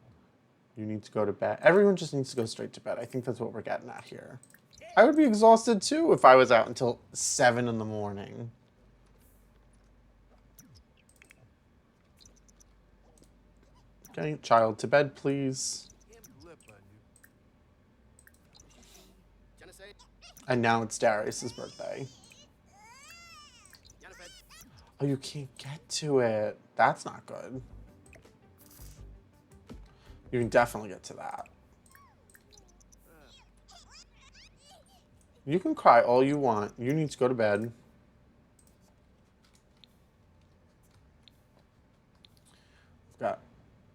You need to go to bed. Everyone just needs to go straight to bed. I think that's what we're getting at here. I would be exhausted too if I was out until 7 in the morning. Okay, child to bed, please. And now it's Darius's birthday. Oh, you can't get to it. That's not good. You can definitely get to that. You can cry all you want. You need to go to bed. We've got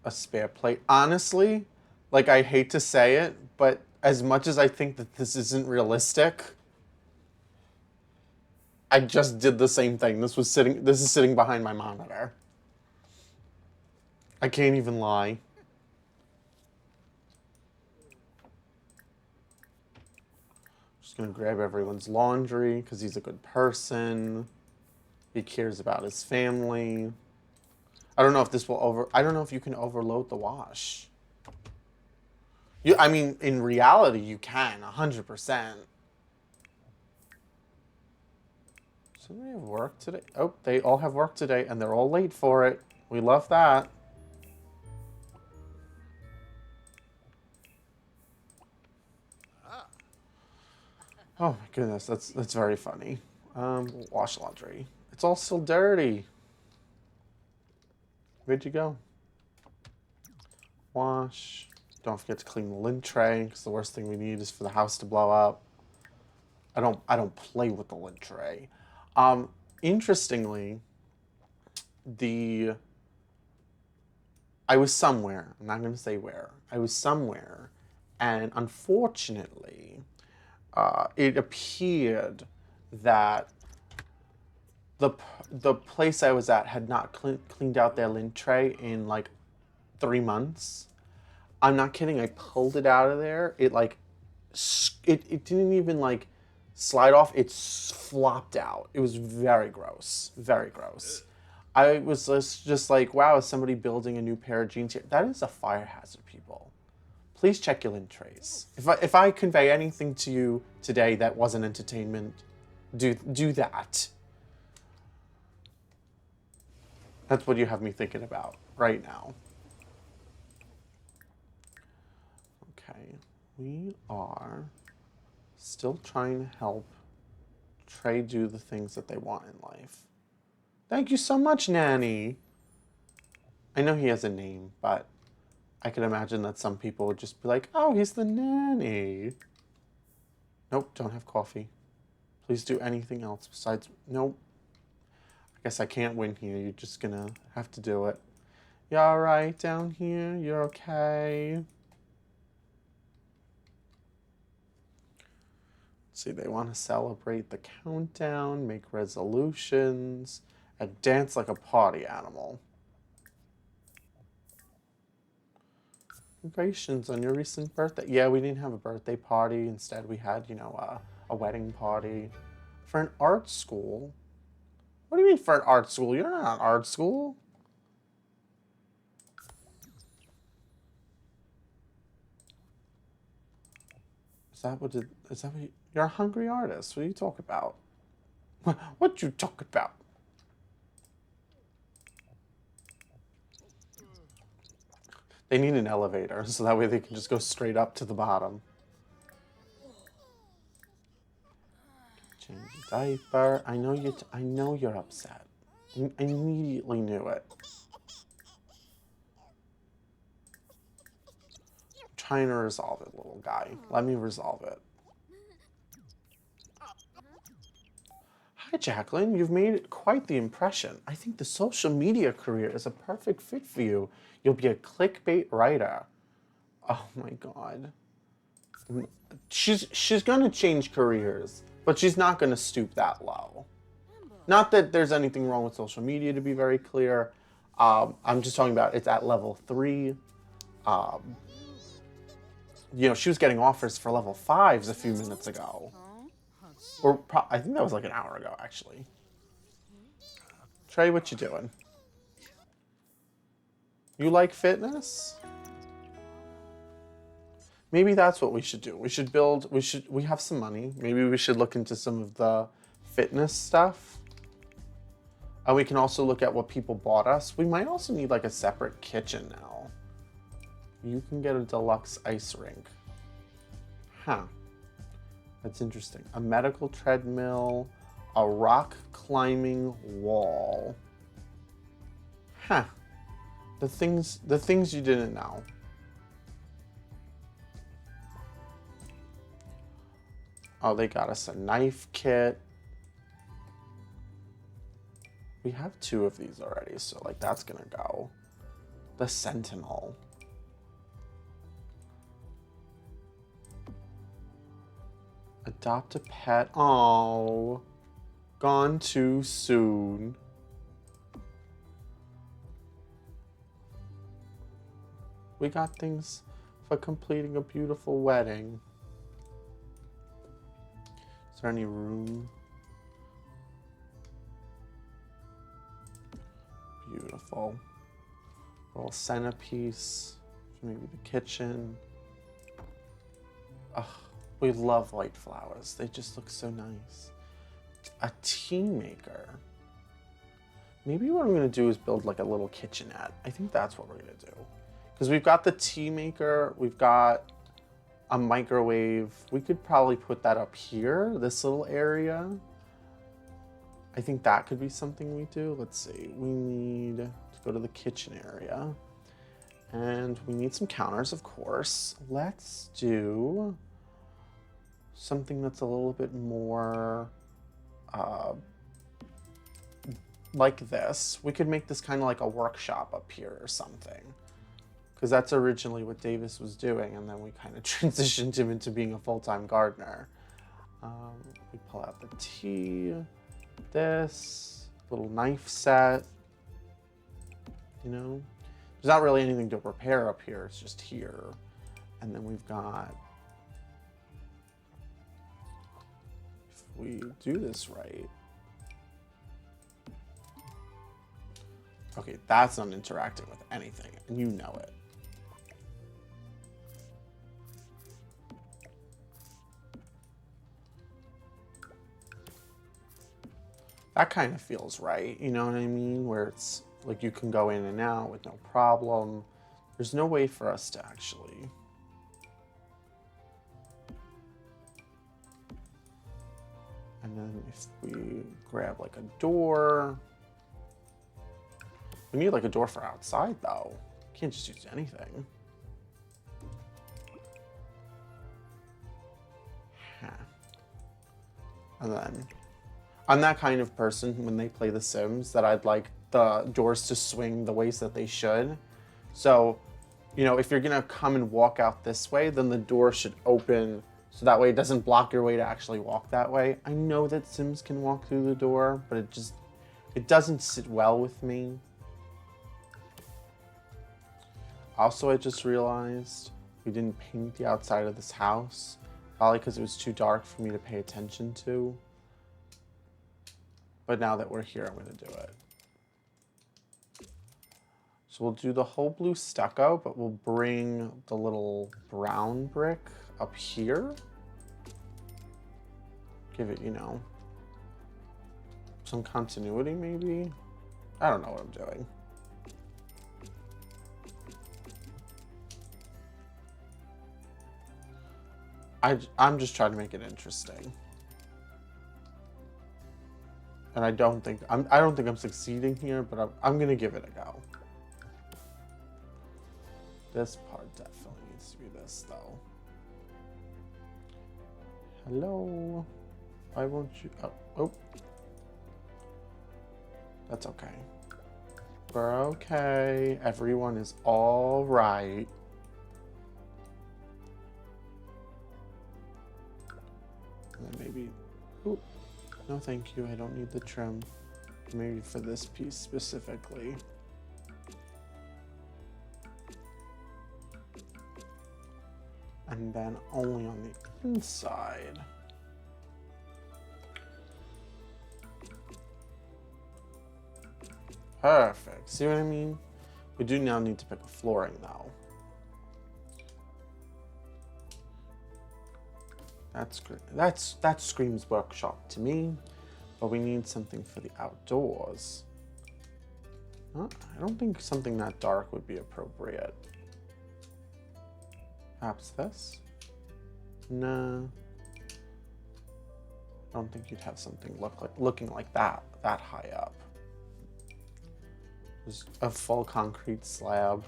a spare plate. Honestly, like, I hate to say it, but as much as I think that this isn't realistic, I just did the same thing. This is sitting behind my monitor. I can't even lie. Just gonna grab everyone's laundry because he's a good person. He cares about his family. I don't know if I don't know if you can overload the wash. I mean, in reality, you can, 100%. Somebody have work today? Oh, they all have work today, and they're all late for it. We love that. Oh my goodness, that's very funny. Wash laundry. It's all still dirty. Where'd you go? Wash. Don't forget to clean the lint tray, because the worst thing we need is for the house to blow up. I don't play with the lint tray. Interestingly, the I was somewhere. I'm not going to say where. I was somewhere, and unfortunately, it appeared that the the place I was at had not cleaned out their lint tray in like 3 months. I'm not kidding. I pulled it out of there. It like it didn't even like slide off. It flopped out. It was very gross. Very gross. I was just like, wow, is somebody building a new pair of jeans here? That is a fire hazard, people. Please check your lint trays. If I convey anything to you today that wasn't entertainment, do that. That's what you have me thinking about right now. Okay, we are still trying to help Trey do the things that they want in life. Thank you so much, Nanny. I know he has a name, but I can imagine that some people would just be like, oh, he's the nanny. Nope, don't have coffee. Please do anything else besides, nope. I guess I can't win here. You're just gonna have to do it. You all right down here? You're okay? Let's see, they want to celebrate the countdown, make resolutions, and dance like a party animal. Congratulations on your recent birthday. Yeah, we didn't have a birthday party. Instead, we had, a wedding party for an art school. What do you mean for an art school? You're not an art school. Is that what you're a hungry artist? What are you talking about? What you talk about? They need an elevator, so that way they can just go straight up to the bottom. Change the diaper. I know you're upset. I immediately knew it. I'm trying to resolve it, little guy. Let me resolve it. Hi, Jacqueline. You've made quite the impression. I think the social media career is a perfect fit for you. You'll be a clickbait writer. Oh my God. She's gonna change careers, but she's not gonna stoop that low. Not that there's anything wrong with social media, to be very clear. I'm just talking about it's at level 3. She was getting offers for level 5s a few minutes ago. Or I think that was like an hour ago, actually. Trey, what you doing? You like fitness? Maybe that's what we should do. We have some money. Maybe we should look into some of the fitness stuff. And we can also look at what people bought us. We might also need like a separate kitchen now. You can get a deluxe ice rink. Huh. That's interesting. A medical treadmill, a rock climbing wall. Huh. The things you didn't know. Oh, they got us a knife kit. We have 2 of these already, so like that's gonna go. The Sentinel. Adopt a pet. Oh, gone too soon. We got things for completing a beautiful wedding. Is there any room? Beautiful. A little centerpiece. Maybe the kitchen. Ugh. We love white flowers. They just look so nice. A tea maker. Maybe what I'm going to do is build like a little kitchenette. I think that's what we're going to do. Because we've got the tea maker. We've got A microwave. We could probably put that up here, this little area. I think that could be something we do. Let's see. We need to go to the kitchen area. And we need some counters, of course. Let's do something that's a little bit more like this. We could make this kind of like a workshop up here or something. Because that's originally what Davis was doing, and then we kind of transitioned him into being a full-time gardener. We pull out the tea, this little knife set. You know, there's not really anything to repair up here. It's just here. And then we've got, if we do this right. Okay, that's not interacting with anything, and you know it. That kind of feels right, you know what I mean? Where it's like you can go in and out with no problem. There's no way for us to actually... And then if we grab like a door... We need like a door for outside though. Can't just use anything. Huh. And then... I'm that kind of person when they play The Sims that I'd like the doors to swing the ways that they should. So, you know, if you're gonna come and walk out this way, then the door should open so that way it doesn't block your way to actually walk that way. I know that Sims can walk through the door, but it doesn't sit well with me. Also, I just realized we didn't paint the outside of this house, probably because it was too dark for me to pay attention to. But now that we're here, I'm going to do it. So we'll do the whole blue stucco, but we'll bring the little brown brick up here. Give it, you know, some continuity maybe. I don't know what I'm doing. I'm just trying to make it interesting. And I don't think I'm succeeding here, but I'm gonna give it a go. This part definitely needs to be this though. Hello. Why won't you? Oh. That's okay. We're okay. Everyone is all right. And then maybe. Ooh. No, thank you. I don't need the trim. Maybe for this piece specifically. And then only on the inside. Perfect. See what I mean? We do now need to pick a flooring though. That's great. That screams workshop to me, but we need something for the outdoors. I don't think something that dark would be appropriate. Perhaps this? No. I don't think you'd have something looking like that high up. Just a full concrete slab.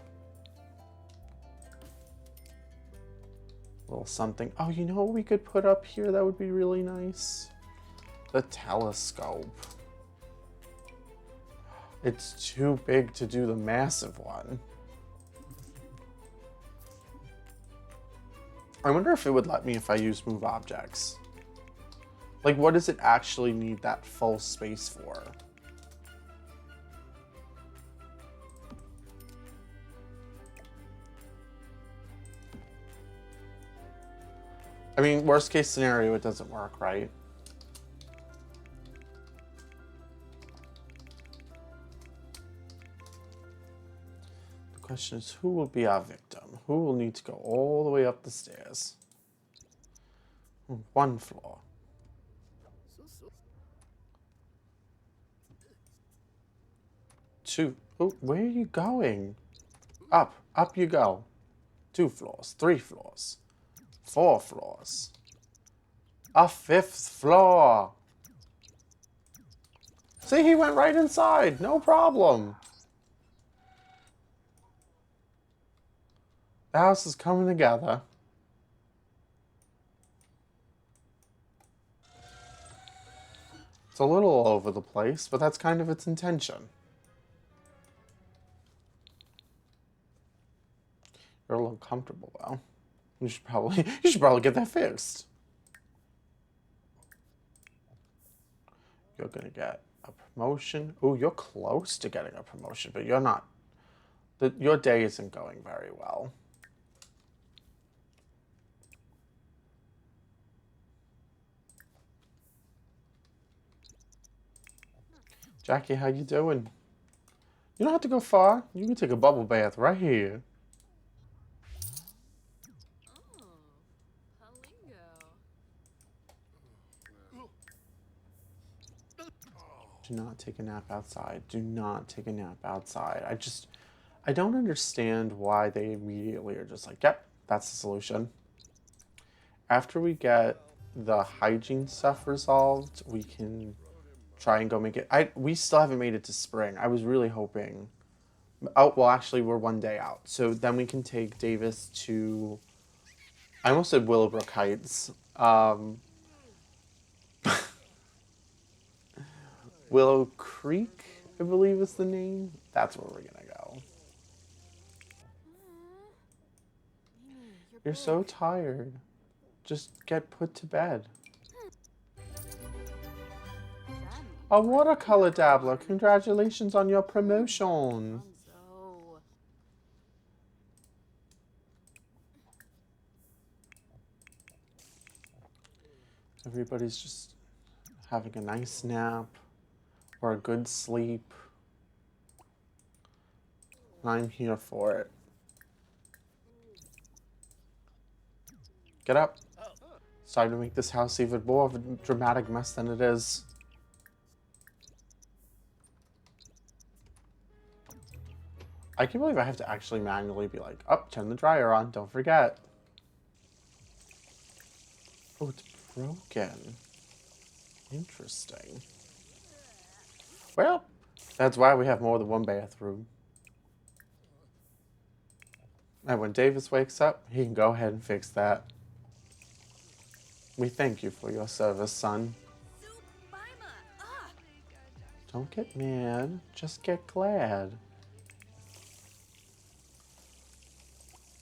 Little something. Oh, you know what we could put up here that would be really nice? The telescope. It's too big to do the massive one. I wonder if it would let me if I use move objects. Like, what does it actually need that full space for? I mean, worst case scenario, it doesn't work, right? The question is, who will be our victim? Who will need to go all the way up the stairs? One floor. Two. Oh, where are you going? Up you go. 2 floors, 3 floors. 4 floors. A 5th floor. See, he went right inside. No problem. The house is coming together. It's a little all over the place, but that's kind of its intention. You're a little uncomfortable though. You should probably get that fixed. You're gonna get a promotion. Oh, you're close to getting a promotion, but you're not. Your day isn't going very well. Jackie, how you doing? You don't have to go far. You can take a bubble bath right here. Do not take a nap outside. Do not take a nap outside. I don't understand why they immediately are just like, yep, that's the solution. After we get the hygiene stuff resolved, we can try and go make it. We still haven't made it to spring. I was really hoping. Oh, well, actually, we're 1 day out. So then we can take Davis to. I almost said Willowbrook Heights. Willow Creek, I believe is the name. That's where we're gonna go. You're so tired. Just get put to bed. A watercolor dabbler. Congratulations on your promotion. Everybody's just having a nice nap or a good sleep. And I'm here for it. Get up. It's time to make this house even more of a dramatic mess than it is. I can't believe I have to actually manually be like, oh, turn the dryer on, don't forget. Oh, it's broken. Interesting. Well, that's why we have more than one bathroom. And when Davis wakes up, he can go ahead and fix that. We thank you for your service, son. Don't get mad, just get glad.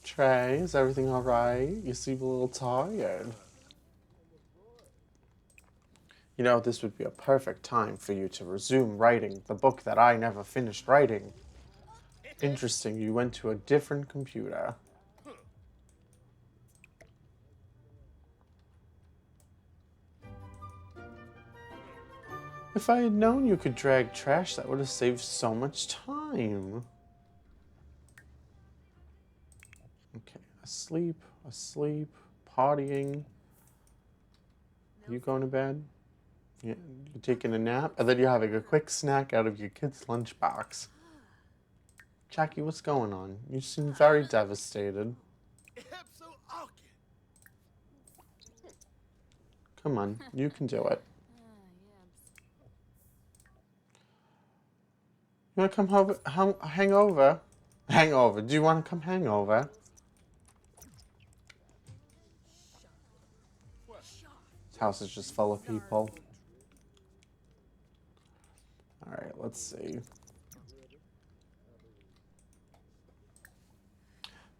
Trey, is everything alright? You seem a little tired. You know, this would be a perfect time for you to resume writing the book that I never finished writing. Interesting, you went to a different computer. If I had known you could drag trash, that would have saved so much time. Okay, asleep, partying. Are you going to bed? Yeah, you're taking a nap, and then you're having a quick snack out of your kid's lunchbox. Jackie, what's going on? You seem very devastated. Come on, you can do it. You want to come hang over? Hang over. Do you want to come hang over? This house is just full of people. Alright, let's see.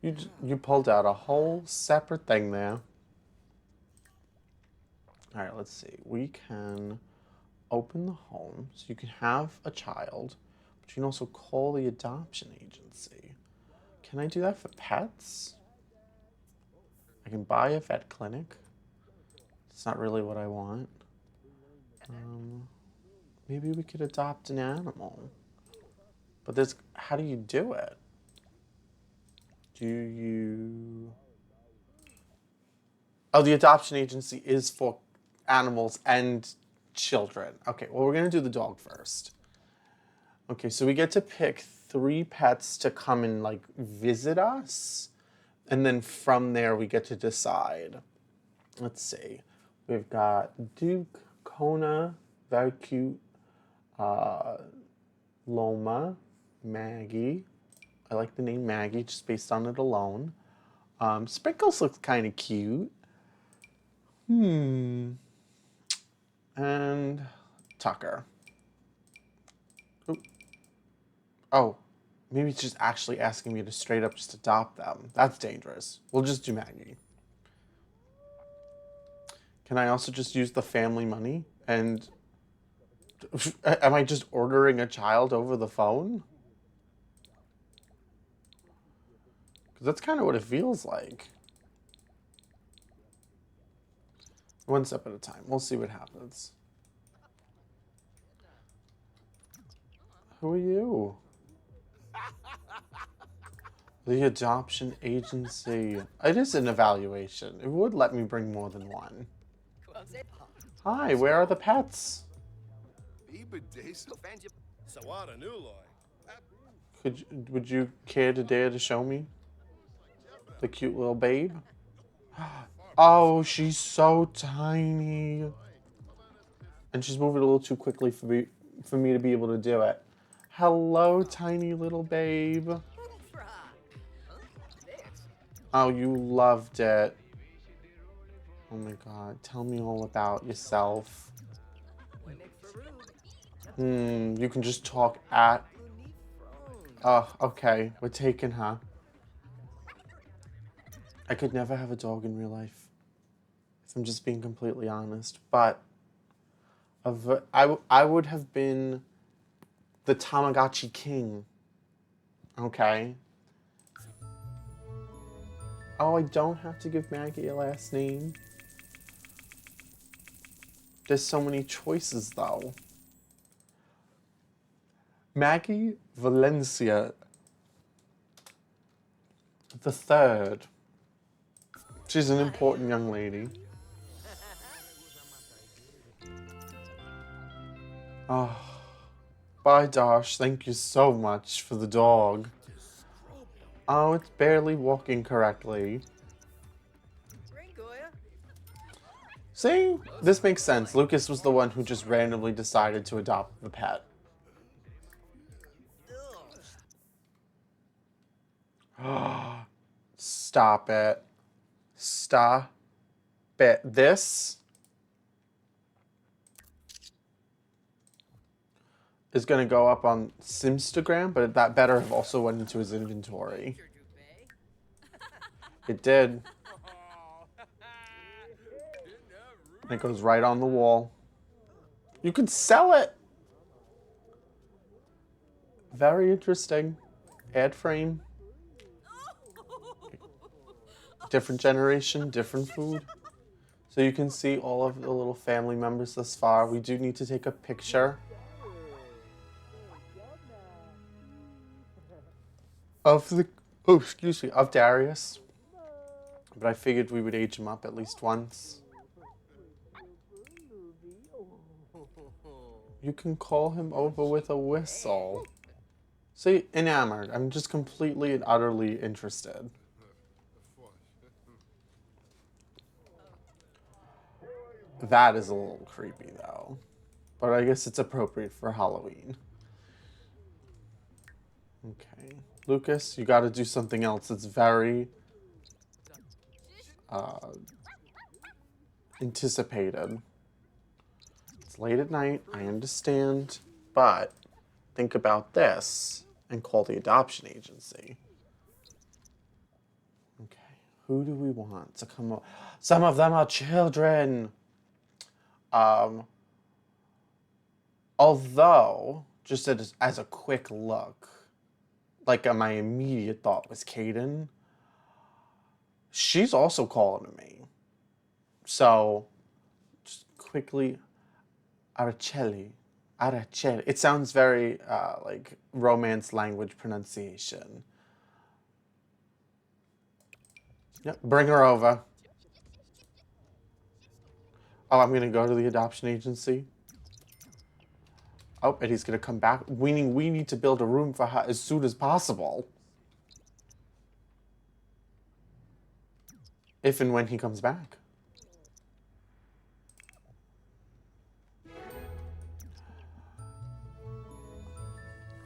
You pulled out a whole separate thing there. Alright, let's see. We can open the home so you can have a child, but you can also call the adoption agency. Can I do that for pets? I can buy a vet clinic. It's not really what I want. Maybe we could adopt an animal. But how do you do it? Do you... Oh, the adoption agency is for animals and children. Okay, well, we're gonna do the dog first. Okay, so we get to pick 3 pets to come and like visit us. And then from there, we get to decide. Let's see. We've got Duke, Kona, very cute. Uh, Loma, Maggie. I like the name Maggie just based on it alone. Sprinkles looks kind of cute. And Tucker. Oop. Oh, maybe it's just actually asking me to straight up just adopt them. That's dangerous. We'll just do Maggie. Can I also just use the family money? And am I just ordering a child over the phone? Because that's kind of what it feels like. One step at a time. We'll see what happens. Who are you? The adoption agency. It is an evaluation. It would let me bring more than one. Hi, where are the pets? Would you care to dare to show me the cute little babe? Oh, she's so tiny. And she's moving a little too quickly for me to be able to do it. Hello, tiny little babe. Oh, you loved it. Oh my god, tell me all about yourself. You can just talk at... Oh, okay, we're taking her. I could never have a dog in real life, if I'm just being completely honest. But I would have been the Tamagotchi king. Okay. Oh, I don't have to give Maggie a last name. There's so many choices, though. Maggie Valencia the third. She's an important young lady. Oh, bye, Dosh. Thank you so much for the dog. Oh, it's barely walking correctly. See? This makes sense. Lucas was the one who just randomly decided to adopt the pet. Stop it. Stop it. This is going to go up on Simstagram, but that better have also went into his inventory. It did. It goes right on the wall. You could sell it. Very interesting. Ad frame. Different generation, different food. So you can see all of the little family members thus far. We do need to take a picture of the, of Darius. But I figured we would age him up at least once. You can call him over with a whistle. See, enamored. I'm just completely and utterly interested. That is a little creepy, though. But I guess it's appropriate for Halloween. Okay. Lucas, you gotta do something else. It's very... anticipated. It's late at night, I understand. But think about this and call the adoption agency. Okay. Who do we want to come up? Some of them are children. Although, just as a quick look, like my immediate thought was Kaden. She's also calling to me. So, just quickly, Araceli. It sounds very like Romance language pronunciation. Yep, bring her over. Oh, I'm gonna go to the adoption agency. Oh, and he's gonna come back. We need to build a room for her as soon as possible. If and when he comes back.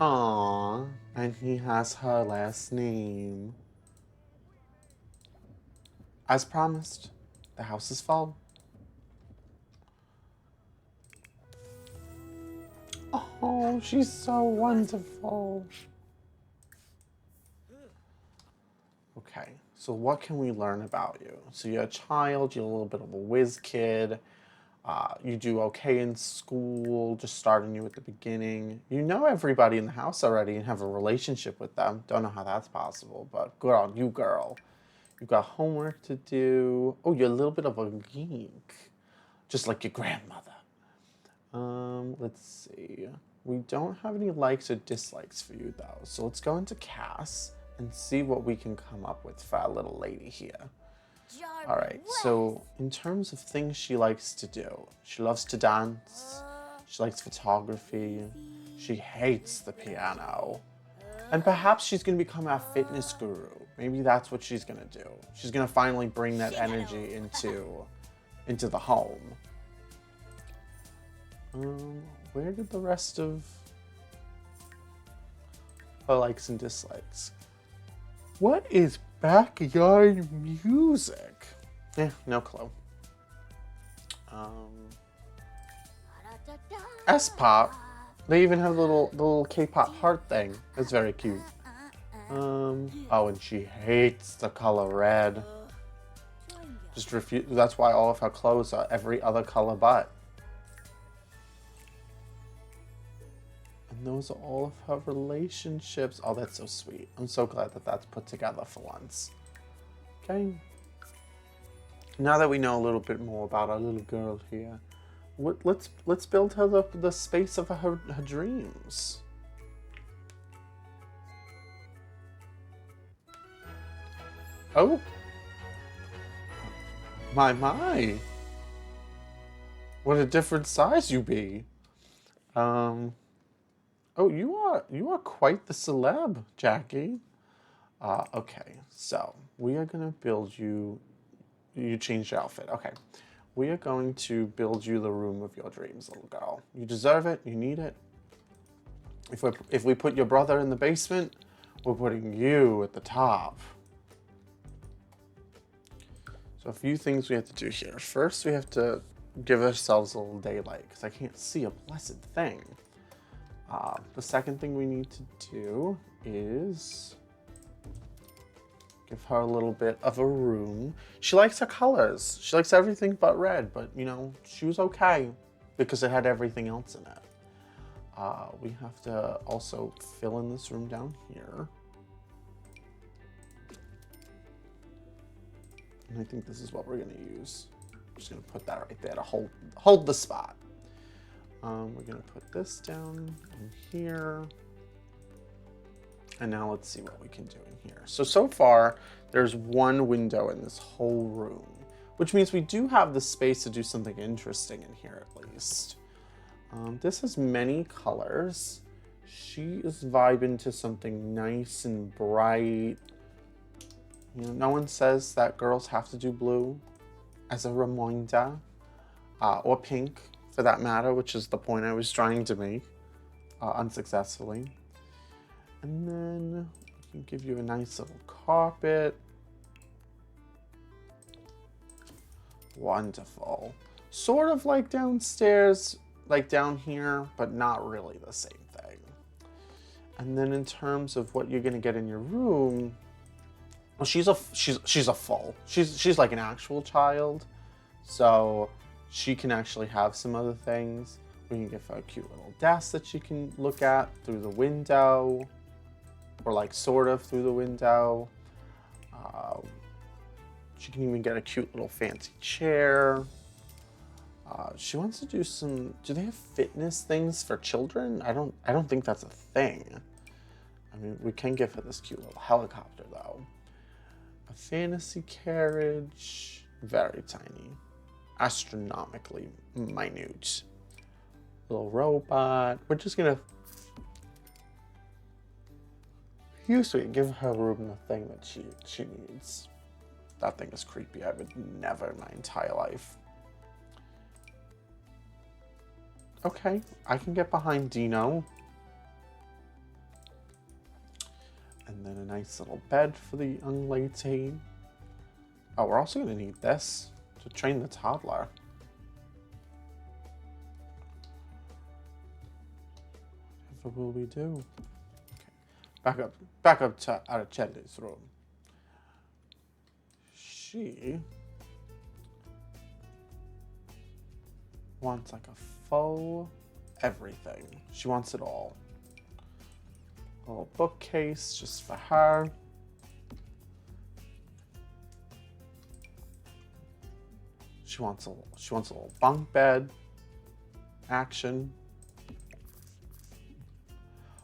Aww, and he has her last name. As promised, the house is full. Oh, she's so wonderful. Okay, so what can we learn about you? So you're a child, you're a little bit of a whiz kid. You do okay in school, just starting you at the beginning. You know everybody in the house already and have a relationship with them. Don't know how that's possible, but good on you, girl. You've got homework to do. Oh, you're a little bit of a geek, just like your grandmother. Let's see. We don't have any likes or dislikes for you, though. So let's go into Cass and see what we can come up with for our little lady here. All right, so in terms of things she likes to do, she loves to dance, she likes photography, she hates the piano, and perhaps she's going to become our fitness guru. Maybe that's what she's going to do. She's going to finally bring that energy into the home. Where did the rest of her likes and dislikes? What is backyard music? No clue. S-pop. They even have the little K-pop heart thing. It's very cute. Oh, and she hates the color red. Just refuse. That's why all of her clothes are every other color but. And those are all of her relationships. Oh, that's so sweet. I'm so glad that that's put together for once. Okay. Now that we know a little bit more about our little girl here, let's build her the space of her dreams. Oh. My. What a different size you be. Oh, you are quite the celeb, Jackie. Okay, so we are gonna build you. You changed your outfit. Okay, we are going to build you the room of your dreams, little girl. You deserve it. You need it. If we put your brother in the basement, we're putting you at the top. So a few things we have to do here. First, we have to give ourselves a little daylight because I can't see a blessed thing. The second thing we need to do is give her a little bit of a room. She likes her colors. She likes everything but red, but you know, she was okay because it had everything else in it. We have to also fill in this room down here. And I think this is what we're gonna use. I'm just gonna put that right there to hold the spot. We're gonna put this down in here. And now let's see what we can do in here. So far, there's one window in this whole room, which means we do have the space to do something interesting in here at least. This has many colors. She is vibing to something nice and bright. You know, no one says that girls have to do blue as a reminder, or pink for that matter, which is the point I was trying to make, unsuccessfully. And then we can give you a nice little carpet. Wonderful. Sort of like downstairs, like down here, but not really the same thing. And then in terms of what you're gonna get in your room, well, she's a full. She's like an actual child, so she can actually have some other things. We can give her a cute little desk that she can look at through the window, or like sort of through the window. She can even get a cute little fancy chair. She wants to do some. Do they have fitness things for children? I don't think that's a thing. I mean, we can give her this cute little helicopter though. A fantasy carriage, very tiny, astronomically minute. Little robot. We're just gonna give her room the thing that she needs. That thing is creepy. I would never in my entire life. Okay, I can get behind Dino. And then a nice little bed for the young lady. Oh, we're also going to need this to train the toddler. What will we do? Okay. Back up to Aracelli's room. She wants like a full everything. She wants it all. A little bookcase just for her. She wants a little bunk bed action.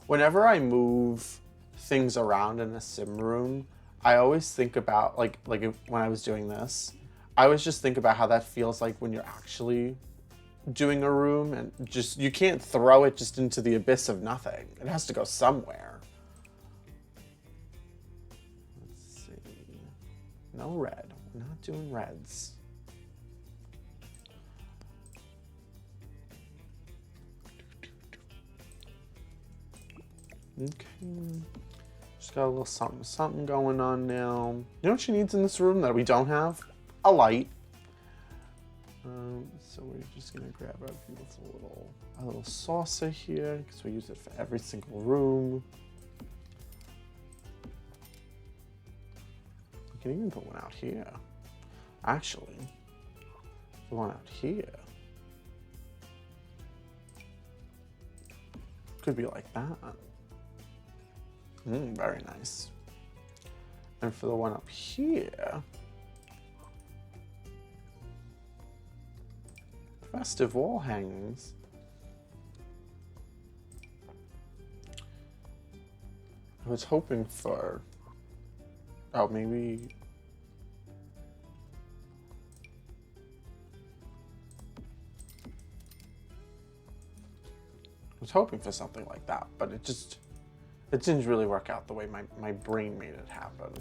Whenever I move things around in a sim room, I always think about like when I was doing this, I always just think about how that feels like when you're actually doing a room, and just you can't throw it just into the abyss of nothing. It has to go somewhere. Let's see. No red. We're not doing reds. Okay. Just got a little something going on now. You know what she needs in this room that we don't have? A light. So we're just gonna grab our beautiful little saucer here because we use it for every single room. We can even put one out here. Actually, the one out here could be like that. Very nice. And for the one up here, festive wall hangings. I was hoping for, oh, maybe, I was hoping for something like that, but it didn't really work out the way my brain made it happen.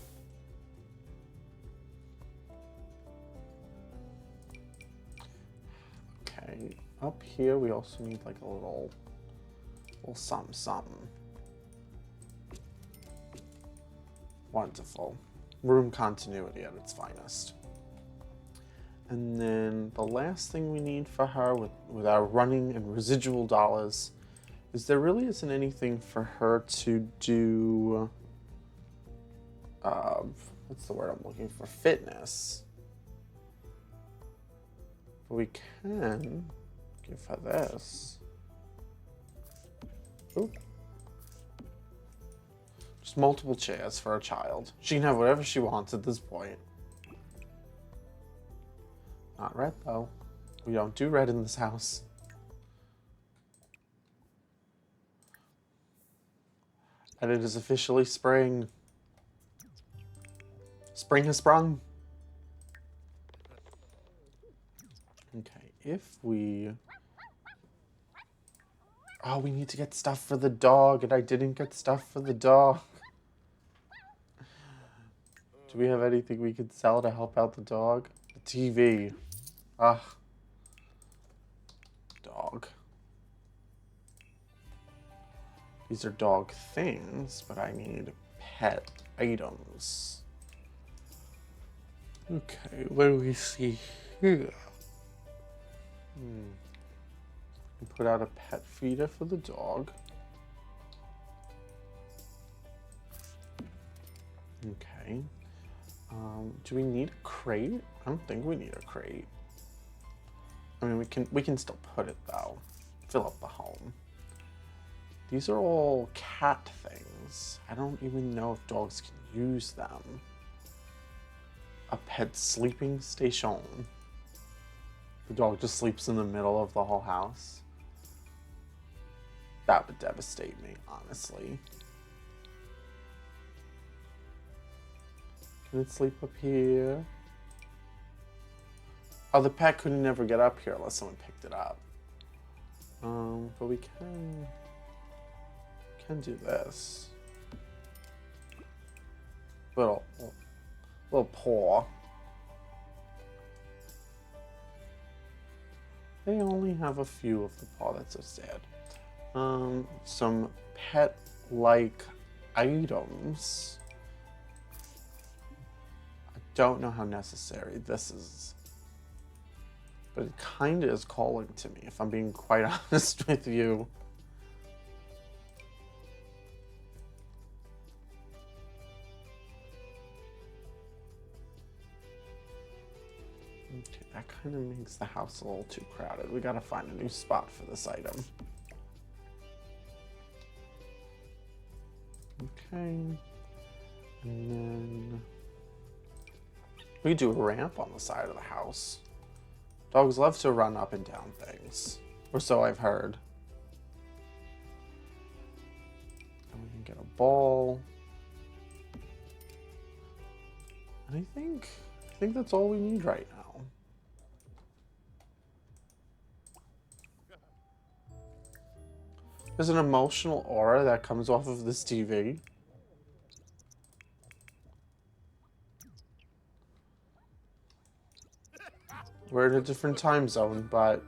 Okay, up here we also need like a little something. Wonderful. Room continuity at its finest. And then the last thing we need for her with our running and residual dollars is there really isn't anything for her to do, what's the word I'm looking for? Fitness. But we can give her this. Ooh. Just multiple chairs for a child. She can have whatever she wants at this point. Not red though. We don't do red in this house. And it is officially spring. Spring has sprung. Okay, if we... Oh, we need to get stuff for the dog, and I didn't get stuff for the dog. Do we have anything we could sell to help out the dog? The TV. Ugh. Dog. These are dog things, but I need pet items. Okay, what do we see here? Put out a pet feeder for the dog. Okay. Do we need a crate? I don't think we need a crate. I mean, we can still put it though. Fill up the home. These are all cat things. I don't even know if dogs can use them. A pet sleeping station. The dog just sleeps in the middle of the whole house. That would devastate me, honestly. Can it sleep up here? Oh, the pet couldn't never get up here unless someone picked it up. But we can do this. Little paw. They only have a few of the paw. That's so sad. Some pet-like items. I don't know how necessary this is, but it kind of is calling to me, if I'm being quite honest with you. Okay, that kind of makes the house a little too crowded. We gotta find a new spot for this item. Okay. And then we do a ramp on the side of the house. Dogs love to run up and down things, or so I've heard. And we can get a ball. And I think that's all we need right now. There's an emotional aura that comes off of this TV. We're in a different time zone, but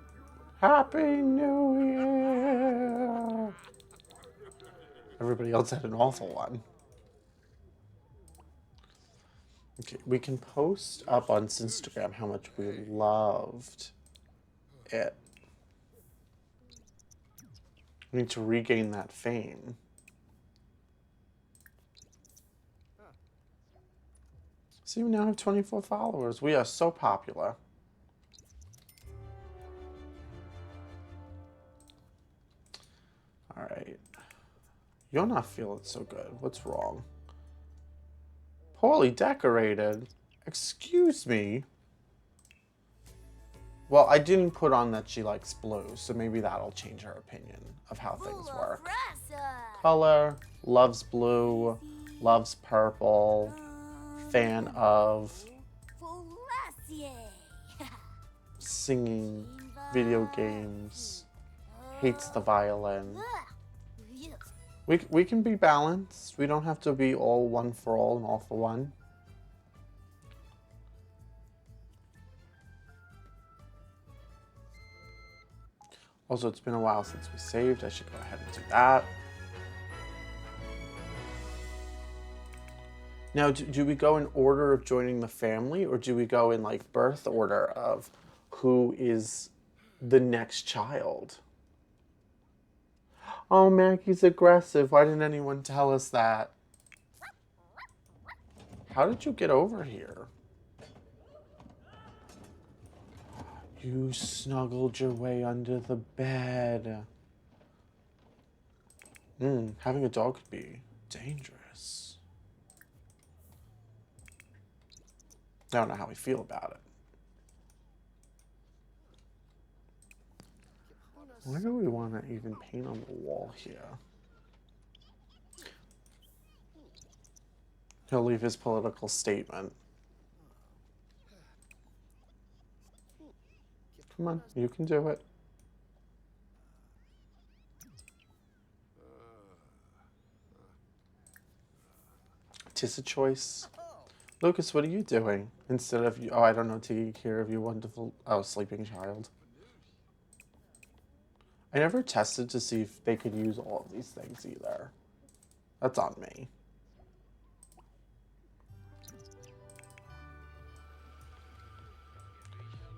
Happy New Year! Everybody else had an awful one. Okay, we can post up on Instagram how much we loved it. We need to regain that fame. See, we now have 24 followers. We are so popular. All right. You're not feeling so good. What's wrong? Poorly decorated? Excuse me? Well, I didn't put on that she likes blue, so maybe that'll change her opinion of how things work. Color, loves blue, loves purple, fan of singing, video games, hates the violin. We can be balanced. We don't have to be all one for all and all for one. Also, it's been a while since we saved. I should go ahead and do that. Now, do we go in order of joining the family, or do we go in like birth order of who is the next child? Oh, Maggie's aggressive. Why didn't anyone tell us that? How did you get over here? You snuggled your way under the bed. Having a dog could be dangerous. I don't know how we feel about it. Why do we want to even paint on the wall here? He'll leave his political statement. Come on, you can do it. Tis a choice. Lucas, what are you doing? Instead of you, oh, I don't know, taking care of your wonderful, sleeping child. I never tested to see if they could use all of these things either. That's on me.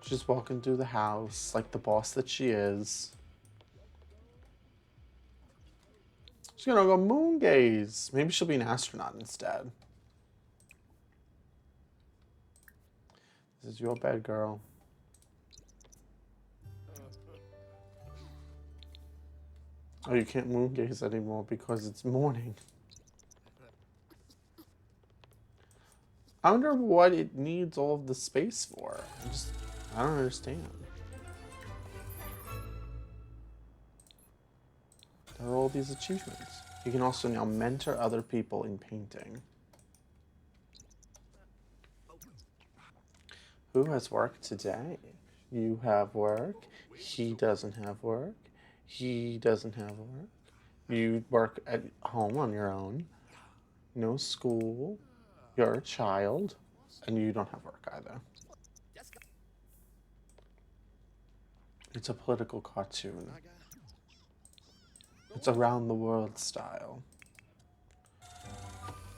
Just walking through the house like the boss that she is. She's gonna go moon gaze. Maybe she'll be an astronaut instead. This is your bed, girl. Oh, you can't moon gaze anymore because it's morning. I wonder what it needs all of the space for. I don't understand. There are all these achievements. You can also now mentor other people in painting. Who has work today? You have work. He doesn't have work. He doesn't have work. You work at home on your own. No school. You're a child. And you don't have work either. It's a political cartoon. It's around the world style.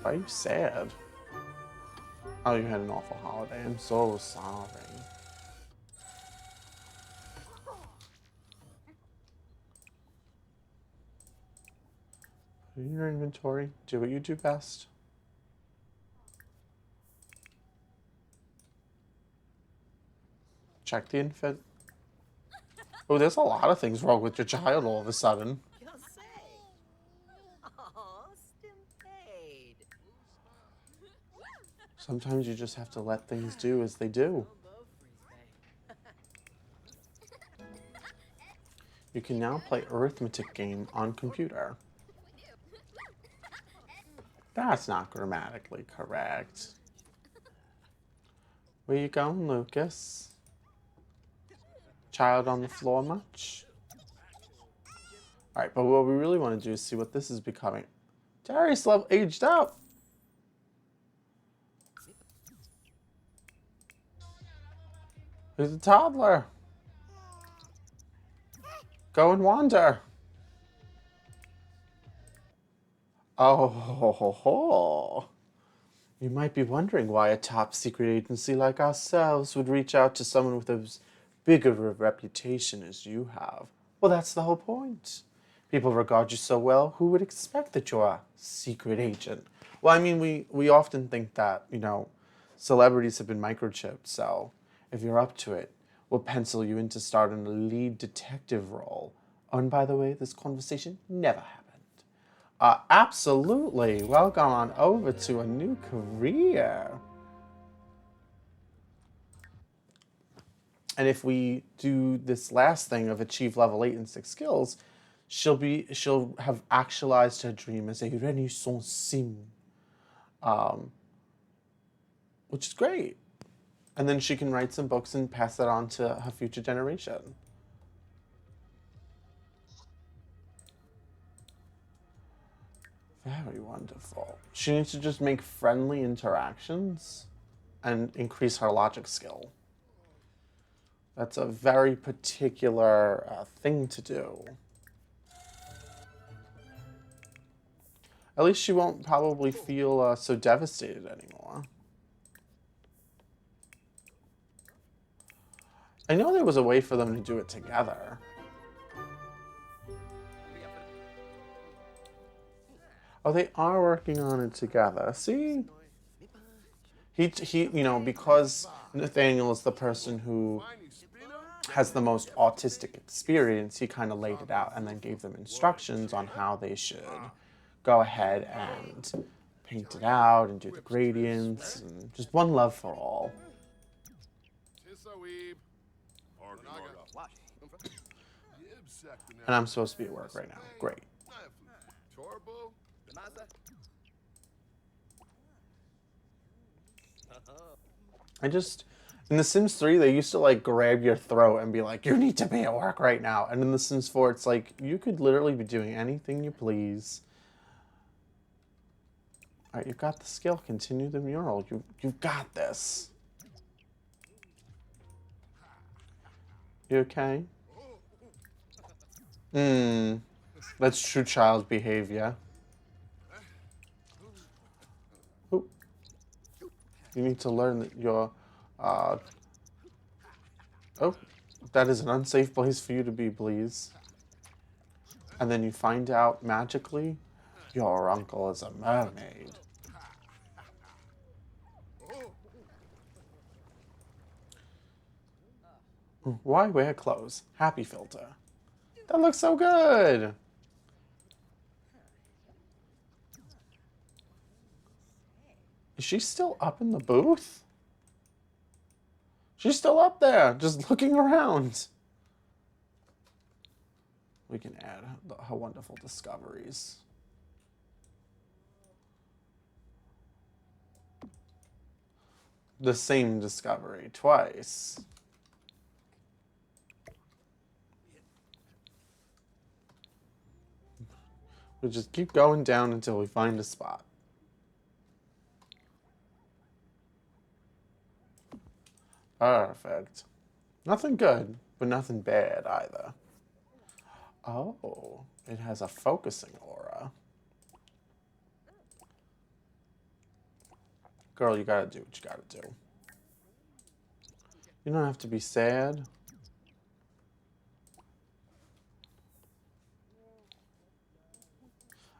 Why are you sad? Oh, you had an awful holiday. I'm so sorry. Put in your inventory. Do what you do best. Check the infant. Oh, there's a lot of things wrong with your child all of a sudden. Sometimes you just have to let things do as they do. You can now play arithmetic game on computer. That's not grammatically correct. Where you going, Lucas? Child on the floor much? Alright, but what we really want to do is see what this is becoming. Darius level aged up! He's a toddler. Go and wander. Oh, ho, ho, ho. You might be wondering why a top secret agency like ourselves would reach out to someone with as big of a reputation as you have. Well, that's the whole point. People regard you so well, who would expect that you're a secret agent? Well, I mean, we often think that, you know, celebrities have been microchipped, so if you're up to it, we'll pencil you in to start in a lead detective role. Oh, and by the way, this conversation never happened. Absolutely. Welcome on over to a new career. And if we do this last thing of achieve level 8 and 6 skills, she'll have actualized her dream as a Renaissance sim, which is great. And then she can write some books and pass that on to her future generation. Very wonderful. She needs to just make friendly interactions and increase her logic skill. That's a very particular thing to do. At least she won't probably feel so devastated anymore. I know there was a way for them to do it together. Oh, they are working on it together. See? He, you know, because Nathaniel is the person who has the most autistic experience, he kind of laid it out and then gave them instructions on how they should go ahead and paint it out and do the gradients and just one love for all. And I'm supposed to be at work right now. Great. In The Sims 3, they used to like grab your throat and be like, you need to be at work right now. And in The Sims 4, it's like, you could literally be doing anything you please. All right, you've got the skill. Continue the mural. You've got this. You okay? That's true child behavior. Ooh. You need to learn that you're, oh, that is an unsafe place for you to be, please. And then you find out magically your uncle is a mermaid. Why wear clothes? Happy filter. That looks so good. Is she still up in the booth? She's still up there, just looking around. We can add her wonderful discoveries. The same discovery twice. We just keep going down until we find a spot. Perfect. Nothing good, but nothing bad either. Oh, it has a focusing aura. Girl, you gotta do what you gotta do. You don't have to be sad.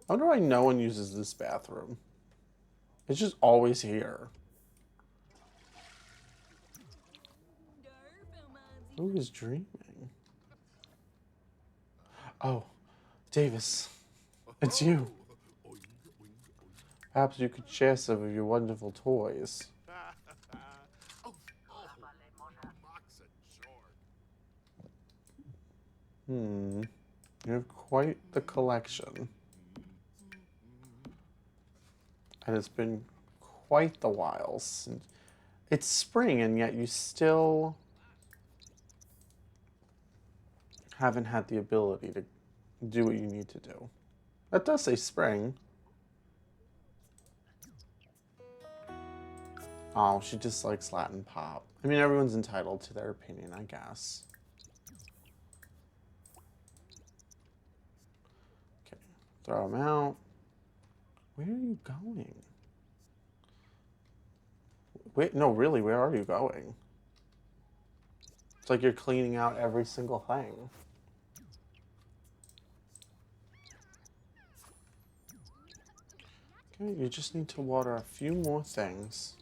I wonder why no one uses this bathroom. It's just always here. Who is dreaming? Oh, Davis, it's you. Perhaps you could share some of your wonderful toys. You have quite the collection. And it's been quite the while since... It's spring, and yet you still haven't had the ability to do what you need to do. That does say spring. Oh, she dislikes Latin pop. I mean, everyone's entitled to their opinion, I guess. Okay, throw them out. Where are you going? Wait, no, really, where are you going? It's like you're cleaning out every single thing. Okay, you just need to water a few more things.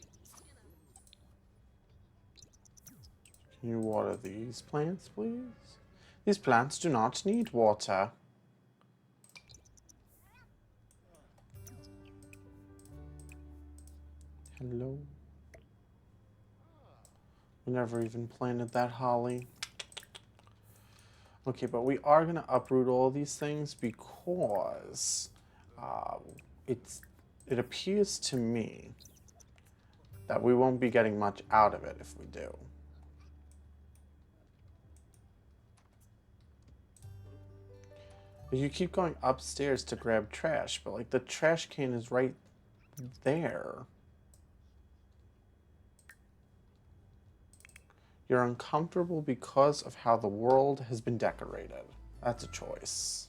Can you water these plants, please? These plants do not need water. Hello? We never even planted that holly. Okay, but we are going to uproot all these things because it appears to me that we won't be getting much out of it if we do. You keep going upstairs to grab trash, but like the trash can is right there. You're uncomfortable because of how the world has been decorated. That's a choice.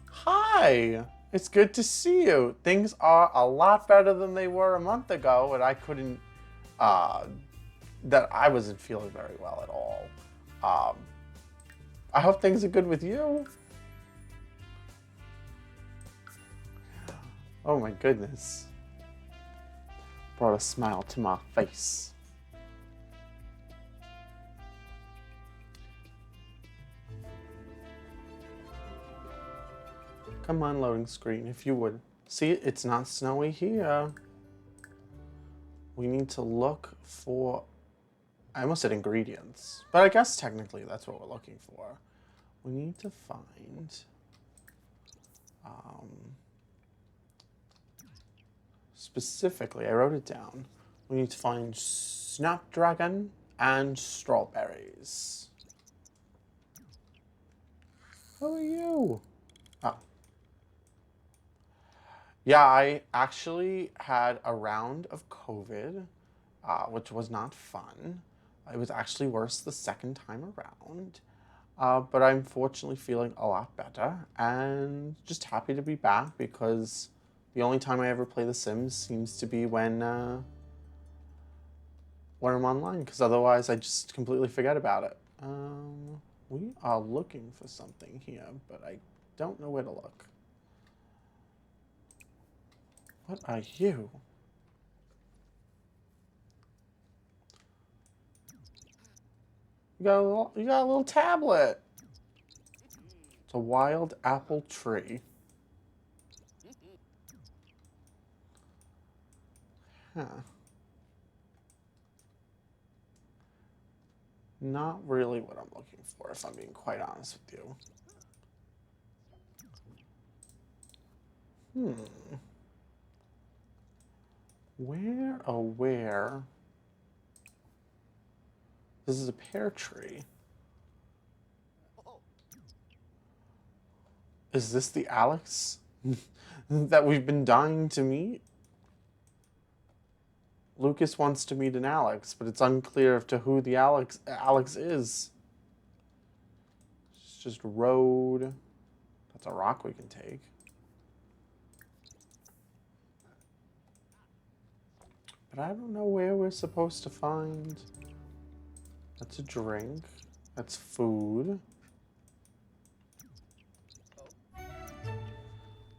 Hi! It's good to see you. Things are a lot better than they were a month ago, and I couldn't, that I wasn't feeling very well at all. I hope things are good with you. Oh my goodness. Brought a smile to my face. Come on, loading screen, if you would. See, it's not snowy here. We need to look for... I almost said ingredients, but I guess technically that's what we're looking for. We need to find... specifically, I wrote it down. We need to find snapdragon and strawberries. Who are you? Oh. Yeah, I actually had a round of COVID, which was not fun. It was actually worse the second time around. But I'm fortunately feeling a lot better and just happy to be back because the only time I ever play The Sims seems to be when I'm online, because otherwise I just completely forget about it. We are looking for something here, but I don't know where to look. What are you? You got a little tablet. It's a wild apple tree. Huh. Not really what I'm looking for, if I'm being quite honest with you. Where, oh where? This is a pear tree. Is this the Alex that we've been dying to meet? Lucas wants to meet an Alex, but it's unclear as to who the Alex is. It's just road. That's a rock we can take. But I don't know where we're supposed to find. That's a drink. That's food.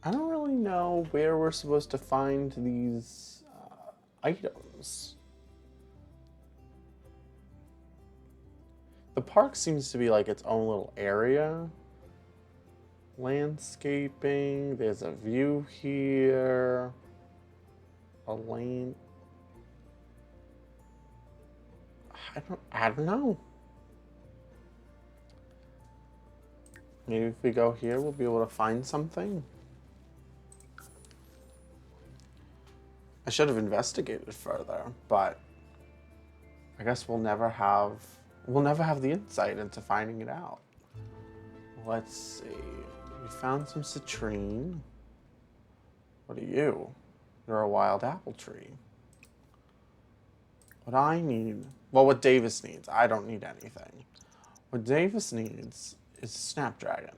I don't really know where we're supposed to find these items. The park seems to be like its own little area. Landscaping. There's a view here. A lane. I don't know. Maybe if we go here, we'll be able to find something. I should have investigated further, but I guess we'll never have the insight into finding it out. Let's see. We found some citrine. What are you? You're a wild apple tree. What I need, well, what Davis needs, I don't need anything. What Davis needs is a snapdragon.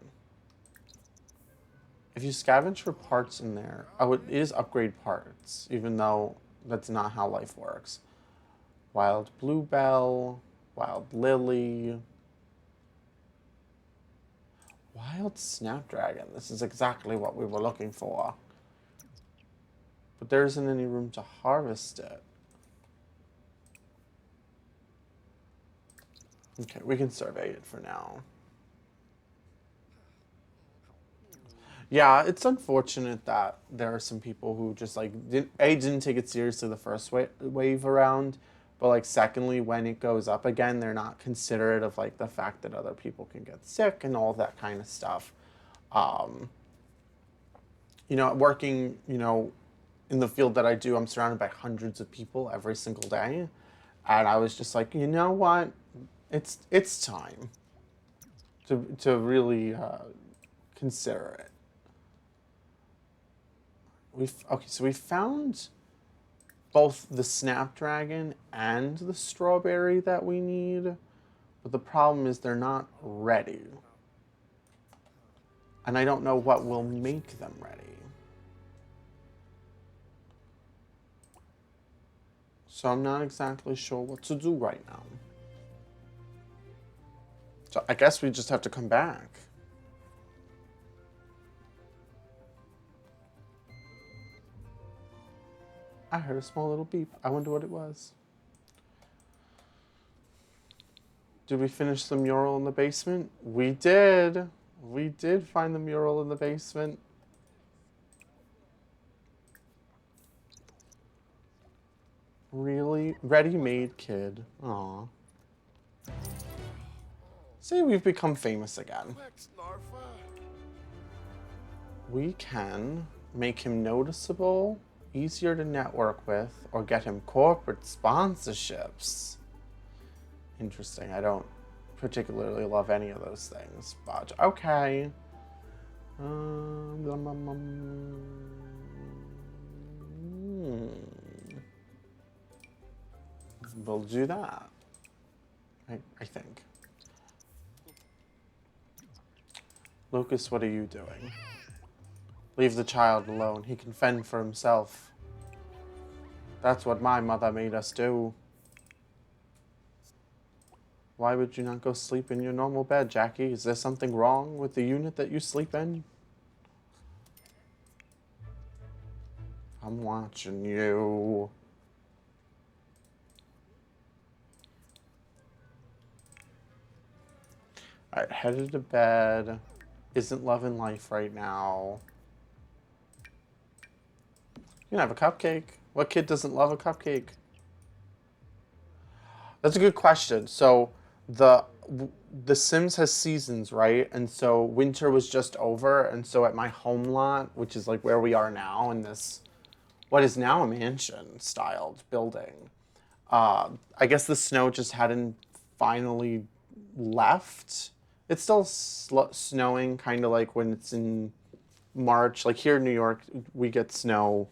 If you scavenge for parts in there, oh, it is upgrade parts, even though that's not how life works. Wild bluebell, wild lily, wild snapdragon. This is exactly what we were looking for. But there isn't any room to harvest it. Okay, we can survey it for now. Yeah, it's unfortunate that there are some people who just like didn't take it seriously the first wave around, but like secondly, when it goes up again, they're not considerate of like the fact that other people can get sick and all that kind of stuff. You know, working, you know, in the field that I do, I'm surrounded by hundreds of people every single day, and I was just like, you know what, it's time to really consider it. Okay, so we found both the snapdragon and the strawberry that we need, but the problem is they're not ready. And I don't know what will make them ready. So I'm not exactly sure what to do right now. So I guess we just have to come back. I heard a small little beep. I wonder what it was. Did we finish the mural in the basement? We did. We did find the mural in the basement. Really? Ready-made kid. Aw. See, we've become famous again. We can make him noticeable, easier to network with, or get him corporate sponsorships. Interesting. I don't particularly love any of those things, but okay. We'll do that. I think. Lucas, what are you doing? Leave the child alone. He can fend for himself. That's what my mother made us do. Why would you not go sleep in your normal bed, Jackie? Is there something wrong with the unit that you sleep in? I'm watching you. Alright, headed to bed. Isn't loving life right now. You can have a cupcake. What kid doesn't love a cupcake? That's a good question. So the Sims has seasons, right? And so winter was just over, and so at my home lot, which is like where we are now in this, what is now a mansion styled building, I guess the snow just hadn't finally left. It's still snowing, kind of like when it's in March. Like here in New York, we get snow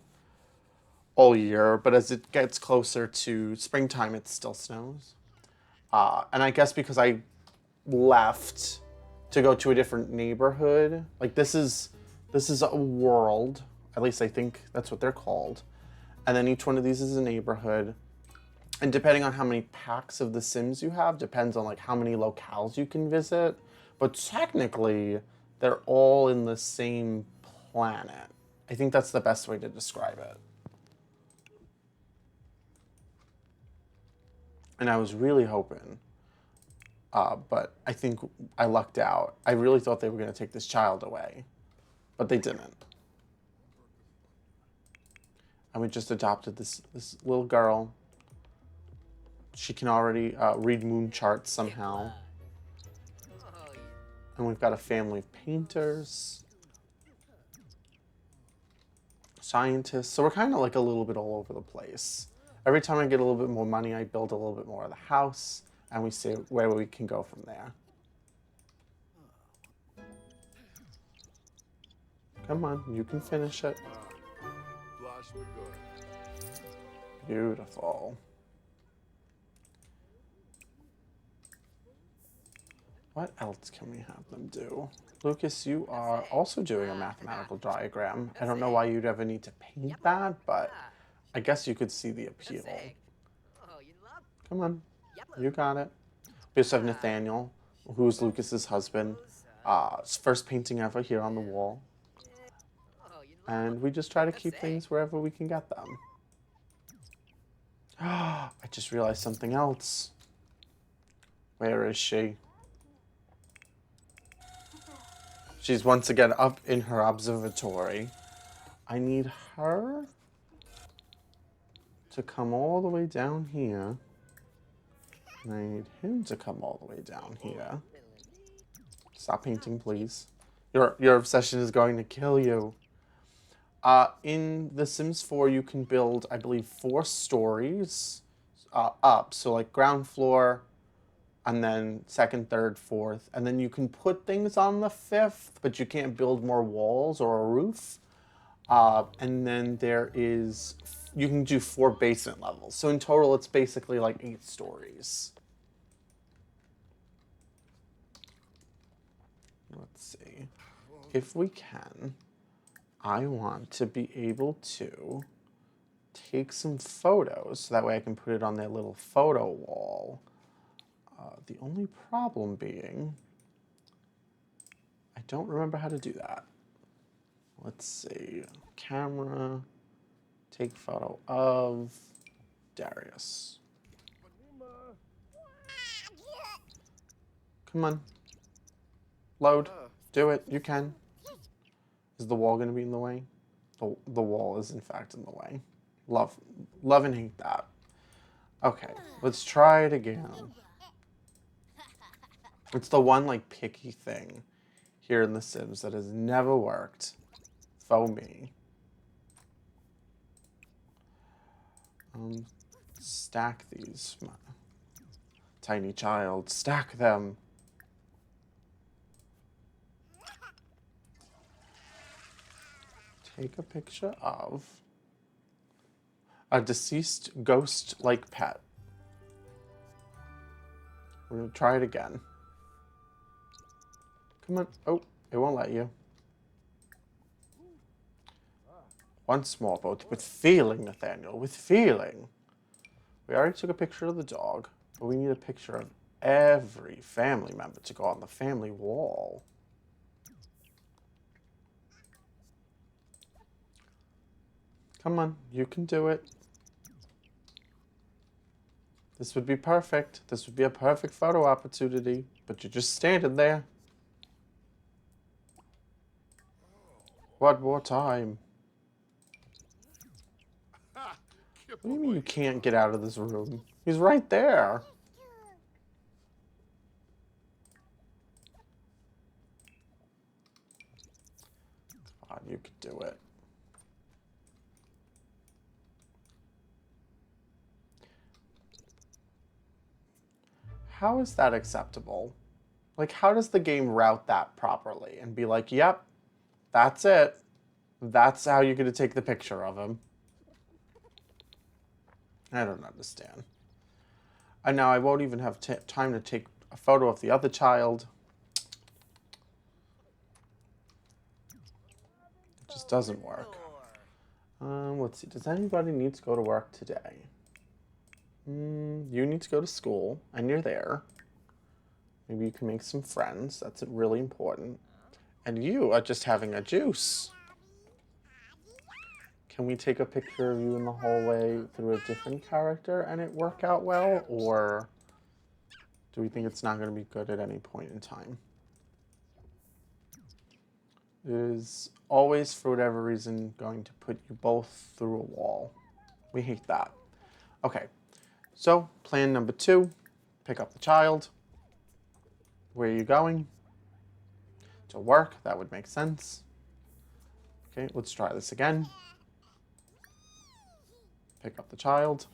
all year, but as it gets closer to springtime, it still snows. And I guess because I left to go to a different neighborhood, like this is a world. At least I think that's what they're called. And then each one of these is a neighborhood. And depending on how many packs of The Sims you have, depends on like how many locales you can visit. But technically, they're all in the same planet. I think that's the best way to describe it. And I was really hoping, but I think I lucked out. I really thought they were going to take this child away, but they didn't. And we just adopted this little girl. She can already read moon charts somehow. And we've got a family of painters, scientists. So we're kind of like a little bit all over the place. Every time I get a little bit more money, I build a little bit more of the house, and we see where we can go from there. Come on, you can finish it. Beautiful. What else can we have them do? Lucas, you are also doing a mathematical diagram. I don't know why you'd ever need to paint that, but I guess you could see the appeal. Come on, you got it. We also have Nathaniel, who's Lucas's husband. First painting ever here on the wall. And we just try to keep things wherever we can get them. I just realized something else. Where is she? She's once again up in her observatory. I need her to come all the way down here. And I need him to come all the way down here. Stop painting, please. Your obsession is going to kill you. In The Sims 4, you can build, I believe, 4 stories up. So like ground floor, and then second, third, fourth. And then you can put things on the 5th, but you can't build more walls or a roof. And then you can do 4 basement levels. So in total, it's basically like 8 stories. Let's see. If we can, I want to be able to take some photos so that way I can put it on their little photo wall. The only problem being, I don't remember how to do that. Let's see. Camera, take photo of Darius. Come on. Load. Do it. You can. Is the wall going to be in the way? The wall is, in fact, in the way. Love and hate that. Okay, let's try it again. It's the one, like, picky thing here in The Sims that has never worked for me. Stack these. Tiny child, stack them. Take a picture of a deceased ghost-like pet. We're going to try it again. Come on. Oh, it won't let you. Once more, but with feeling, Nathaniel, with feeling. We already took a picture of the dog, but we need a picture of every family member to go on the family wall. Come on, you can do it. This would be perfect. This would be a perfect photo opportunity, but you're just standing there. One more time. What do you mean you can't get out of this room? He's right there. Come on, you could do it. How is that acceptable? Like, how does the game route that properly and be like, yep, that's it. That's how you're going to take the picture of him. I don't understand. And now I won't even have time to take a photo of the other child. It just doesn't work. Let's see. Does anybody need to go to work today? You need to go to school, and you're there. Maybe you can make some friends. That's really important. And you are just having a juice. Can we take a picture of you in the hallway through a different character and it work out well? Or do we think it's not going to be good at any point in time? It is always, for whatever reason, going to put you both through a wall. We hate that. Okay, so plan number 2, pick up the child. Where are you going? To work, that would make sense. Okay, let's try this again. Pick up the child.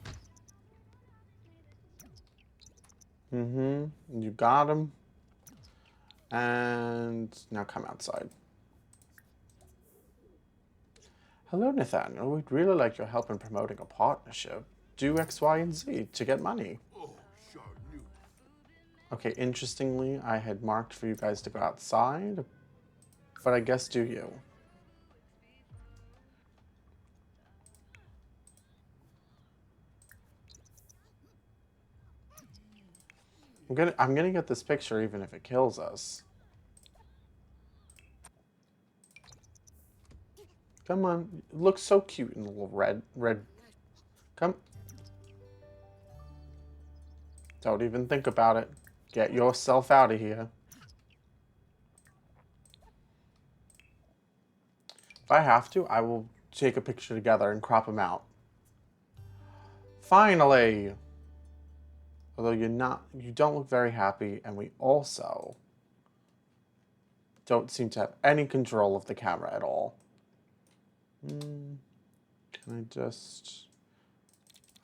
You got him. And now come outside. Hello, Nathaniel. We'd really like your help in promoting a partnership. Do X, Y, and Z to get money. Okay, interestingly, I had marked for you guys to go outside, but I guess do you. I'm gonna get this picture even if it kills us. Come on, it looks so cute in a little red. Come. Don't even think about it. Get yourself out of here. If I have to, I will take a picture together and crop them out. Finally! Although you don't look very happy, and we also don't seem to have any control of the camera at all. Can I just...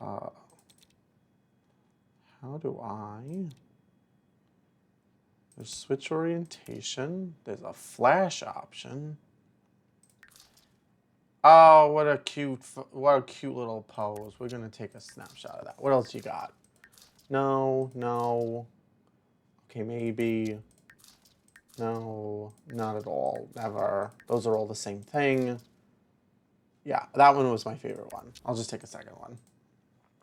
how do I... There's switch orientation. There's a flash option. Oh, what a cute little pose. We're gonna take a snapshot of that. What else you got? No, no. Okay, maybe. No, not at all. Never. Those are all the same thing. Yeah, that one was my favorite one. I'll just take a second one.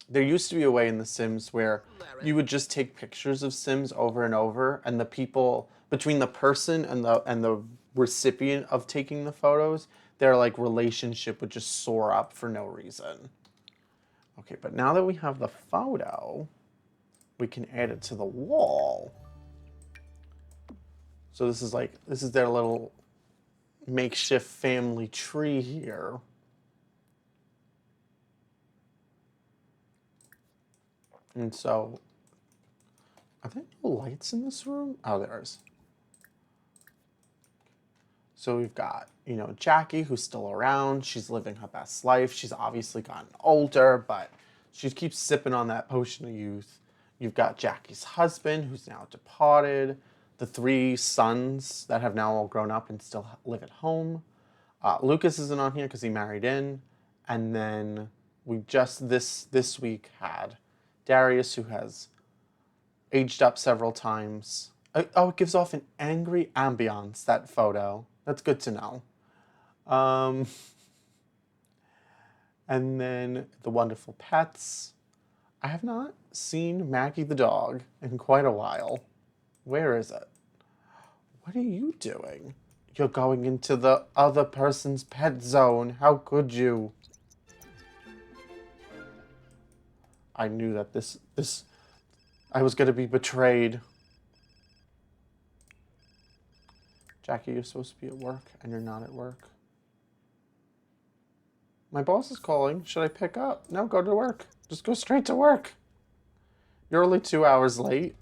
There used to be a way in The Sims where you would just take pictures of Sims over and over, and the people between the person and the recipient of taking the photos, their like relationship would just soar up for no reason. Okay, but now that we have the photo, we can add it to the wall. So this is their little makeshift family tree here. And so, are there no lights in this room? Oh, there is. So we've got, Jackie, who's still around. She's living her best life. She's obviously gotten older, but she keeps sipping on that potion of youth. You've got Jackie's husband, who's now departed. The 3 sons that have now all grown up and still live at home. Lucas isn't on here because he married in. And then we just this week had Darius, who has aged up several times. Oh, it gives off an angry ambiance, that photo. That's good to know. And then the wonderful pets. I have not seen Maggie the dog in quite a while. Where is it? What are you doing? You're going into the other person's pet zone. How could you? I knew that I was going to be betrayed. Jackie, you're supposed to be at work, and you're not at work. My boss is calling. Should I pick up? No, go to work. Just go straight to work. You're only 2 hours late.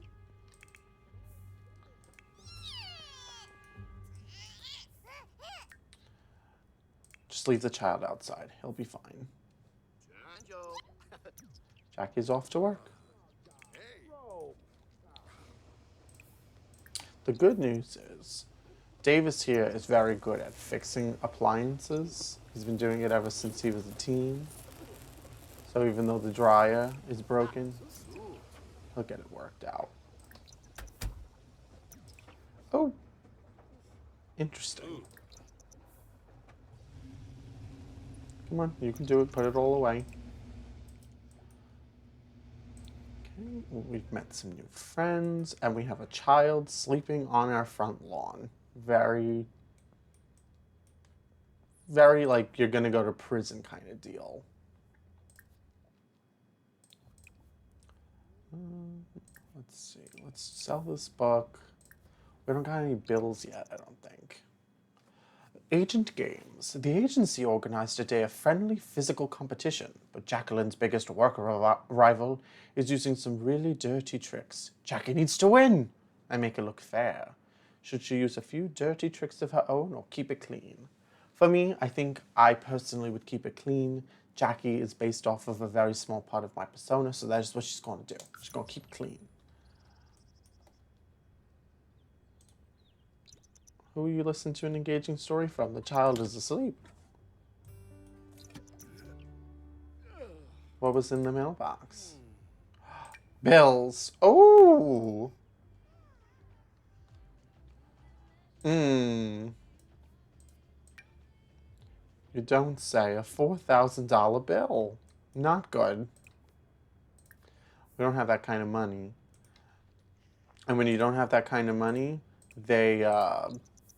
Just leave the child outside. He'll be fine. Jackie's off to work. The good news is, Davis here is very good at fixing appliances. He's been doing it ever since he was a teen. So even though the dryer is broken, he'll get it worked out. Oh, interesting. Come on, you can do it. Put it all away. Okay, we've met some new friends, and we have a child sleeping on our front lawn. Very, very like you're gonna go to prison kind of deal. Let's see. Let's sell this book. We don't got any bills yet, I don't think. Agent Games. The agency organized a day of friendly physical competition, but Jacqueline's biggest worker rival is using some really dirty tricks. Jackie needs to win and make it look fair. Should she use a few dirty tricks of her own or keep it clean? For me, I think I personally would keep it clean. Jackie is based off of a very small part of my persona, so that is what she's going to do. She's going to keep it clean. Who you listen to an engaging story from? The child is asleep. What was in the mailbox? Bills. Oh. You don't say. A $4,000 bill. Not good. We don't have that kind of money. And when you don't have that kind of money, they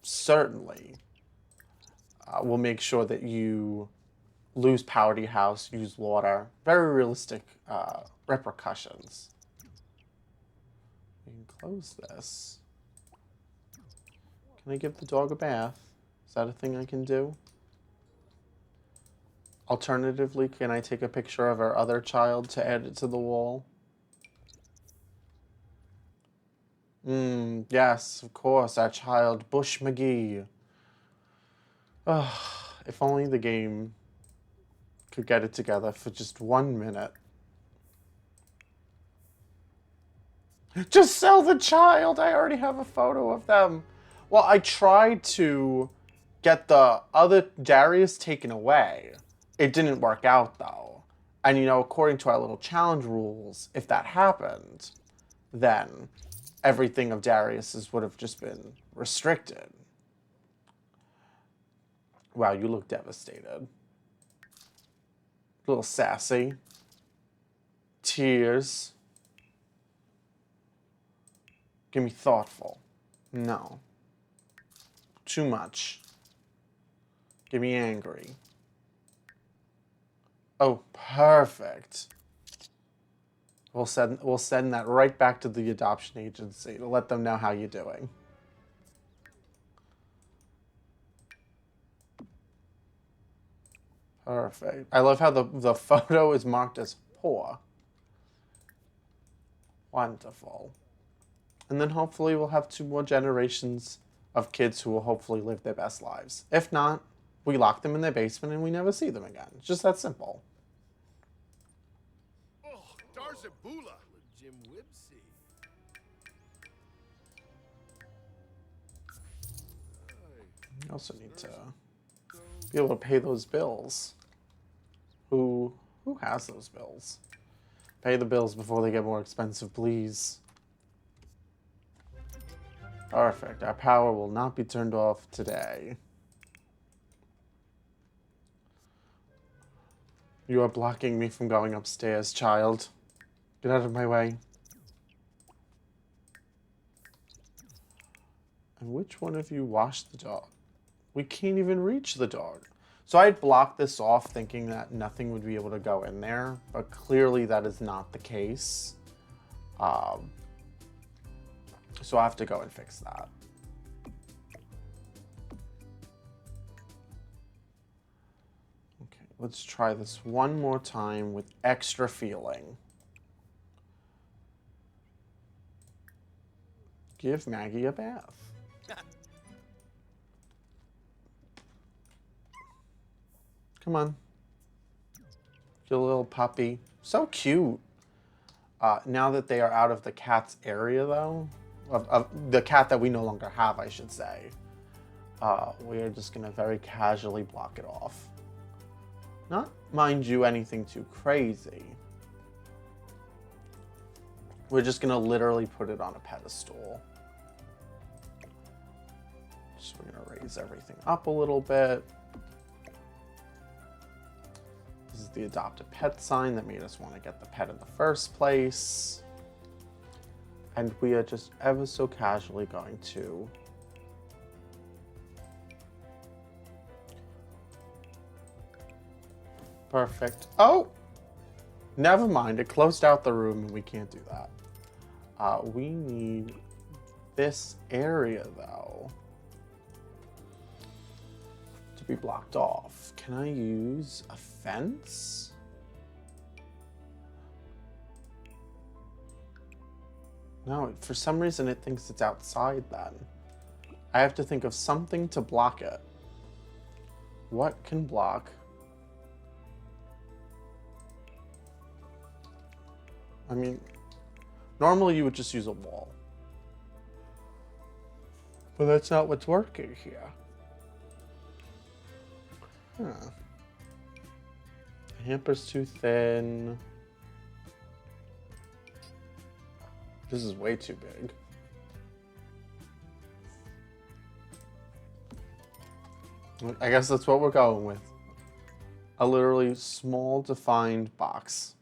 certainly will make sure that you lose power to your house, use water. Very realistic repercussions. We can close this. Can I give the dog a bath? Is that a thing I can do? Alternatively, can I take a picture of our other child to add it to the wall? Yes, of course, our child, Bush McGee. If only the game could get it together for just 1 minute. Just sell the child! I already have a photo of them. Well, I tried to get the other Darius taken away. It didn't work out, though. And, you know, according to our little challenge rules, if that happened, then everything of Darius's would have just been restricted. Wow, you look devastated. A little sassy. Tears. Give me thoughtful. No. Too much. Give me angry. Oh, perfect. We'll send that right back to the adoption agency to let them know how you're doing. Perfect. I love how the photo is marked as poor. Wonderful. And then hopefully we'll have 2 more generations of kids who will hopefully live their best lives. If not, we lock them in their basement and we never see them again. It's just that simple. You also need to be able to pay those bills. Who has those bills? Pay the bills before they get more expensive, please. Perfect. Our power will not be turned off today. You are blocking me from going upstairs, child. Get out of my way. And which one of you washed the dog? We can't even reach the dog. So I blocked this off thinking that nothing would be able to go in there, but clearly that is not the case. So I have to go and fix that. Okay, let's try this one more time with extra feeling. Give Maggie a bath. Come on. Your little puppy. So cute. Now that they are out of the cat's area, though, of the cat that we no longer have, I should say, we are just going to very casually block it off. Not, mind you, anything too crazy. We're just gonna literally put it on a pedestal. So we're gonna raise everything up a little bit. This is the adopted pet sign that made us want to get the pet in the first place. And we are just ever so casually going to perfect. Oh, never mind. It closed out the room and we can't do that. We need this area, though, to be blocked off. Can I use a fence? No, for some reason it thinks it's outside then. I have to think of something to block it. What can block? I mean, normally you would just use a wall. But that's not what's working here. Huh. The hamper's too thin. This is way too big. I guess that's what we're going with. A literally small defined box.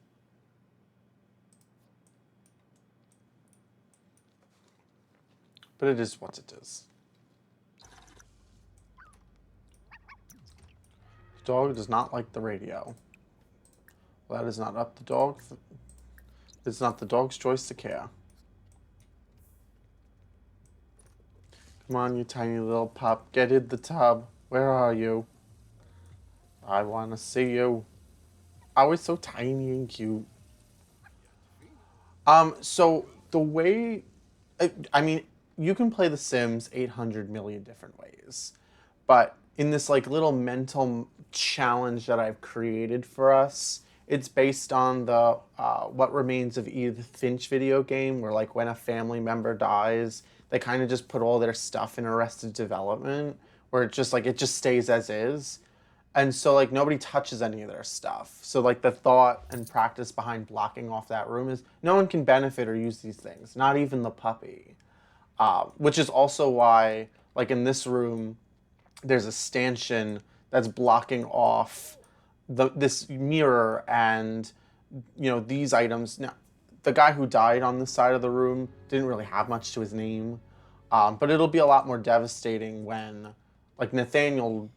But it is what it is. The dog does not like the radio. Well, that is not up to the dog. It's not the dog's choice to care. Come on, you tiny little pup. Get in the tub. Where are you? I want to see you. Always so tiny and cute. So the way, I mean, you can play The Sims 800 million different ways, but in this like little mental challenge that I've created for us, it's based on the What Remains of Edith Finch video game, where like when a family member dies, they kind of just put all their stuff in Arrested Development, where it just stays as is. And so like nobody touches any of their stuff. So like the thought and practice behind blocking off that room is no one can benefit or use these things, not even the puppy. Which is also why, like in this room, there's a stanchion that's blocking off this mirror and, you know, these items. Now, the guy who died on this side of the room didn't really have much to his name, but it'll be a lot more devastating when, like, Nathaniel,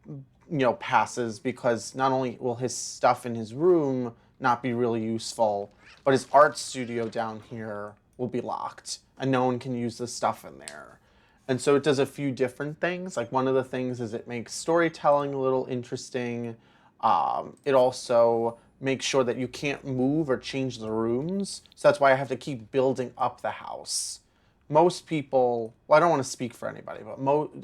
you know, passes, because not only will his stuff in his room not be really useful, but his art studio down here will be locked and no one can use the stuff in there. And so it does a few different things. Like one of the things is it makes storytelling a little interesting. It also makes sure that you can't move or change the rooms. So that's why I have to keep building up the house. Most people, well, I don't want to speak for anybody, but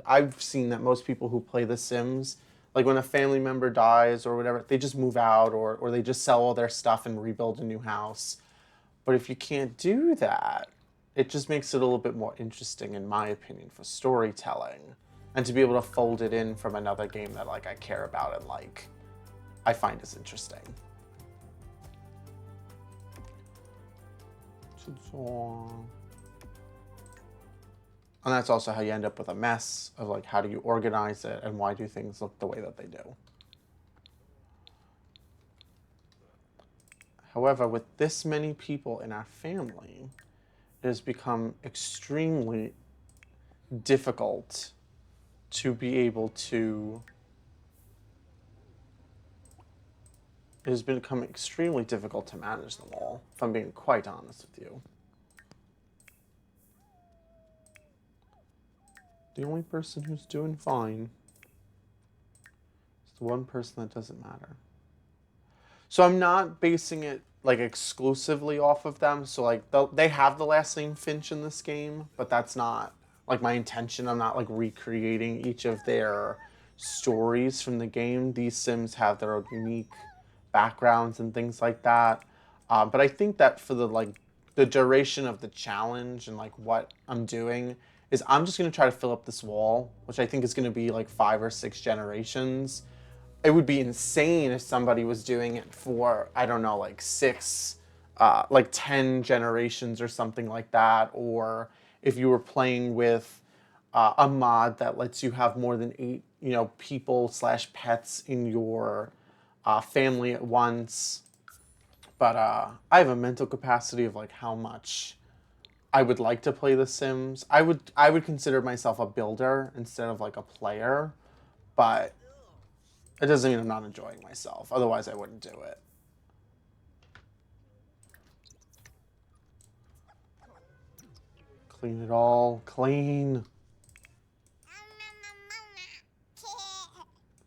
I've seen that most people who play The Sims, like when a family member dies or whatever, they just move out or they just sell all their stuff and rebuild a new house. But if you can't do that, it just makes it a little bit more interesting, in my opinion, for storytelling. And to be able to fold it in from another game that like I care about and like, I find is interesting. And that's also how you end up with a mess of like, how do you organize it and why do things look the way that they do. However, with this many people in our family, it has become extremely difficult to be able to, it has become extremely difficult to manage them all, if I'm being quite honest with you. The only person who's doing fine is the one person that doesn't matter. So I'm not basing it like exclusively off of them. So like they have the last name Finch in this game, but that's not like my intention. I'm not like recreating each of their stories from the game. These Sims have their own unique backgrounds and things like that. But I think that for the duration of the challenge and like what I'm doing is I'm just going to try to fill up this wall, which I think is going to be like 5 or 6 generations. it would be insane if somebody was doing it for, I don't know, like like 10 generations or something like that, or if you were playing with a mod that lets you have more than 8, people slash pets in your family at once. But I have a mental capacity of like how much I would like to play The Sims. I would consider myself a builder instead of like a player, but it doesn't mean I'm not enjoying myself. Otherwise, I wouldn't do it. Clean it all. Clean.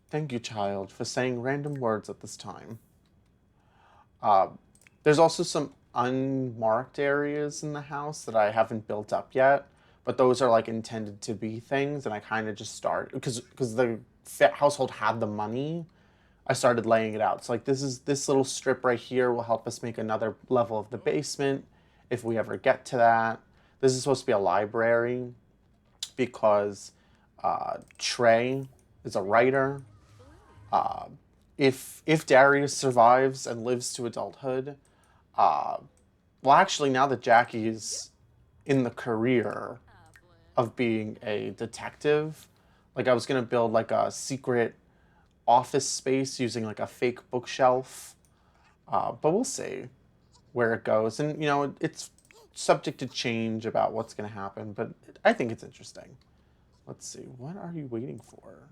Thank you, child, for saying random words at this time. Uh, there's also some unmarked areas in the house that I haven't built up yet, but those are like intended to be things, and I kind of just start because the household had the money. I started laying it out. So like this little strip right here will help us make another level of the basement if we ever get to that. This is supposed to be a library because Trey is a writer. Uh, if Darius survives and lives to adulthood, uh, well, actually, now that Jackie's in the career of being a detective, like I was gonna build like a secret office space using like a fake bookshelf, but we'll see where it goes, and it's subject to change about what's gonna happen, but I think it's interesting. Let's see, what are you waiting for?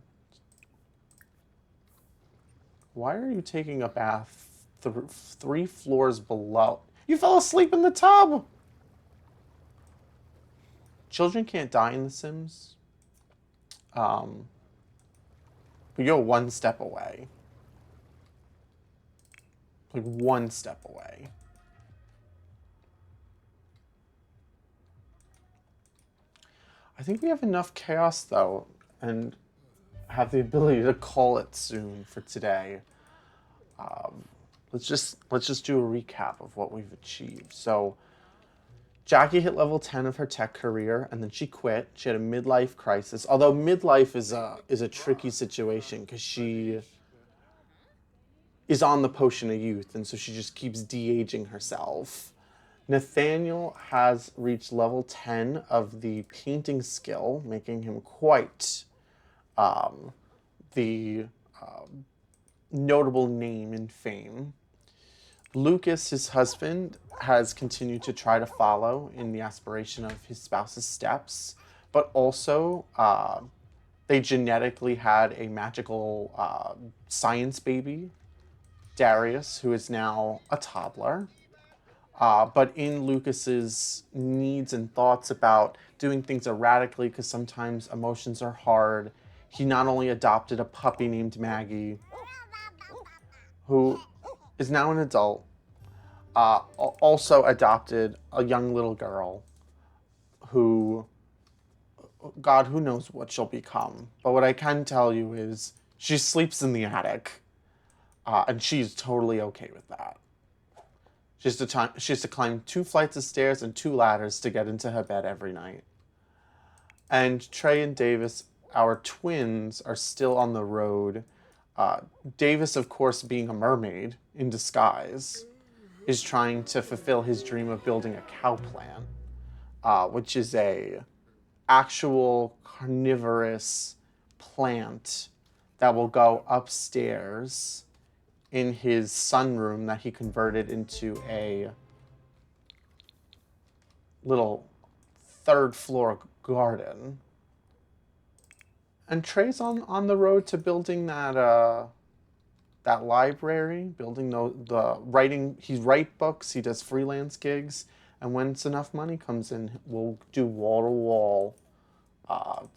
Why are you taking a bath 3 floors below? You fell asleep in the tub! Children can't die in The Sims. Um, but you're one step away. Like one step away. I think we have enough chaos though, and have the ability to call it soon for today. Let's just do a recap of what we've achieved. So Jackie hit level 10 of her tech career, and then she quit. She had a midlife crisis. Although midlife is a tricky situation because she is on the potion of youth, and so she just keeps de-aging herself. Nathaniel has reached level 10 of the painting skill, making him quite the notable name and fame. Lucas, his husband, has continued to try to follow in the aspiration of his spouse's steps, but also they genetically had a magical science baby, Darius, who is now a toddler. But in Lucas's needs and thoughts about doing things erratically, because sometimes emotions are hard, he not only adopted a puppy named Maggie, who is now an adult, also adopted a young little girl who, God, who knows what she'll become. But what I can tell you is she sleeps in the attic, and she's totally okay with that. She has to climb 2 flights of stairs and 2 ladders to get into her bed every night. And Trey and Davis, our twins, are still on the road. Davis, of course, being a mermaid in disguise, is trying to fulfill his dream of building a cow plant, which is a actual carnivorous plant that will go upstairs in his sunroom that he converted into a little 3rd floor garden. And Trey's on the road to building that library, building the writing. He writes books, he does freelance gigs, and when enough money comes in, we'll do wall-to-wall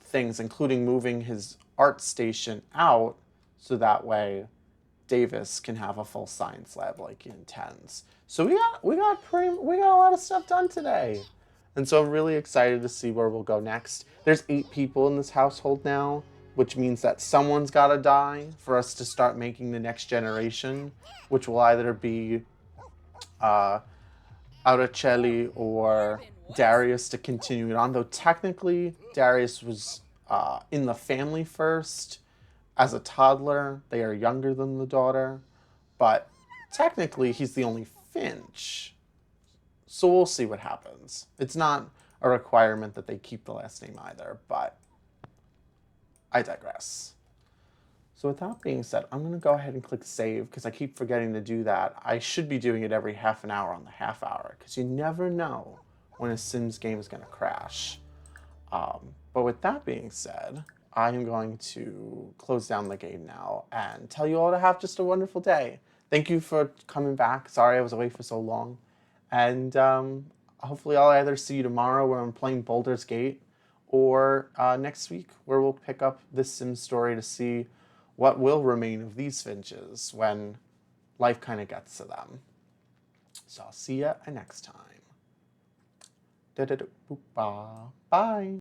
things, including moving his art station out so that way Davis can have a full science lab like he intends. So we got a lot of stuff done today. And so I'm really excited to see where we'll go next. There's 8 people in this household now, which means that someone's got to die for us to start making the next generation, which will either be Auracelli or Darius to continue it on. Though technically Darius was in the family first, As a toddler, they are younger than the daughter, but technically he's the only Finch. So we'll see what happens. It's not a requirement that they keep the last name either, but I digress. So with that being said, I'm going to go ahead and click save because I keep forgetting to do that. I should be doing it every half an hour on the half hour because you never know when a Sims game is going to crash. But with that being said, I am going to close down the game now and tell you all to have just a wonderful day. Thank you for coming back. Sorry I was away for so long. And hopefully I'll either see you tomorrow where I'm playing Baldur's Gate or next week where we'll pick up this Sims story to see what will remain of these Finches when life kind of gets to them. So I'll see you next time. Bye.